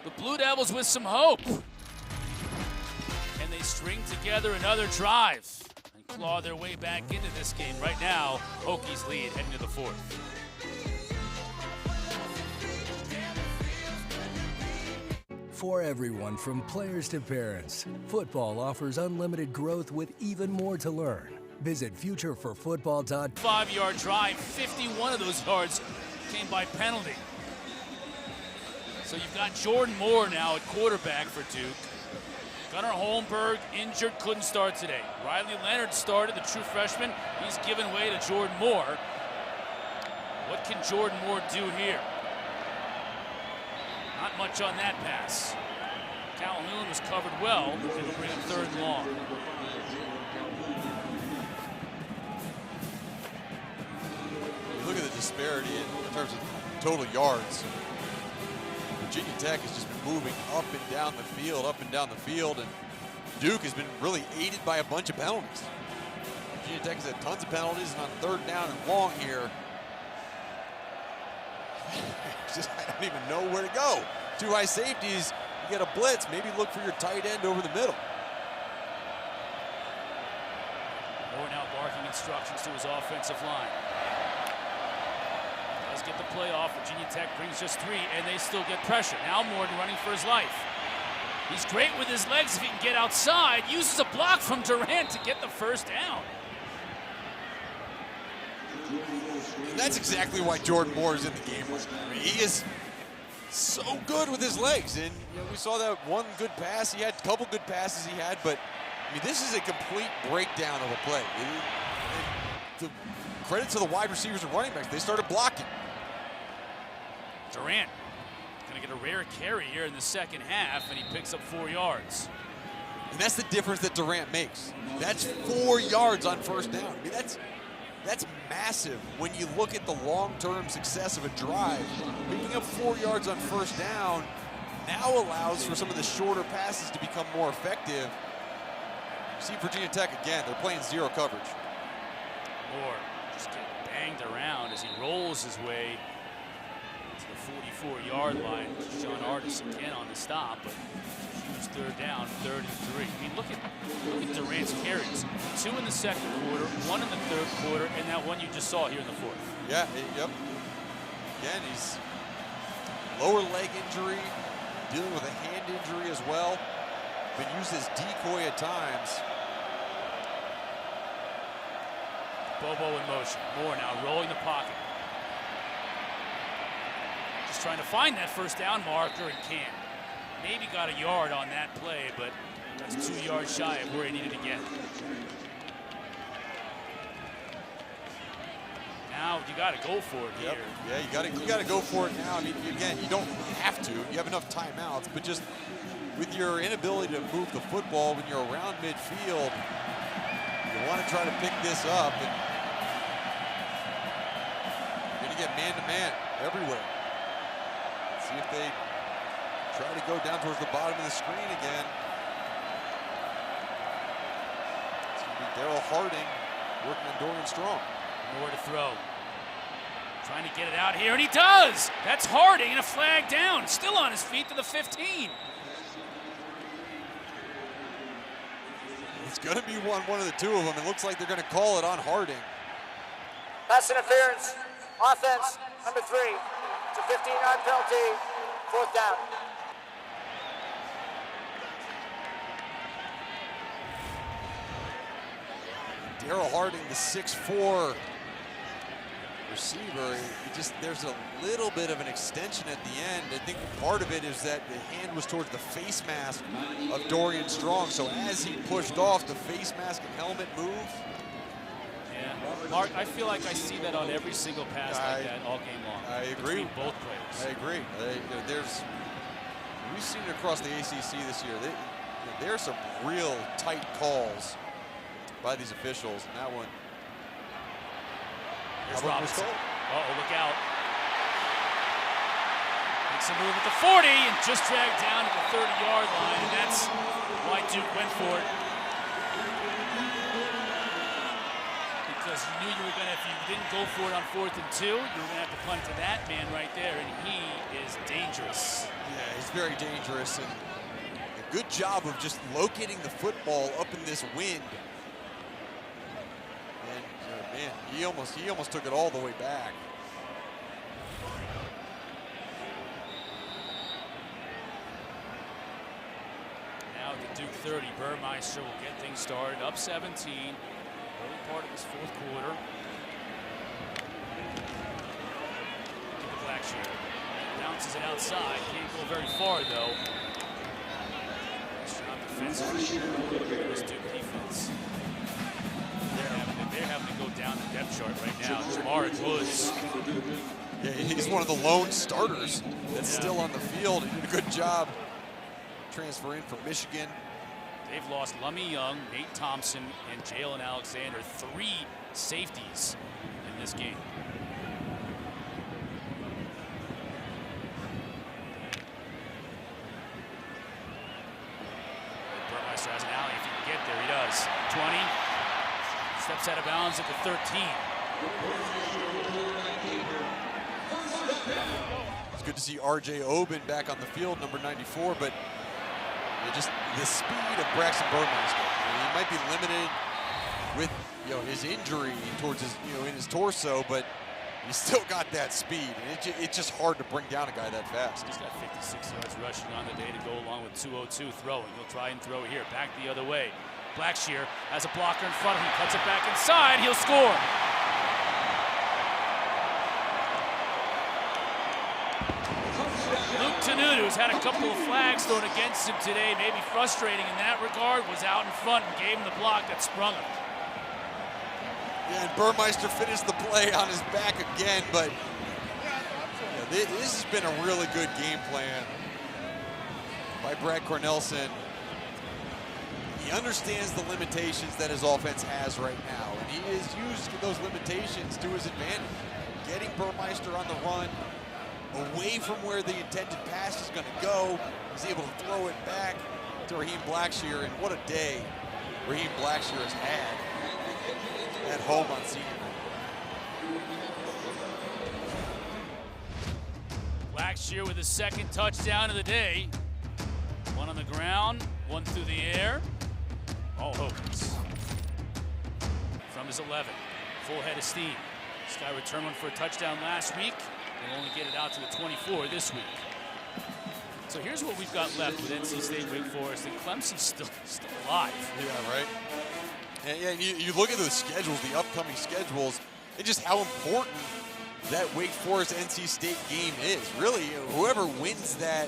The Blue Devils with some hope. And they string together another drive and claw their way back into this game. Right now, Hokies lead heading to the 4th. For everyone from players to parents, football offers unlimited growth with even more to learn. Visit futureforfootball.com. 5-yard drive, 51 of those yards came by penalty. So you've got Jordan Moore now at quarterback for Duke. Gunnar Holmberg injured, couldn't start today. Riley Leonard started, the true freshman. He's given way to Jordan Moore. What can Jordan Moore do here? Not much on that pass. Calhoun was covered well. It'll bring him 3rd and long. You look at the disparity in terms of total yards. Virginia Tech has just been moving up and down the field, and Duke has been really aided by a bunch of penalties. Virginia Tech has had tons of penalties, and on 3rd down and long here, I don't even know where to go. 2 high safeties, you get a blitz, maybe look for your tight end over the middle. Moore now barking instructions to his offensive line. Does get the play off. Virginia Tech brings just 3, and they still get pressure. Now Morton running for his life. He's great with his legs if he can get outside. Uses a block from Durant to get the 1st down. And that's exactly why Jordan Moore is in the game right now. I mean, he is so good with his legs. And we saw that one good pass he had, a couple good passes he had, but I mean, this is a complete breakdown of a play. The credit to the wide receivers and running backs. They started blocking. Durant going to get a rare carry here in the second half, and he picks up 4 yards. And that's the difference that Durant makes. That's 4 yards on first down. I mean, that's massive when you look at the long-term success of a drive. Picking up 4 yards on first down now allows for some of the shorter passes to become more effective. You see Virginia Tech again, they're playing zero coverage. Moore just getting banged around as he rolls his way to the 44-yard line. John Artis again on the stop, but huge third down, 3rd and 3. I mean, look at Durant's carries. 2 in the second quarter, 1 in the third quarter, and that one you just saw here in the fourth. Yeah, yep. Again, he's lower leg injury, dealing with a hand injury as well. Been used as decoy at times. Bobo in motion. Moore now rolling the pocket. Just trying to find that first down marker and can't. Maybe got a yard on that play, but that's 2 yards shy of where he needed to get. Now you got to go for it here. Yeah, you got to go for it now. I mean, again, you don't have to. You have enough timeouts, but just with your inability to move the football when you're around midfield, you want to try to pick this up. And you're going to get man-to-man everywhere. Let's see if they try to go down towards the bottom of the screen again. It's going to be Daryl Harding working on Dorian Strong. More to throw. Trying to get it out here, and he does! That's Harding, and a flag down. Still on his feet to the 15. It's going to be one of the two of them. It looks like they're going to call it on Harding. Pass interference, offense, number 3. It's a 15-yard penalty, 4th down. Daryl Harding, the 6'4" receiver, there's a little bit of an extension at the end. I think part of it is that the hand was towards the face mask of Dorian Strong. So as he pushed off, the face mask and helmet moved. Yeah, Mark, I feel like I see that on every single pass like that all game long. I agree. Between both players. I agree. We've seen it across the ACC this year. There are some real tight calls by these officials. And that one. Here's Robinson. Uh-oh, look out. Makes a move at the 40 and just dragged down at the 30-yard line, and that's why Duke went for it. Because you knew you were going to, if you didn't go for it on 4th and 2, you were going to have to punt to that man right there, and he is dangerous. Yeah, he's very dangerous, and a good job of just locating the football up in this wind. Man, he almost took it all the way back. Now at the Duke 30, Burmeister will get things started. Up 17, early part of this 4th quarter. To the Blackshear. Bounces it outside. Can't go very far though. Nice job defensively. This Duke defense. They're having to go down the depth chart right now. Jamar Woods. Yeah, he's one of the lone starters that's still on the field. He did a good job transferring from Michigan. They've lost Lummy Young, Nate Thompson, and Jalen Alexander. 3 safeties in this game. Burmeister has an alley. If he can get there, he does. 20. Steps out of bounds at the 13. It's good to see R.J. Oben back on the field, number 94, but just the speed of Braxton Burmeister. He might be limited with his injury towards his in his torso, but he's still got that speed, and it's just hard to bring down a guy that fast. He's got 56 yards rushing on the day to go along with 202 throwing. He'll try and throw here, back the other way. Blackshear has a blocker in front of him, cuts it back inside, he'll score. Luke Tenutu's had a couple of flags thrown against him today, maybe frustrating in that regard, was out in front and gave him the block that sprung him. Yeah, and Burmeister finished the play on his back again, but this has been a really good game plan by Brad Cornelsen. He understands the limitations that his offense has right now, and he has used those limitations to his advantage. Getting Burmeister on the run, away from where the intended pass is going to go. He's able to throw it back to Raheem Blackshear, and what a day Raheem Blackshear has had at home on senior night. Blackshear with his second touchdown of the day. One on the ground, one through the air. All Hokies. From his 11, full head of steam. This guy returned one for a touchdown last week. They'll only get it out to the 24 this week. So here's what we've got left with NC State, Wake Forest, and Clemson's still alive. Yeah, right. And you look at those schedules, the upcoming schedules, and just how important that Wake Forest NC State game is. Really, whoever wins that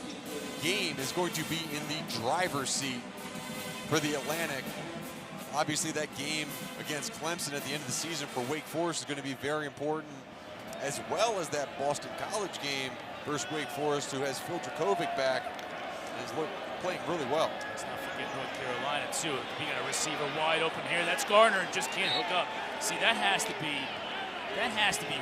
game is going to be in the driver's seat for the Atlantic. Obviously, that game against Clemson at the end of the season for Wake Forest is going to be very important, as well as that Boston College game versus Wake Forest, who has Phil Dracovic back and is playing really well. Let's not forget North Carolina, too. He got a receiver wide open here. That's Garner, and just can't hook up. See, that has to be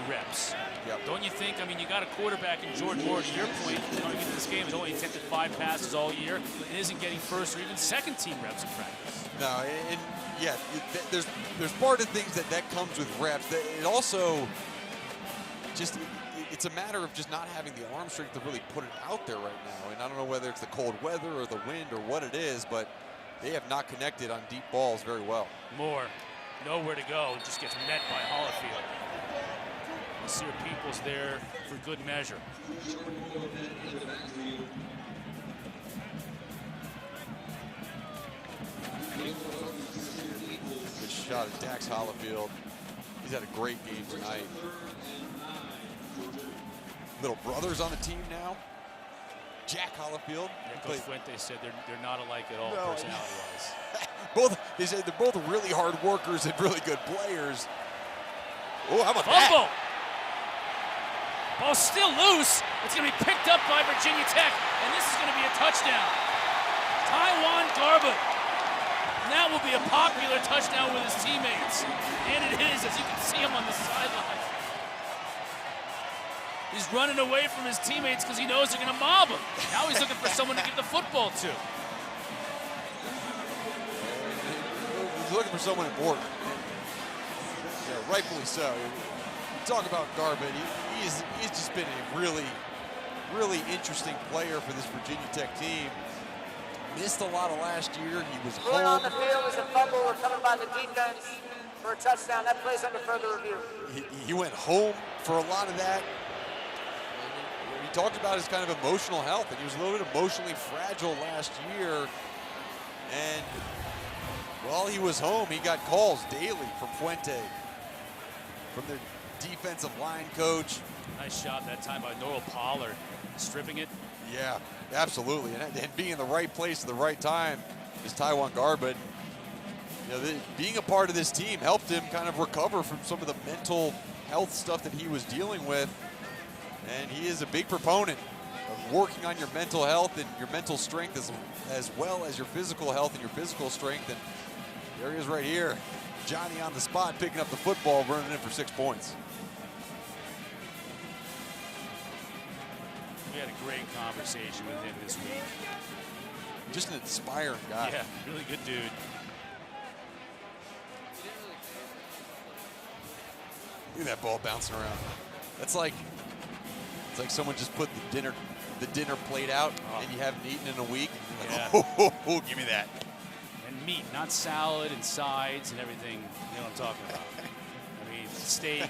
reps. Yep. Don't you think? I mean, you got a quarterback in Jordan Moore, to your point, coming into this game, has only attempted 5 passes all year and isn't getting first or even second team reps in practice. No, and yeah, there's part of things that comes with reps. It also just, it's a matter of just not having the arm strength to really put it out there right now. And I don't know whether it's the cold weather or the wind or what it is, but they have not connected on deep balls very well. Moore, nowhere to go, just gets met by Hollifield. Sear Peoples there for good measure. Good shot at Dax Hollifield. He's had a great game tonight. Little brothers on the team now. Jack Hollifield. Yeah, Coach Fuente said they're not alike at all, No. personality-wise. They said they're both really hard workers and really good players. Oh, how about Fumble! that? Ball still loose. It's going to be picked up by Virginia Tech, and this is going to be a touchdown. Taiwan Garbutt. And that will be a popular touchdown with his teammates. And it is, as you can see him on the sideline. He's running away from his teammates because he knows they're going to mob him. Now he's looking for someone to give the football to. He's looking for someone important. Yeah, rightfully so. Talk about Garbutt. He's just been a really, really interesting player for this Virginia Tech team. Missed a lot of last year. He was Going home. on the field is a fumble recovered by the defense for a touchdown. That plays under further review. He went home for a lot of that. He talked about his kind of emotional health, and he was a little bit emotionally fragile last year. And while he was home, he got calls daily from Fuente, from their defensive line coach. Nice shot that time by Noel Pollard, stripping it. Yeah, absolutely, and being in the right place at the right time is Taiwan Garbutt. You know, being a part of this team helped him kind of recover from some of the mental health stuff that he was dealing with, and he is a big proponent of working on your mental health and your mental strength as well as your physical health and your physical strength. And there he is right here, Johnny on the spot, picking up the football, running in for 6 points. We had a great conversation with him this week. Just an inspiring guy. Yeah, really good dude. Look at that ball bouncing around. It's like someone just put the dinner plate out and you haven't eaten in a week. Like, Yeah. oh, give me that. And meat, not salad and sides and everything. You know what I'm talking about. I mean, steak,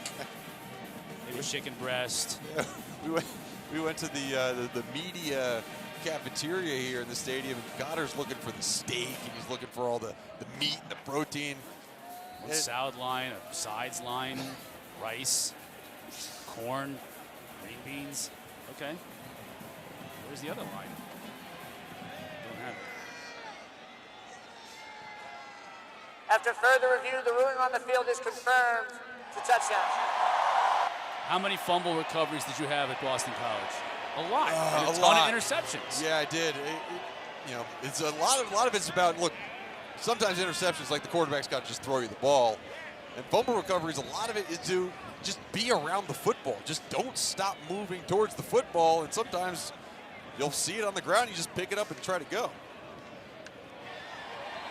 maybe chicken breast. Yeah, we went to the media cafeteria here in the stadium, and Goddard's looking for the steak, and he's looking for all the meat and the protein. One salad line, a sides line, rice, corn, green beans. Okay. Where's the other line? Don't have it. After further review, the ruling on the field is confirmed to touchdown. How many fumble recoveries did you have at Boston College? A lot. And a ton lot. of interceptions. Yeah, I did. It's a lot of it's about, look, sometimes interceptions, like the quarterback's got to just throw you the ball. And fumble recoveries, a lot of it is to just be around the football. Just don't stop moving towards the football. And sometimes you'll see it on the ground, you just pick it up and try to go.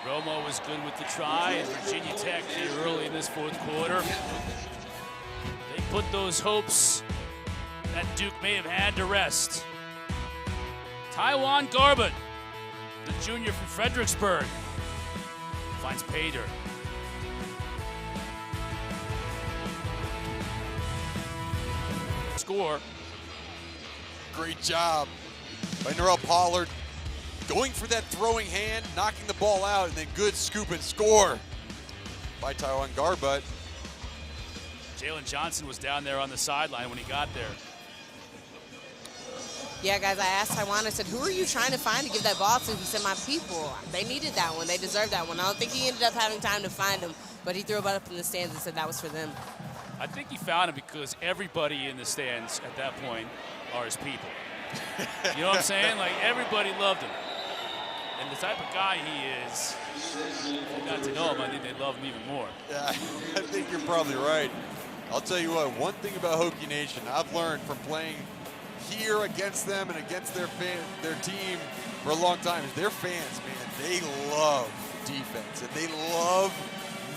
Romo was good with the try, and Virginia Tech did early in this fourth quarter. They put those hopes that Duke may have had to rest. Taiwan Garbutt, the junior from Fredericksburg, finds pay dirt. Score. Great job by Norrell Pollard. Going for that throwing hand, knocking the ball out, and then good scoop and score by Taiwan Garbutt. Jalen Johnson was down there on the sideline when he got there. Yeah, guys, I asked Taiwan, I said, who are you trying to find to give that ball to? He said, my people. They needed that one. They deserved that one. I don't think he ended up having time to find him, but he threw it up in the stands and said that was for them. I think he found him because everybody in the stands at that point are his people. You know what I'm saying? Like, everybody loved him. And the type of guy he is, if you got to know him, I think they love him even more. Yeah, I think you're probably right. I'll tell you what, one thing about Hokie Nation I've learned from playing here against them and against their team for a long time is their fans, man, they love defense and they love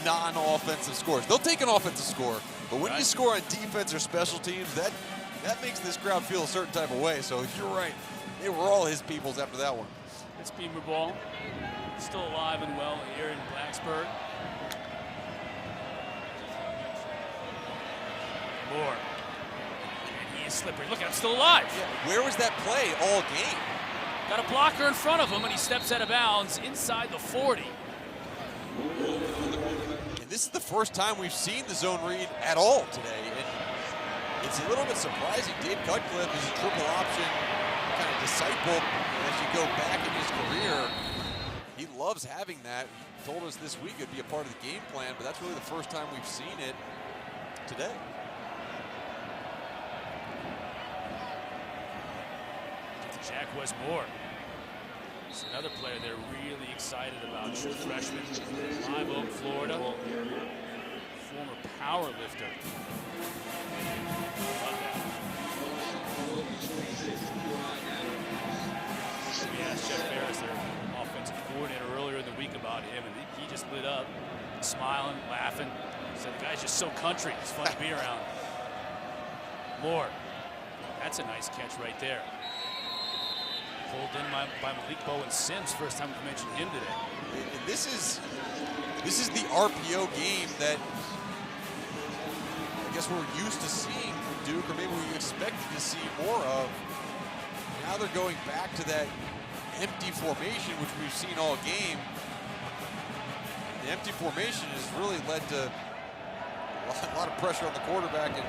non-offensive scores. They'll take an offensive score, but when you score on defense or special teams, that makes this crowd feel a certain type of way. So you're right, they were all his peoples after that one. It's Beamer ball, still alive and well here in Blacksburg. Moore, and he is slippery. Look at him, still alive. Yeah, where was that play all game? Got a blocker in front of him, and he steps out of bounds inside the 40. And this is the first time we've seen the zone read at all today. And it's a little bit surprising. Dave Cutcliffe is a triple option kind of disciple as you go back in his career. He loves having that. He told us this week it'd be a part of the game plan, but that's really the first time we've seen it today. Jack Westmore. It's another player they're really excited about. True freshman, Live Oak, Florida. Former power lifter. We asked Jeff Ferris, their offensive coordinator, earlier in the week about him, and he just lit up, smiling, laughing. He said, the guy's just so country. It's fun to be around. Moore. That's a nice catch right there. Pulled in by Malik Bowen Sims, first time we've mentioned him today. And this is the RPO game that I guess we're used to seeing from Duke, or maybe we expected to see more of. Now they're going back to that empty formation, which we've seen all game. The empty formation has really led to a lot of pressure on the quarterback and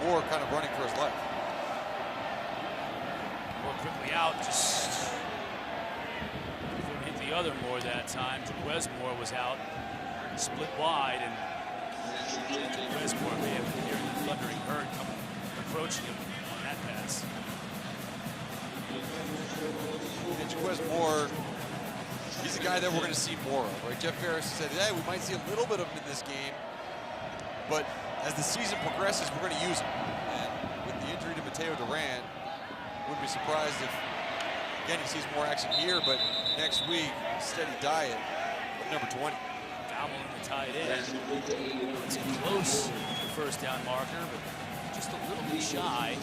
Moore kind of running for his life. Moore quickly out, just couldn't hit the other Moore that time. Jaquez Moore was out, split wide, and Jaquez Moore may have been hearing the thundering herd approaching him on that pass. And Jaquez Moore, he's a guy that we're going to see more of, right? Jeff Ferris said, hey, we might see a little bit of him in this game, but as the season progresses, we're going to use him. And with the injury to Mateo Duran, wouldn't be surprised if, again, he sees more action here, but next week, steady diet of number 20. Foul in the tight end. It's close to the first down marker, but just a little bit shy.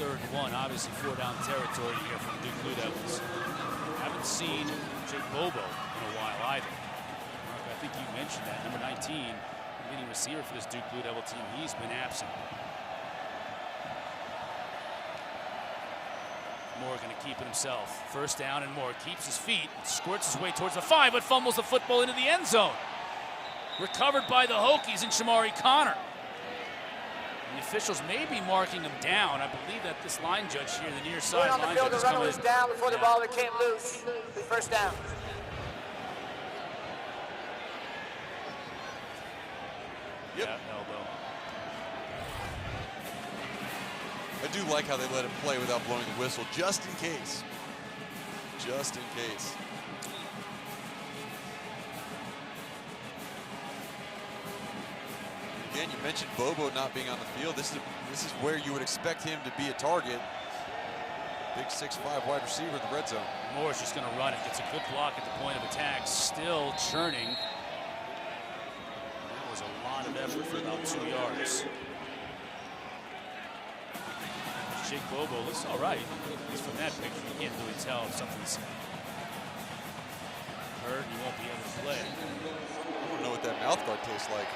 Third and one, obviously 4-down territory here from Duke Blue Devils. Haven't seen Jake Bobo in a while either. Mark, I think you mentioned that. Number 19, leading receiver for this Duke Blue Devil team, he's been absent. Moore going to keep it himself. First down and Moore keeps his feet, squirts his way towards the 5, but fumbles the football into the end zone. Recovered by the Hokies and Shamari Connor. The officials may be marking him down. I believe that this line judge here, the near side on the field, field, the runner was down before the ball that came loose. First down. I do like how they let him play without blowing the whistle, just in case. Just in case. Again, you mentioned Bobo not being on the field. This is where you would expect him to be a target. Big 6'5" wide receiver in the red zone. Moore's just going to run it. Gets a good block at the point of attack. Still churning. That was a lot of effort for about 2 yards. Jake Bobo looks all right. At least from that picture, you can't really tell if something's hurt. He won't be able to play. I don't know what that mouth guard tastes like.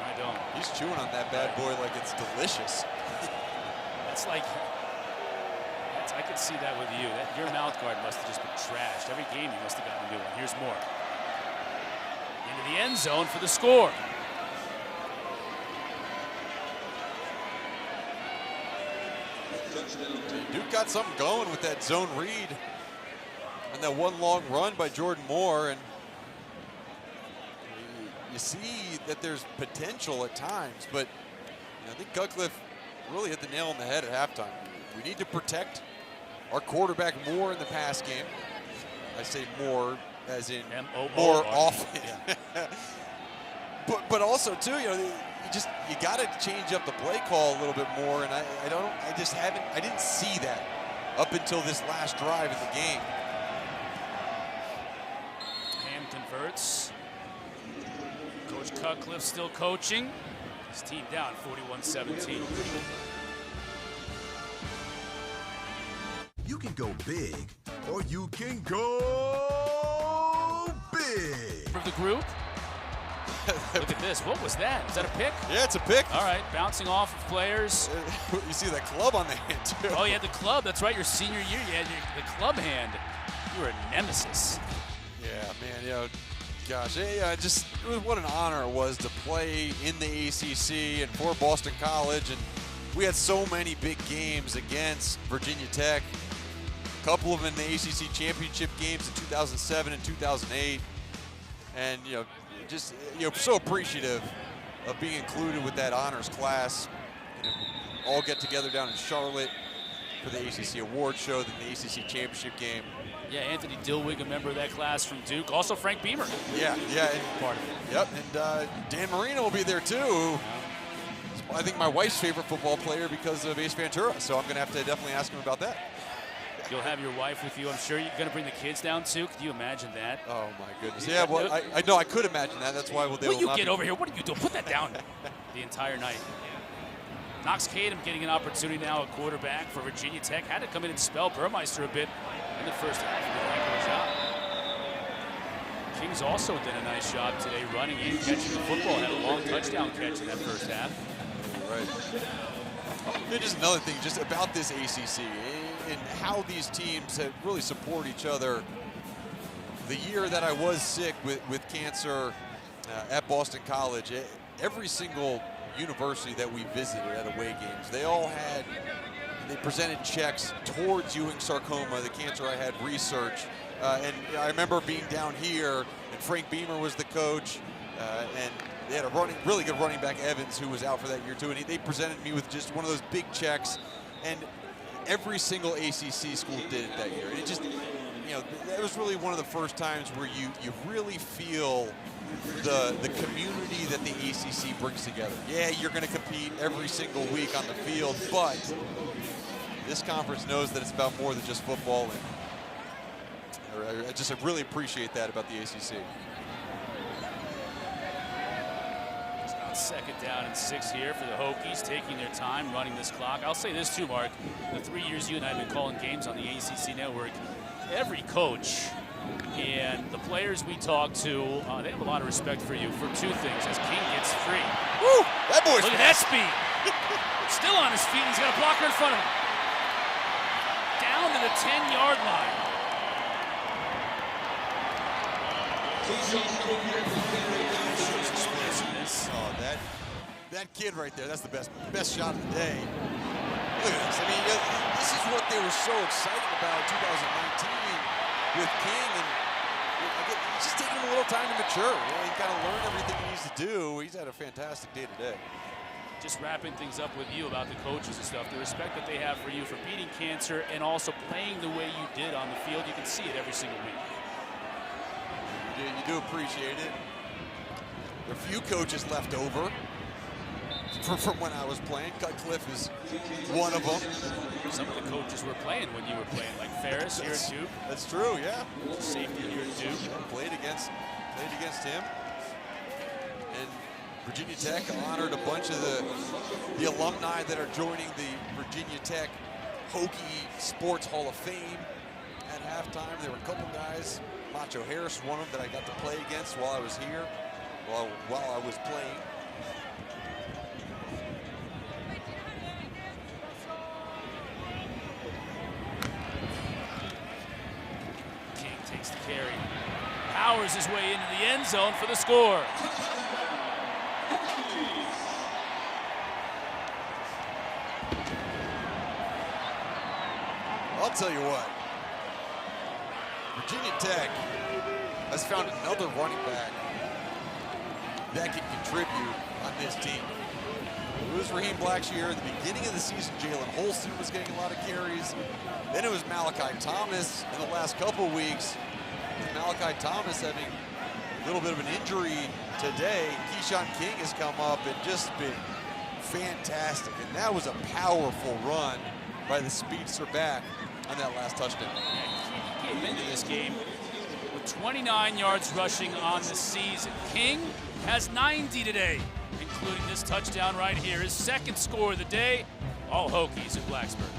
I don't. He's chewing on that bad boy like it's delicious. It's like, I could see that with you. Your mouth guard must have just been trashed. Every game you must have gotten a new one. Here's more. Into the end zone for the score. Duke got something going with that zone read and that one long run by Jordan Moore, and you see that there's potential at times, but I think Cutcliffe really hit the nail on the head at halftime. We need to protect our quarterback more in the pass game. I say more as in more often. Yeah. but also too, you got to change up the play call a little bit more, and I didn't see that up until this last drive of the game. Ham converts. Coach Cutcliffe still coaching. His team down 41-17. You can go big, or you can go big. For the group. Look at this. What was that? Is that a pick? Yeah, it's a pick. All right, bouncing off of players. You see that club on the hand, too. Oh, you had the club. That's right. Your senior year, you had the club hand. You were a nemesis. Yeah, man. Gosh, just what an honor it was to play in the ACC and for Boston College. And we had so many big games against Virginia Tech. A couple of them in the ACC championship games in 2007 and 2008. And, just so appreciative of being included with that honors class. All get together down in Charlotte for the ACC award show, then the ACC championship game. Yeah, Anthony Dilwig, a member of that class from Duke. Also Frank Beamer. Yeah. Part of it. Yep, and Dan Marino will be there too. I think my wife's favorite football player because of Ace Ventura, so I'm going to have to definitely ask him about that. You'll have your wife with you. I'm sure you're going to bring the kids down too. Can you imagine that? Oh my goodness. Yeah, well, I know I could imagine that. That's why they will not get over here. What are you doing? Put that down the entire night. Knox Kadum getting an opportunity now at quarterback for Virginia Tech. Had to come in and spell Burmeister a bit in the first half. He did a heck of a job. King's also did a nice job today running in, catching the football. Had a long touchdown catch in that first half. Right. And just another thing, just about this ACC and how these teams have really support each other. The year that I was sick with cancer at Boston College, every single university that we visited at away games, they presented checks towards Ewing sarcoma, the cancer I had researched. And I remember being down here, and Frank Beamer was the coach, and they had a really good running back, Evans, who was out for that year too, and they presented me with just one of those big checks, and every single ACC school did it that year. And it just, that was really one of the first times where you really feel the community that the ACC brings together. Yeah, you're going to compete every single week on the field, but this conference knows that it's about more than just football, and I really appreciate that about the ACC. Second down and 6 here for the Hokies, taking their time running this clock. I'll say this too, Mark. The 3 years you and I have been calling games on the ACC network, every coach and the players we talk to, they have a lot of respect for you for two things. As King gets free. Woo! That boy's Look at that speed. Still on his feet. He's got a blocker in front of him. Down to the 10-yard line. Oh, that kid right there, that's the best shot of the day. Look at this. I mean, this is what they were so excited about in 2019 with King, and it's just taking him a little time to mature. He kind of learn everything he needs to do. He's had a fantastic day today. Just wrapping things up with you about the coaches and stuff, the respect that they have for you for beating cancer and also playing the way you did on the field. You can see it every single week. You do appreciate it. There are a few coaches left over from when I was playing. Cutcliffe is one of them. Some of the coaches were playing when you were playing, like Ferris here at Duke. That's true, yeah. Safety here at Duke. Yeah, played against him. And Virginia Tech honored a bunch of the alumni that are joining the Virginia Tech Hokie Sports Hall of Fame at halftime. There were a couple guys, Macho Harris, one of them that I got to play against while I was here, while I was playing. King takes the carry, powers his way into the end zone for the score. I'll tell you what, Virginia Tech has found another running back that can contribute on this team. It was Raheem Blackshear. At the beginning of the season, Jalen Holston was getting a lot of carries. Then it was Malachi Thomas in the last couple of weeks. With Malachi Thomas having a little bit of an injury today, Keshawn King has come up and just been fantastic. And that was a powerful run by the speedster back on that last touchdown. He came into this game with 29 yards rushing on the season. King has 90 today, including this touchdown right here. His second score of the day. All Hokies in Blacksburg.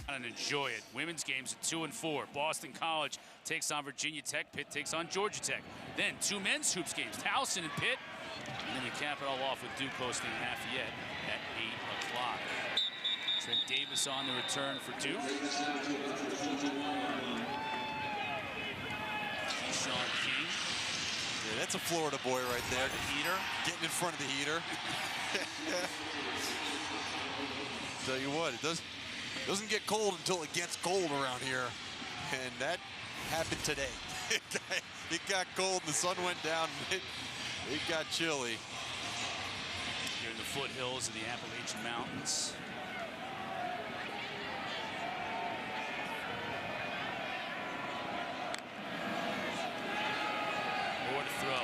And enjoy it. Women's games at 2 and 4. Boston College takes on Virginia Tech. Pitt takes on Georgia Tech. Then 2 men's hoops games. Towson and Pitt. And then we cap it all off with Duke hosting Lafayette at 8 o'clock. Trent Davis on the return for Duke. Keshawn King. Yeah, that's a Florida boy right there. The heater. Getting in front of the heater. Tell you what, it doesn't get cold until it gets cold around here. And that happened today. It got cold, the sun went down, and it got chilly. Here in the foothills of the Appalachian Mountains. More to throw.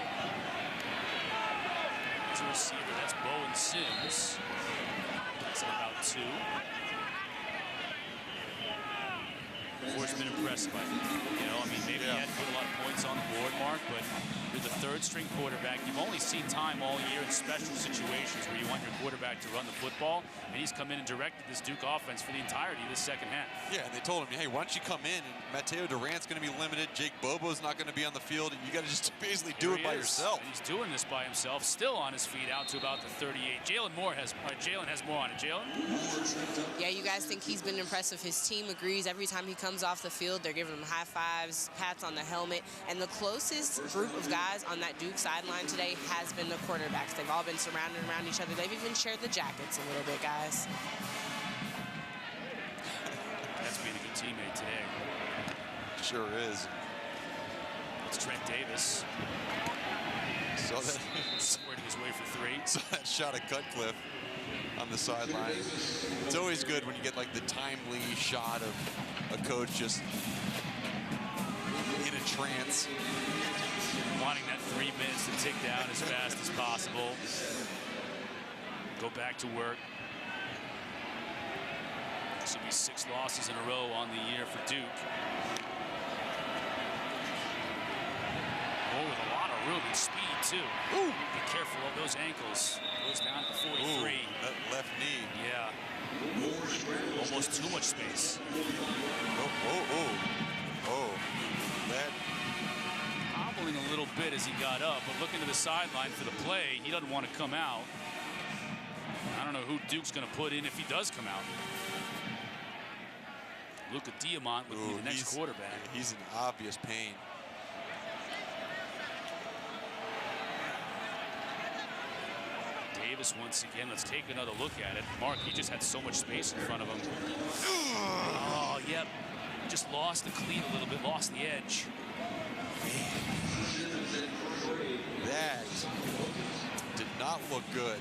As a receiver, that's Bowen Sims. That's at about 2. Ford's been impressive, I think. You know, I mean, maybe he hadn't put a lot of points on the board, Mark, but you're the third-string quarterback. You've only seen time all year in special situations where you want your quarterback to run the football, and he's come in and directed this Duke offense for the entirety of this second half. Yeah, and they told him, hey, why don't you come in, and Mateo Durant's going to be limited, Jake Bobo's not going to be on the field, and you got to just basically do it by yourself. And he's doing this by himself, still on his feet out to about the 38. Jalen has more on it. Jalen? Yeah, you guys think he's been impressive. His team agrees. Every time he comes off the field, they're giving him high fives, pats on the helmet. And the closest group of guys on that Duke sideline today has been the quarterbacks. They've all been surrounded around each other. They've even shared the jackets a little bit, guys. That's being a good teammate today. Sure is. It's Trent Davis. So that squirting his way for 3. So that shot at Cutcliffe on the sideline. It's always good when you get like the timely shot of a coach just in a trance. Wanting that 3 minutes to tick down as fast as possible. Go back to work. This will be 6 losses in a row on the year for Duke. Oh, with a lot of room and speed, too. Ooh. Be careful of those ankles. Goes down to 43. Ooh, that left knee. Yeah. Almost too much space. Oh. That. Hobbling a little bit as he got up, but looking to the sideline for the play, he doesn't want to come out. I don't know who Duke's going to put in if he does come out. Luka Diamant would be the next quarterback. He's in obvious pain. Davis once again. Let's take another look at it. Mark, he just had so much space in front of him. Oh, yep. Just lost the cleat a little bit, lost the edge. That did not look good.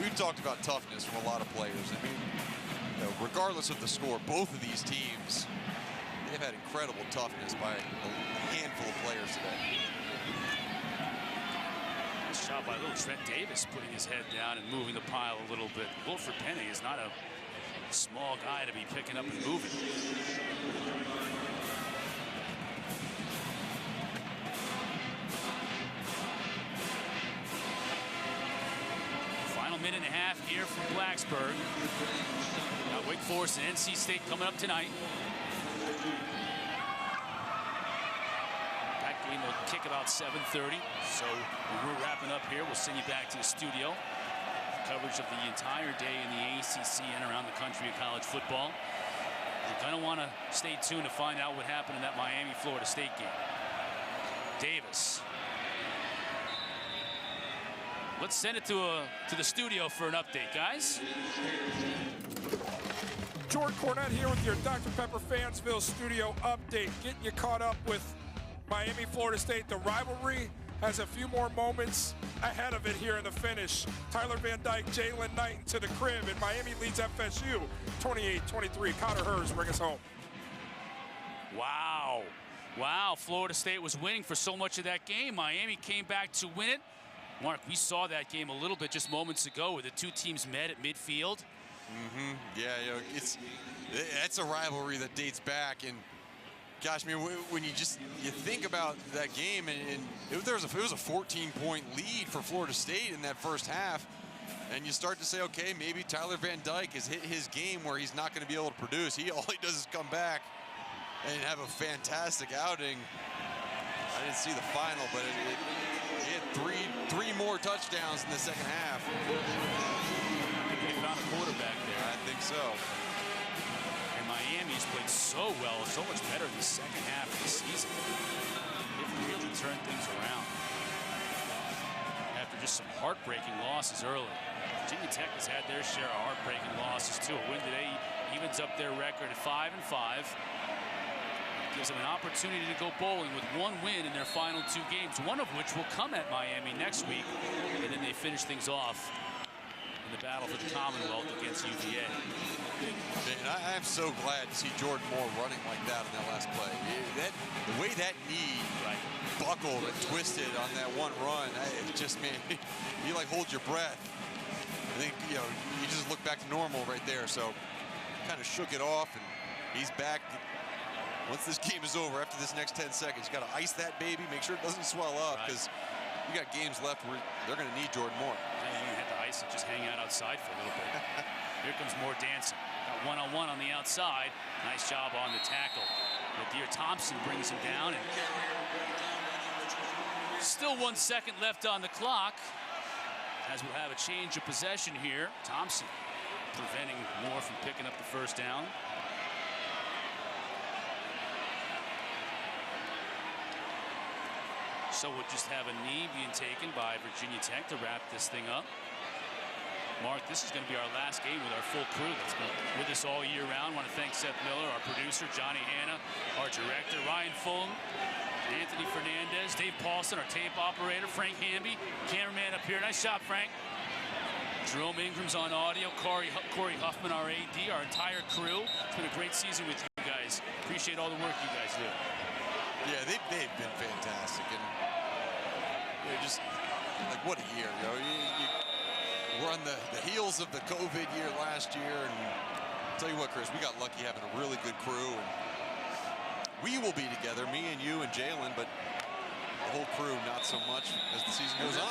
We've talked about toughness from a lot of players. I mean, regardless of the score, both of these teams, they've had incredible toughness by a handful of players today. Nice shot by little Trent Davis, putting his head down and moving the pile a little bit. Wilfred Penny is not a small guy to be picking up and moving. Final minute and a half here from Blacksburg. Got Wake Forest and NC State coming up tonight. That game will kick about 7:30. So when we're wrapping up here, we'll send you back to the studio. Coverage of the entire day in the ACC and around the country of college football. You're going to want to stay tuned to find out what happened in that Miami-Florida State game. Davis. Let's send it to the studio for an update, guys. Jordan Cornette here with your Dr. Pepper Fansville studio update, getting you caught up with Miami, Florida State. The rivalry has a few more moments ahead of it here in the finish. Tyler Van Dyke, Jalen Knight into the crib, and Miami leads FSU 28-23. Connor Hurst, bring us home. Wow. Wow, Florida State was winning for so much of that game. Miami came back to win it. Mark, we saw that game a little bit just moments ago where the two teams met at midfield. Yeah, that's a rivalry that dates back, and gosh, I mean, when you think about that game, and it was a 14-point lead for Florida State in that first half, and you start to say, okay, maybe Tyler Van Dyke has hit his game where he's not going to be able to produce. All he does is come back and have a fantastic outing. I didn't see the final, but he had three more touchdowns in the second half. They found a quarterback there. I think so. And Miami's played so well, so much better in the second half of the season. They've really turned things around after just some heartbreaking losses early. Virginia Tech has had their share of heartbreaking losses too. A win today evens up their record at 5-5. Gives them an opportunity to go bowling with one win in their final two games, one of which will come at Miami next week, and then they finish things off in the battle for the Commonwealth against UVA. Man, I am so glad to see Jordan Moore running like that on that last play. The way that knee buckled and twisted on that one run, it just, man, you like hold your breath. I think, you just look back to normal right there. So kind of shook it off, and he's back. Once this game is over, after this next 10 seconds, you got to ice that baby, make sure it doesn't swell up, because you got games left where they're going to need Jordan Moore. Yeah, you have to ice it, just hang out outside for a little bit. Here comes Moore dancing. Got one-on-one on the outside. Nice job on the tackle. Nadir Thompson brings him down, and still 1 second left on the clock, as we'll have a change of possession here. Thompson preventing Moore from picking up the first down. So we'll just have a knee being taken by Virginia Tech to wrap this thing up. Mark, this is going to be our last game with our full crew that's been with us all year round. I want to thank Seth Miller, our producer, Johnny Hanna, our director, Ryan Fulham, Anthony Fernandez, Dave Paulson, our tape operator, Frank Hamby, cameraman up here. Nice shot, Frank. Jerome Ingram's on audio, Corey Huffman, our AD, our entire crew. It's been a great season with you guys. Appreciate all the work you guys do. Yeah, they've been fantastic, and just like what a year. We're on the heels of the COVID year last year, and I'll tell you what, Chris, we got lucky having a really good crew, and we will be together, me and you and Jalen, but the whole crew not so much as the season goes on.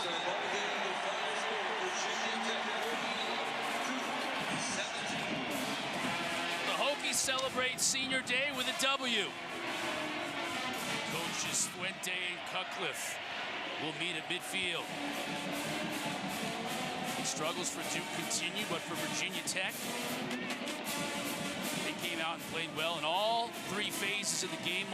The Hokies celebrate Senior Day with a W. Coaches Fuente and Cutcliffe will meet at midfield. Struggles for Duke continue, but for Virginia Tech, they came out and played well in all three phases of the game.